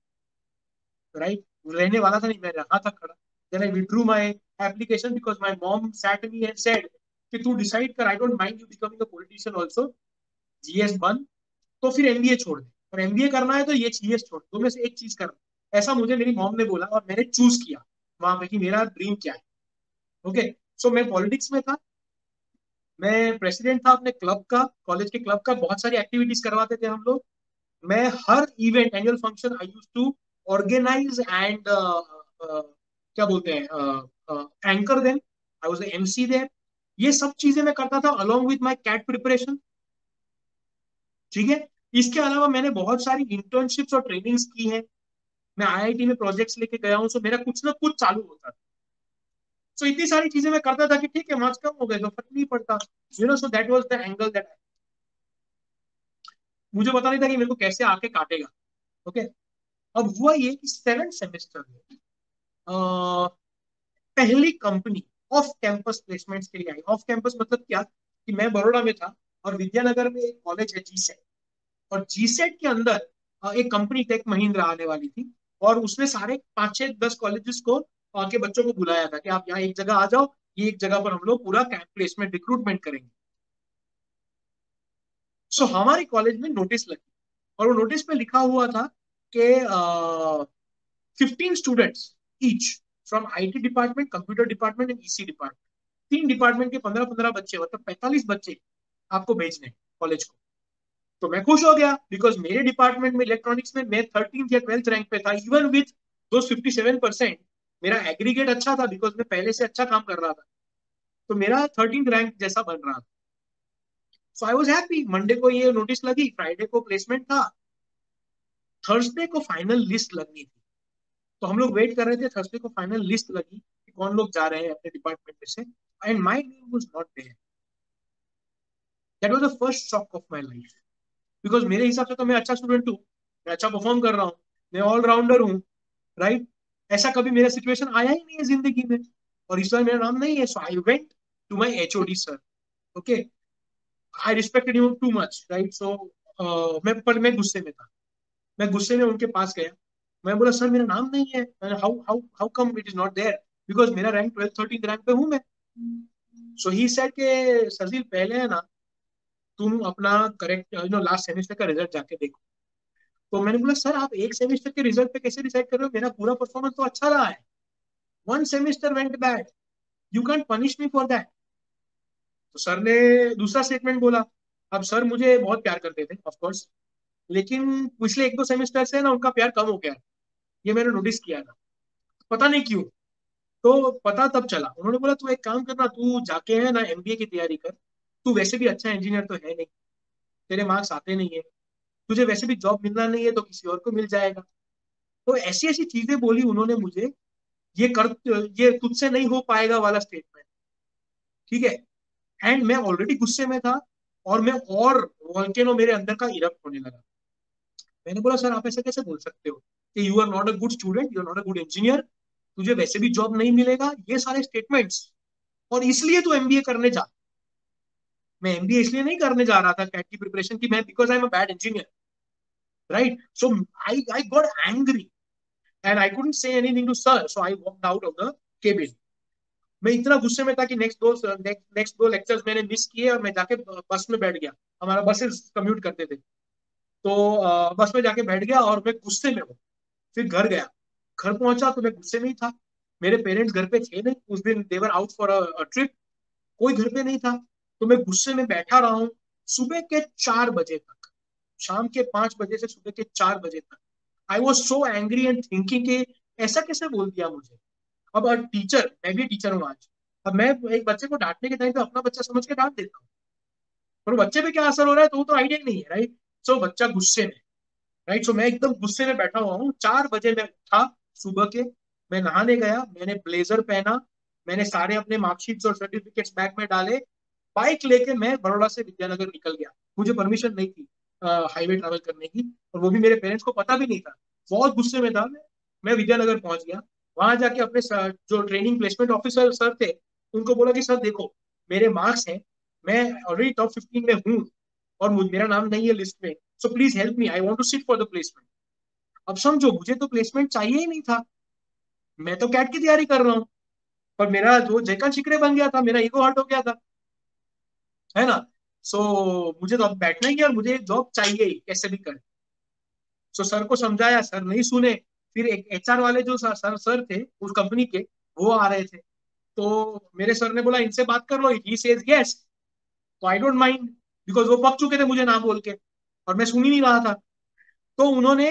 राइट? रहने वाला था नहीं, मैं रहा था खड़ा। Then I withdrew my application because my mom sat me and said कि तू डिसाइड कर, I don't mind you becoming a politician also, GS बन तो फिर एमबीए छोड़ दे, और एमबीए करना है तो ये जीएस छोड़, दो में से एक चीज करना। ऐसा मुझे मेरी मॉम ने बोला और मैंने चूज किया वहां पे कि मेरा ड्रीम क्या है। ओके, सो मैं पॉलिटिक्स में था, मैं प्रेसिडेंट था अपने क्लब का, कॉलेज के क्लब का, बहुत सारी एक्टिविटीज करवाते थे हम लोग। मैं हर event, annual function I use to organize and क्या बोलते हैं, anchor them. I was MC there. ये सब चीजें मैं करता था along with my CAT preparation. ठीक है। इसके अलावा मैंने बहुत सारी इंटर्नशिप्स और ट्रेनिंग्स की हैं। मैं आईआईटी में प्रोजेक्ट्स लेके गया हूँ, सो मेरा कुछ ना कुछ चालू होता था। सो इतनी सारी चीजें मैं करता था कि ठीक है, मार्क्स कम हो गए तो फर्क नहीं पड़ता। So that was the angle that मुझे पता नहीं था कि मेरे को कैसे आके काटेगा। ओके। अब हुआ ये कि 7th सेमेस्टर में पहली कंपनी ऑफ कैंपस प्लेसमेंट्स के लिए आई। ऑफ कैंपस मतलब क्या, कि मैं बड़ौदा में था और विद्यानगर में एक कॉलेज है जीसेट, और जीसेट के अंदर एक कंपनी टेक महिंद्रा आने वाली थी, और उसने सारे 5 6 10 कॉलेजेस को के बच्चों को बुलाया था कि आप यहाँ एक जगह आ जाओ, ये एक जगह पर हम लोग पूरा कैंप प्लेसमेंट रिक्रूटमेंट करेंगे। सो हमारे कॉलेज में नोटिस लगी, और वो नोटिस पे लिखा हुआ था कि 15 students each from IT department, computer department and EC department, 3 department के 15 15 बच्चे, मतलब 45 बच्चे आपको भेजने कॉलेज को। तो मैं खुश हो गया, बिकॉज मेरे डिपार्टमेंट में इलेक्ट्रॉनिक्स में मैं 13th या 12th रैंक पे था, इवन विथ दो 57%। मेरा एग्रीगेट अच्छा था, बिकॉज मैं पहले से अच्छा काम कर रहा था, तो मेरा 13th रैंक जैसा बन रहा था। सो आई वॉज हैप्पी। मंडे को ये नोटिस लगी, फ्राइडे को प्लेसमेंट था, थर्सडे को फाइनल लिस्ट लगनी थी। तो हम लोग वेट कर रहे थे, थर्सडे को फाइनल लिस्ट लगी कि कौन लोग जा रहे हैं अपने डिपार्टमेंट में से, and my name was not there. That was the first shock of my life, because मेरे हिसाब से तो मैं अच्छा स्टूडेंट हूँ, मैं अच्छा परफॉर्म कर रहा हूँ, मैं ऑलराउंडर हूँ, राइट। ऐसा कभी मेरा सिचुएशन आया ही नहीं है जिंदगी में, और इस बार मेरा नाम नहीं है। So I went to my HOD sir. Okay. I respected you too much, right. So मैं गुस्से में था। मैं गुस्से में उनके पास गया। मैं बोला, सर मेरा नाम नहीं है। How how how come it is not there, because मेरा रैंक 12th 13th रैंक पे हूँ मैं। सो ही सेड के सरजील, पहले है ना, तुम अपना करेक्ट लास्ट सेमेस्टर का रिजल्ट जाके देखो। तो मैंने बोला, सर आप एक सेमेस्टर के रिजल्ट पे कैसे डिसाइड कर रहे हो, मेरा पूरा परफॉर्मेंस तो अच्छा रहा है। 1 semester went bad, you can punish me for that. तो सर ने दूसरा स्टेटमेंट बोला। अब सर मुझे बहुत प्यार करते थे ऑफ कोर्स, लेकिन पिछले 1 2 सेमेस्टर से ना उनका प्यार कम हो गया है। ये मैंने नोटिस किया था, पता नहीं क्यों। तो पता तब चला, उन्होंने बोला तू एक काम करना, तू जाके है ना एमबीए की तैयारी कर। तू वैसे भी अच्छा इंजीनियर तो है नहीं, तेरे मार्क्स आते नहीं है, तुझे वैसे भी जॉब मिलना नहीं है तो किसी और को मिल जाएगा। तो ऐसी ऐसी चीजें बोली उन्होंने मुझे, ये कर, ये तुझसे नहीं हो पाएगा वाला स्टेटमेंट। ठीक है। एंड मैं ऑलरेडी गुस्से में था, और मैं और वॉल्केनो मेरे अंदर का इरप्ट होने लगा। मैंने बोला, सर आप ऐसे कैसे बोल सकते हो कि you are not a good student, you are not a good engineer, तुझे वैसे भी जॉब नहीं मिलेगा, ये सारे स्टेटमेंट्स, और इसलिए तू एमबीए करने जा। मैं एमबीए इसलिए नहीं करने जा रहा था कैट की प्रिपरेशन की, मैं because I am a bad engineer, right. So I got angry and I couldn't say anything to sir, so I walked out of the cabin. मैं इतना गुस्से में था कि नेक्स्ट दो लेक्चर्स मैंने मिस किए, और मैं जाके बस में बैठ गया। हमारा बसेस कम्यूट करते थे, तो बस में जाके बैठ गया, और मैं गुस्से में हूँ। फिर घर गया, घर पहुंचा तो मैं गुस्से में ही था। मेरे पेरेंट्स घर पे थे नहीं उस दिन, देवर आउट फॉर अ ट्रिप, कोई घर पे नहीं था। तो मैं गुस्से में बैठा रहा हूँ सुबह के 4 बजे तक, शाम के 5 बजे से सुबह के 4 बजे तक। I was so angry and thinking कि ऐसा कैसे बोल दिया मुझे। अब टीचर, मैं भी टीचर हूँ आज। अब मैं एक बच्चे को डांटने के टाइम पे अपना बच्चा समझ के डांट देता हूँ, पर बच्चे पे क्या असर हो रहा है तो वो तो आइडिया ही नहीं है, राइट। सो बच्चा गुस्से में, राइट। सो मैं एकदम गुस्से में बैठा हुआ हूँ। 4 बजे मैं उठा सुबह के, मैं नहाने गया, मैंने ब्लेजर पहना, मैंने सारे अपने मार्कशीट्स और सर्टिफिकेट्स बैग में डाले, बाइक लेके मैं बड़ौदा से विद्यानगर निकल गया। मुझे परमिशन नहीं थी हाईवे ट्रैवल करने की, और वो भी मेरे पेरेंट्स को पता भी नहीं था। बहुत गुस्से में था मैं विद्यानगर पहुंच गया। वहां जाके अपने जो ट्रेनिंग प्लेसमेंट ऑफिसर सर थे, उनको बोला कि सर देखो, मेरे मार्क्स हैं, मैं ऑलरेडी टॉप 15 में हूँ, और मेरा नाम नहीं है लिस्ट में, so please help me, I want to sit for the placement. अब समझो, मुझे तो प्लेसमेंट चाहिए ही नहीं था, मैं तो कैट की तैयारी कर रहा हूँ, पर मेरा जो जयकांत शिकरे बन गया था, मेरा ईगो हर्ट हो गया था, है ना। सो मुझे तो अब बैठना ही है, और मुझे जॉब चाहिए ही कैसे भी करें। सो सर को समझाया, सर नहीं सुने। फिर एक एचआर वाले जो सर थे उस कंपनी के, वो आ रहे थे। तो मेरे सर ने बोला, इनसे बात कर लो, ही सेज यस, तो आई डोंट माइंड, बिकॉज वो पक चुके थे मुझे ना बोल के और मैं सुन ही नहीं रहा था। तो उन्होंने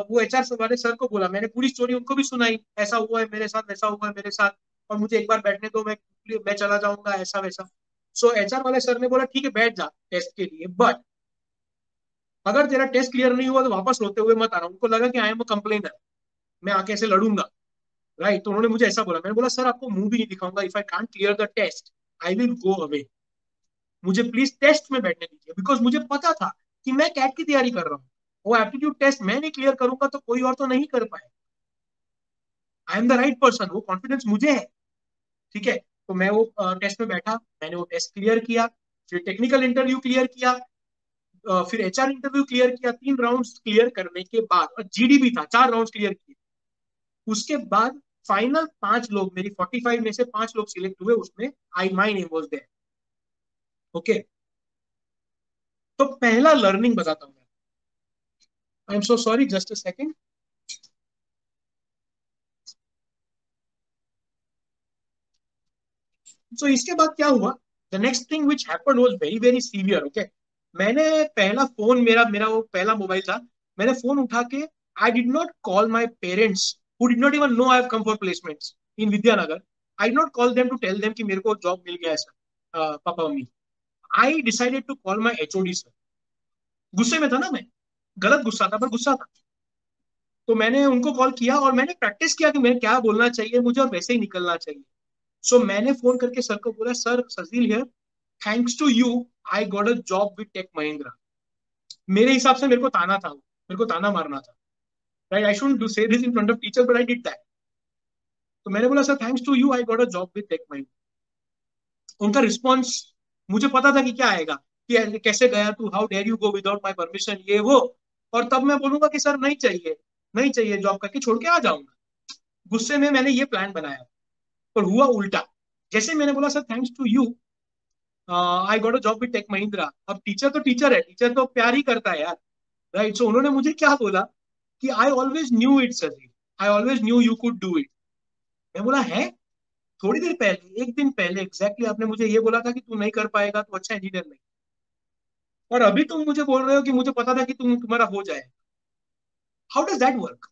वो एचआर वाले सर को बोला, मैंने पूरी स्टोरी उनको भी सुनाई, ऐसा हुआ है मेरे साथ, वैसा हुआ है मेरे साथ, और मुझे एक बार बैठने दो, मैं चला जाऊंगा, ऐसा वैसा। सो एचआर वाले सर ने बोला ठीक है बैठ जा टेस्ट के लिए, बट अगर तेरा टेस्ट क्लियर नहीं हुआ तो वापस रोते हुए मत आना। उनको लगा कि आई एम अ कंप्लेनर, मैं आके ऐसे लड़ूंगा, राइट। तो उन्होंने मुझे ऐसा बोला, मैंने बोला सर आपको मुंह भी नहीं दिखाऊंगा, if I can't clear the test I will go away, मुझे प्लीज टेस्ट में बैठने दीजिए। बिकॉज मुझे पता था कि मैं कैट की तैयारी कर रहा हूँ, वो एप्टीट्यूड टेस्ट मैं नहीं क्लियर करूंगा तो कोई और तो नहीं कर पाए, I am the right person, वो कॉन्फिडेंस मुझे है, ठीक है। तो मैं वो टेस्ट में बैठा, मैंने वो टेस्ट क्लियर किया, फिर टेक्निकल इंटरव्यू क्लियर किया, फिर एचआर इंटरव्यू क्लियर किया। 3 राउंड क्लियर करने के बाद, और जीडी भी था, 4 राउंड क्लियर किए। उसके बाद फाइनल 5 लोग, मेरी 45 में से 5 लोग सिलेक्ट हुए, उसमें I my name was there, okay. तो पहला लर्निंग बताता हूँ मैं, I am so sorry, just a second. So इसके बाद क्या हुआ, the next thing which happened was very very severe, okay. मैंने पहला फोन, मेरा मेरा वो पहला मोबाइल था, मैंने फोन उठा के, I did not call my parents who did not even know I have come for placements in Vidyanagar, I did not call them to tell them कि मेरे को जॉब मिल गया है सर, पापा मम्मी। I decided to call my HOD sir. गुस्से में था ना मैं, गलत गुस्सा था पर गुस्सा था। तो मैंने उनको कॉल किया और मैंने प्रैक्टिस किया कि मैं क्या बोलना चाहिए मुझे और वैसे ही निकलना चाहिए। सो मैंने फोन करके सर को बोला, sir Sajeel here, thanks to you I got a job with Tech Mahindra. मेरे हिसाब से मेरे को ताना था, मेरे को ताना मारना था, right. I shouldn't do say this in front of teacher but I did that. तो मैंने बोला sir thanks to you I got a job with Tech Mahindra. उनका रिस्पॉन्स मुझे पता था कि क्या आएगा, कि कैसे गया तू, how dare you go without my permission, ये वो। और तब मैं बोलूंगा कि सर नहीं चाहिए, नहीं चाहिए, जॉब करके छोड़ के आ जाऊंगा। गुस्से में मैंने ये प्लान बनाया, पर हुआ उल्टा। जैसे मैंने बोला sir thanks to you I got a job with Tech Mahindra, अब टीचर तो टीचर है, टीचर तो प्यार ही करता है यार, राइट। सो उन्होंने मुझे क्या बोला कि I always knew it sir, I always new you could do it. मैं बोला है, थोड़ी देर पहले, एक दिन पहले एग्जैक्टली आपने मुझे ये बोला था कि तू नहीं कर पाएगा, तो अच्छा इंजीनियर नहीं, और अभी तुम मुझे बोल रहे हो कि मुझे पता था कि तुम्हारा हो जाए। How does that work?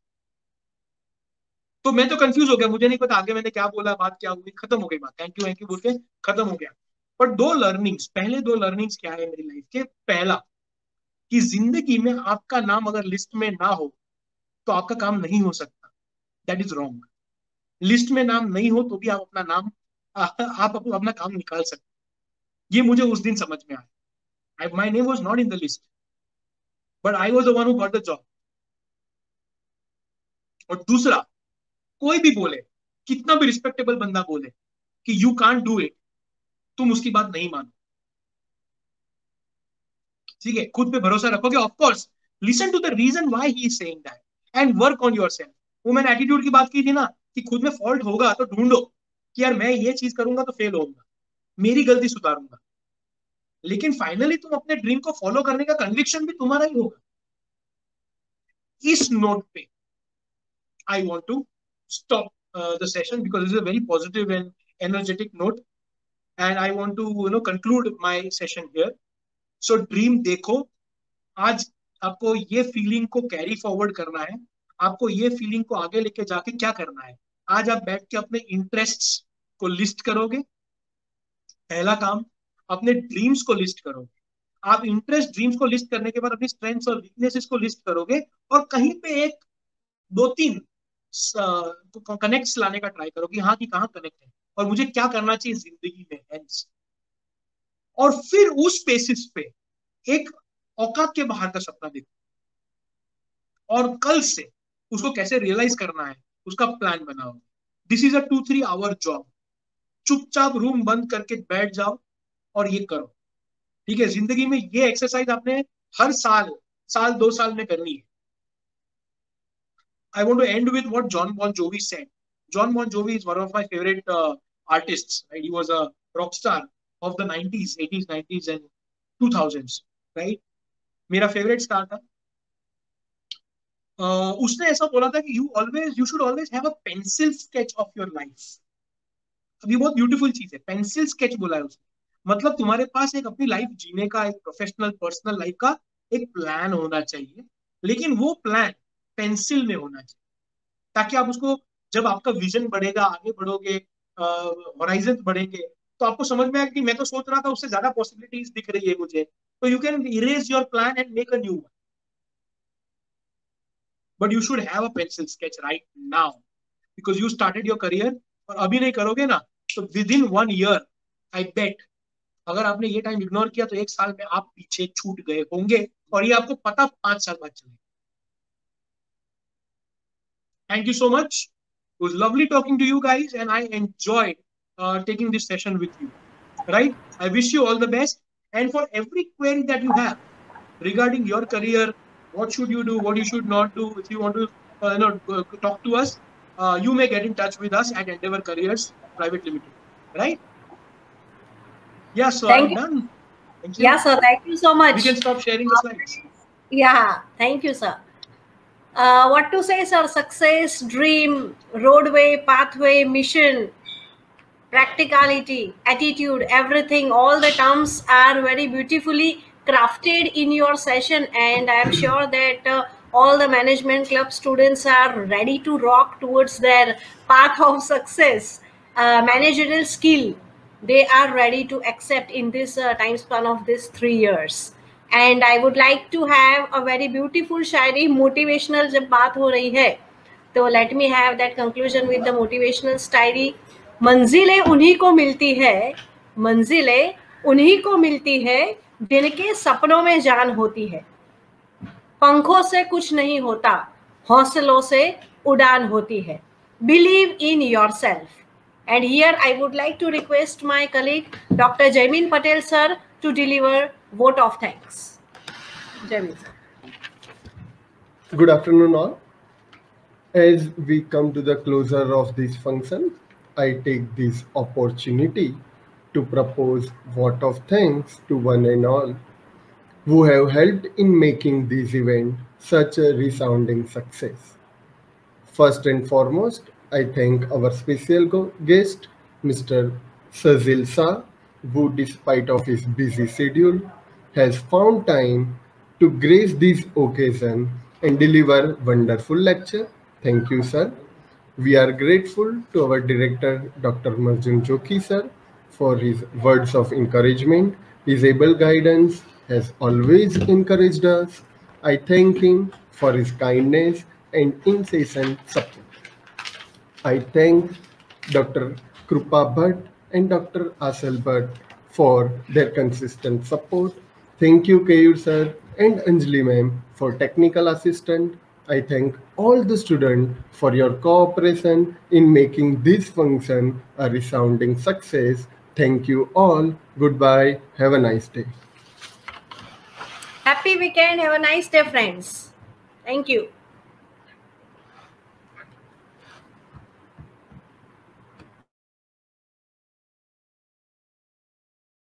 तो मैं तो कंफ्यूज हो गया, मुझे नहीं पता आगे मैंने क्या बोला, बात क्या हुई, खत्म हो गई बात, थैंक यू बोल के खत्म हो गया। पर दो लर्निंग्स, पहले दो लर्निंग्स क्या है मेरी लाइफ के, पहला कि जिंदगी में आपका नाम अगर लिस्ट में ना हो तो आपका काम नहीं हो सकता, दैट इज रॉन्ग। लिस्ट में नाम नहीं हो तो भी आप अपना नाम आप अपना काम निकाल सकते, ये मुझे उस दिन समझ में आया। माई name was not in the list but I was the one who got the job. और दूसरा, कोई भी बोले, कितना भी रिस्पेक्टेबल बंदा बोले कि यू कांट डू इट, तुम उसकी बात नहीं मानो, ठीक है। खुद पे भरोसा रखोगे, of course listen to the reason why he is saying that and work on yourself. वो मैंने एटीट्यूड की बात की थी ना, कि खुद में फॉल्ट होगा तो ढूंढो कि यार मैं ये चीज करूंगा तो फेल होऊंगा, मेरी गलती सुधारूंगा, लेकिन फाइनली तुम अपने ड्रीम को फॉलो करने का कन्विक्शन भी तुम्हारा ही होगा। इस नोट पे I want to stop the session because this is a very positive and energetic note, and I want to conclude my session here. So dream देखो, आज आपको ये फीलिंग को कैरी फॉरवर्ड करना है, आपको ये फीलिंग को आगे लेके जाके क्या करना है। आज आप बैठ के अपने इंटरेस्ट्स को लिस्ट करोगे, पहला काम। अपने ड्रीम्स को लिस्ट करोगे, आप इंटरेस्ट ड्रीम्स को लिस्ट करने के बाद अपनी स्ट्रेंथ्स और वीकनेसेस को लिस्ट करोगे, और कहीं पे एक दो तीन कनेक्ट्स लाने का ट्राई करोगे, हाँ कि कहाँ कनेक्ट है और मुझे क्या करना चाहिए जिंदगी में हेंस। और फिर उस बेसिस पे एक औकात के बाहर का सपना देखो, और कल से उसको कैसे रियलाइज करना है उसका प्लान बनाओ। This is a 2-3 hour job, चुपचाप रूम बंद करके बैठ जाओ और ये करो, ठीक है। जिंदगी में ये एक्सरसाइज आपने हर साल, साल 2 साल में करनी है। I want to end with what John Bon Jovi said. John Bon Jovi is one of my favorite artists. Right? He was a rock star of the 90s, 80s, 90s, and 2000s. Right? मेरा favourite star था। उसने ऐसा बोला था कि you should always have a pencil sketch of your life. अब ये बहुत ब्यूटीफुल चीज है, पेंसिल स्केच बोला है उसने। मतलब तुम्हारे पास एक अपनी लाइफ जीने का, एक प्रोफेशनल पर्सनल लाइफ का एक प्लान होना चाहिए, लेकिन वो प्लान पेंसिल में होना चाहिए, ताकि आप उसको, जब आपका विजन बढ़ेगा, आगे बढ़ोगे, होराइजन बढ़ेंगे, तो आपको समझ में आएगा कि मैं तो सोच रहा था उससे ज्यादा पॉसिबिलिटीज दिख रही है मुझे, तो you can erase your plan and make a new one. But you should have a pencil sketch right now, because you started your career. और अभी नहीं करोगे ना, तो विद इन 1 ईयर आई बेट, अगर आपने ये टाइम इग्नोर किया तो 1 साल में आप पीछे छूट गए होंगे, और ये आपको पता 5 साल बाद चलेगा. Thank you so much. It was lovely talking to you guys, and I enjoyed taking this session with you. Right? I wish you all the best. And for every query that you have regarding your career, what should you do, what you should not do, if you want to talk to us, you may get in touch with us at Endeavor Careers Private Limited. Right? Yeah, so Thank I'm you. done. Thank you. Yeah, sir. Thank you so much. We can stop sharing the slides. Yeah, thank you, sir. What to say, sir? Success, dream, roadway, pathway, mission, practicality, attitude, everything, all the terms are very beautifully crafted in your session, and I am sure that all the management club students are ready to rock towards their path of success. Managerial skill, they are ready to accept in this time span of this 3 years. And I would like to have a very beautiful Shayari motivational जब बात हो रही है, तो let me have that conclusion with the motivational शायरी. मंजिलें उन्हीं को मिलती है, मंजिलें उन्हीं को मिलती है जिनके सपनों में जान होती है. पंखों से कुछ नहीं होता, हौसलों से उड़ान होती है. Believe in yourself. And here I would like to request my colleague Dr. Jaimin Patel sir to deliver vote of thanks. Jaimin sir. Good afternoon all. As we come to the closure of this function, I take this opportunity to propose vote of thanks to one and all who have helped in making this event such a resounding success. First and foremost, I thank our special guest, Mr. Sazil Shah, who despite of his busy schedule has found time to grace this occasion and deliver wonderful lecture. Thank you, sir. We are grateful to our director, Dr. Marjun Joki, sir, for his words of encouragement. His able guidance has always encouraged us. I thank him for his kindness and incessant support. I thank Dr. Krupa Bhatt and Dr. Asal Bhatt for their consistent support. Thank you, Kayur sir and Anjali ma'am for technical assistance. I thank all the students for your cooperation in making this function a resounding success. Thank you all. Goodbye. Have a nice day. Happy weekend. Have a nice day, friends. Thank you.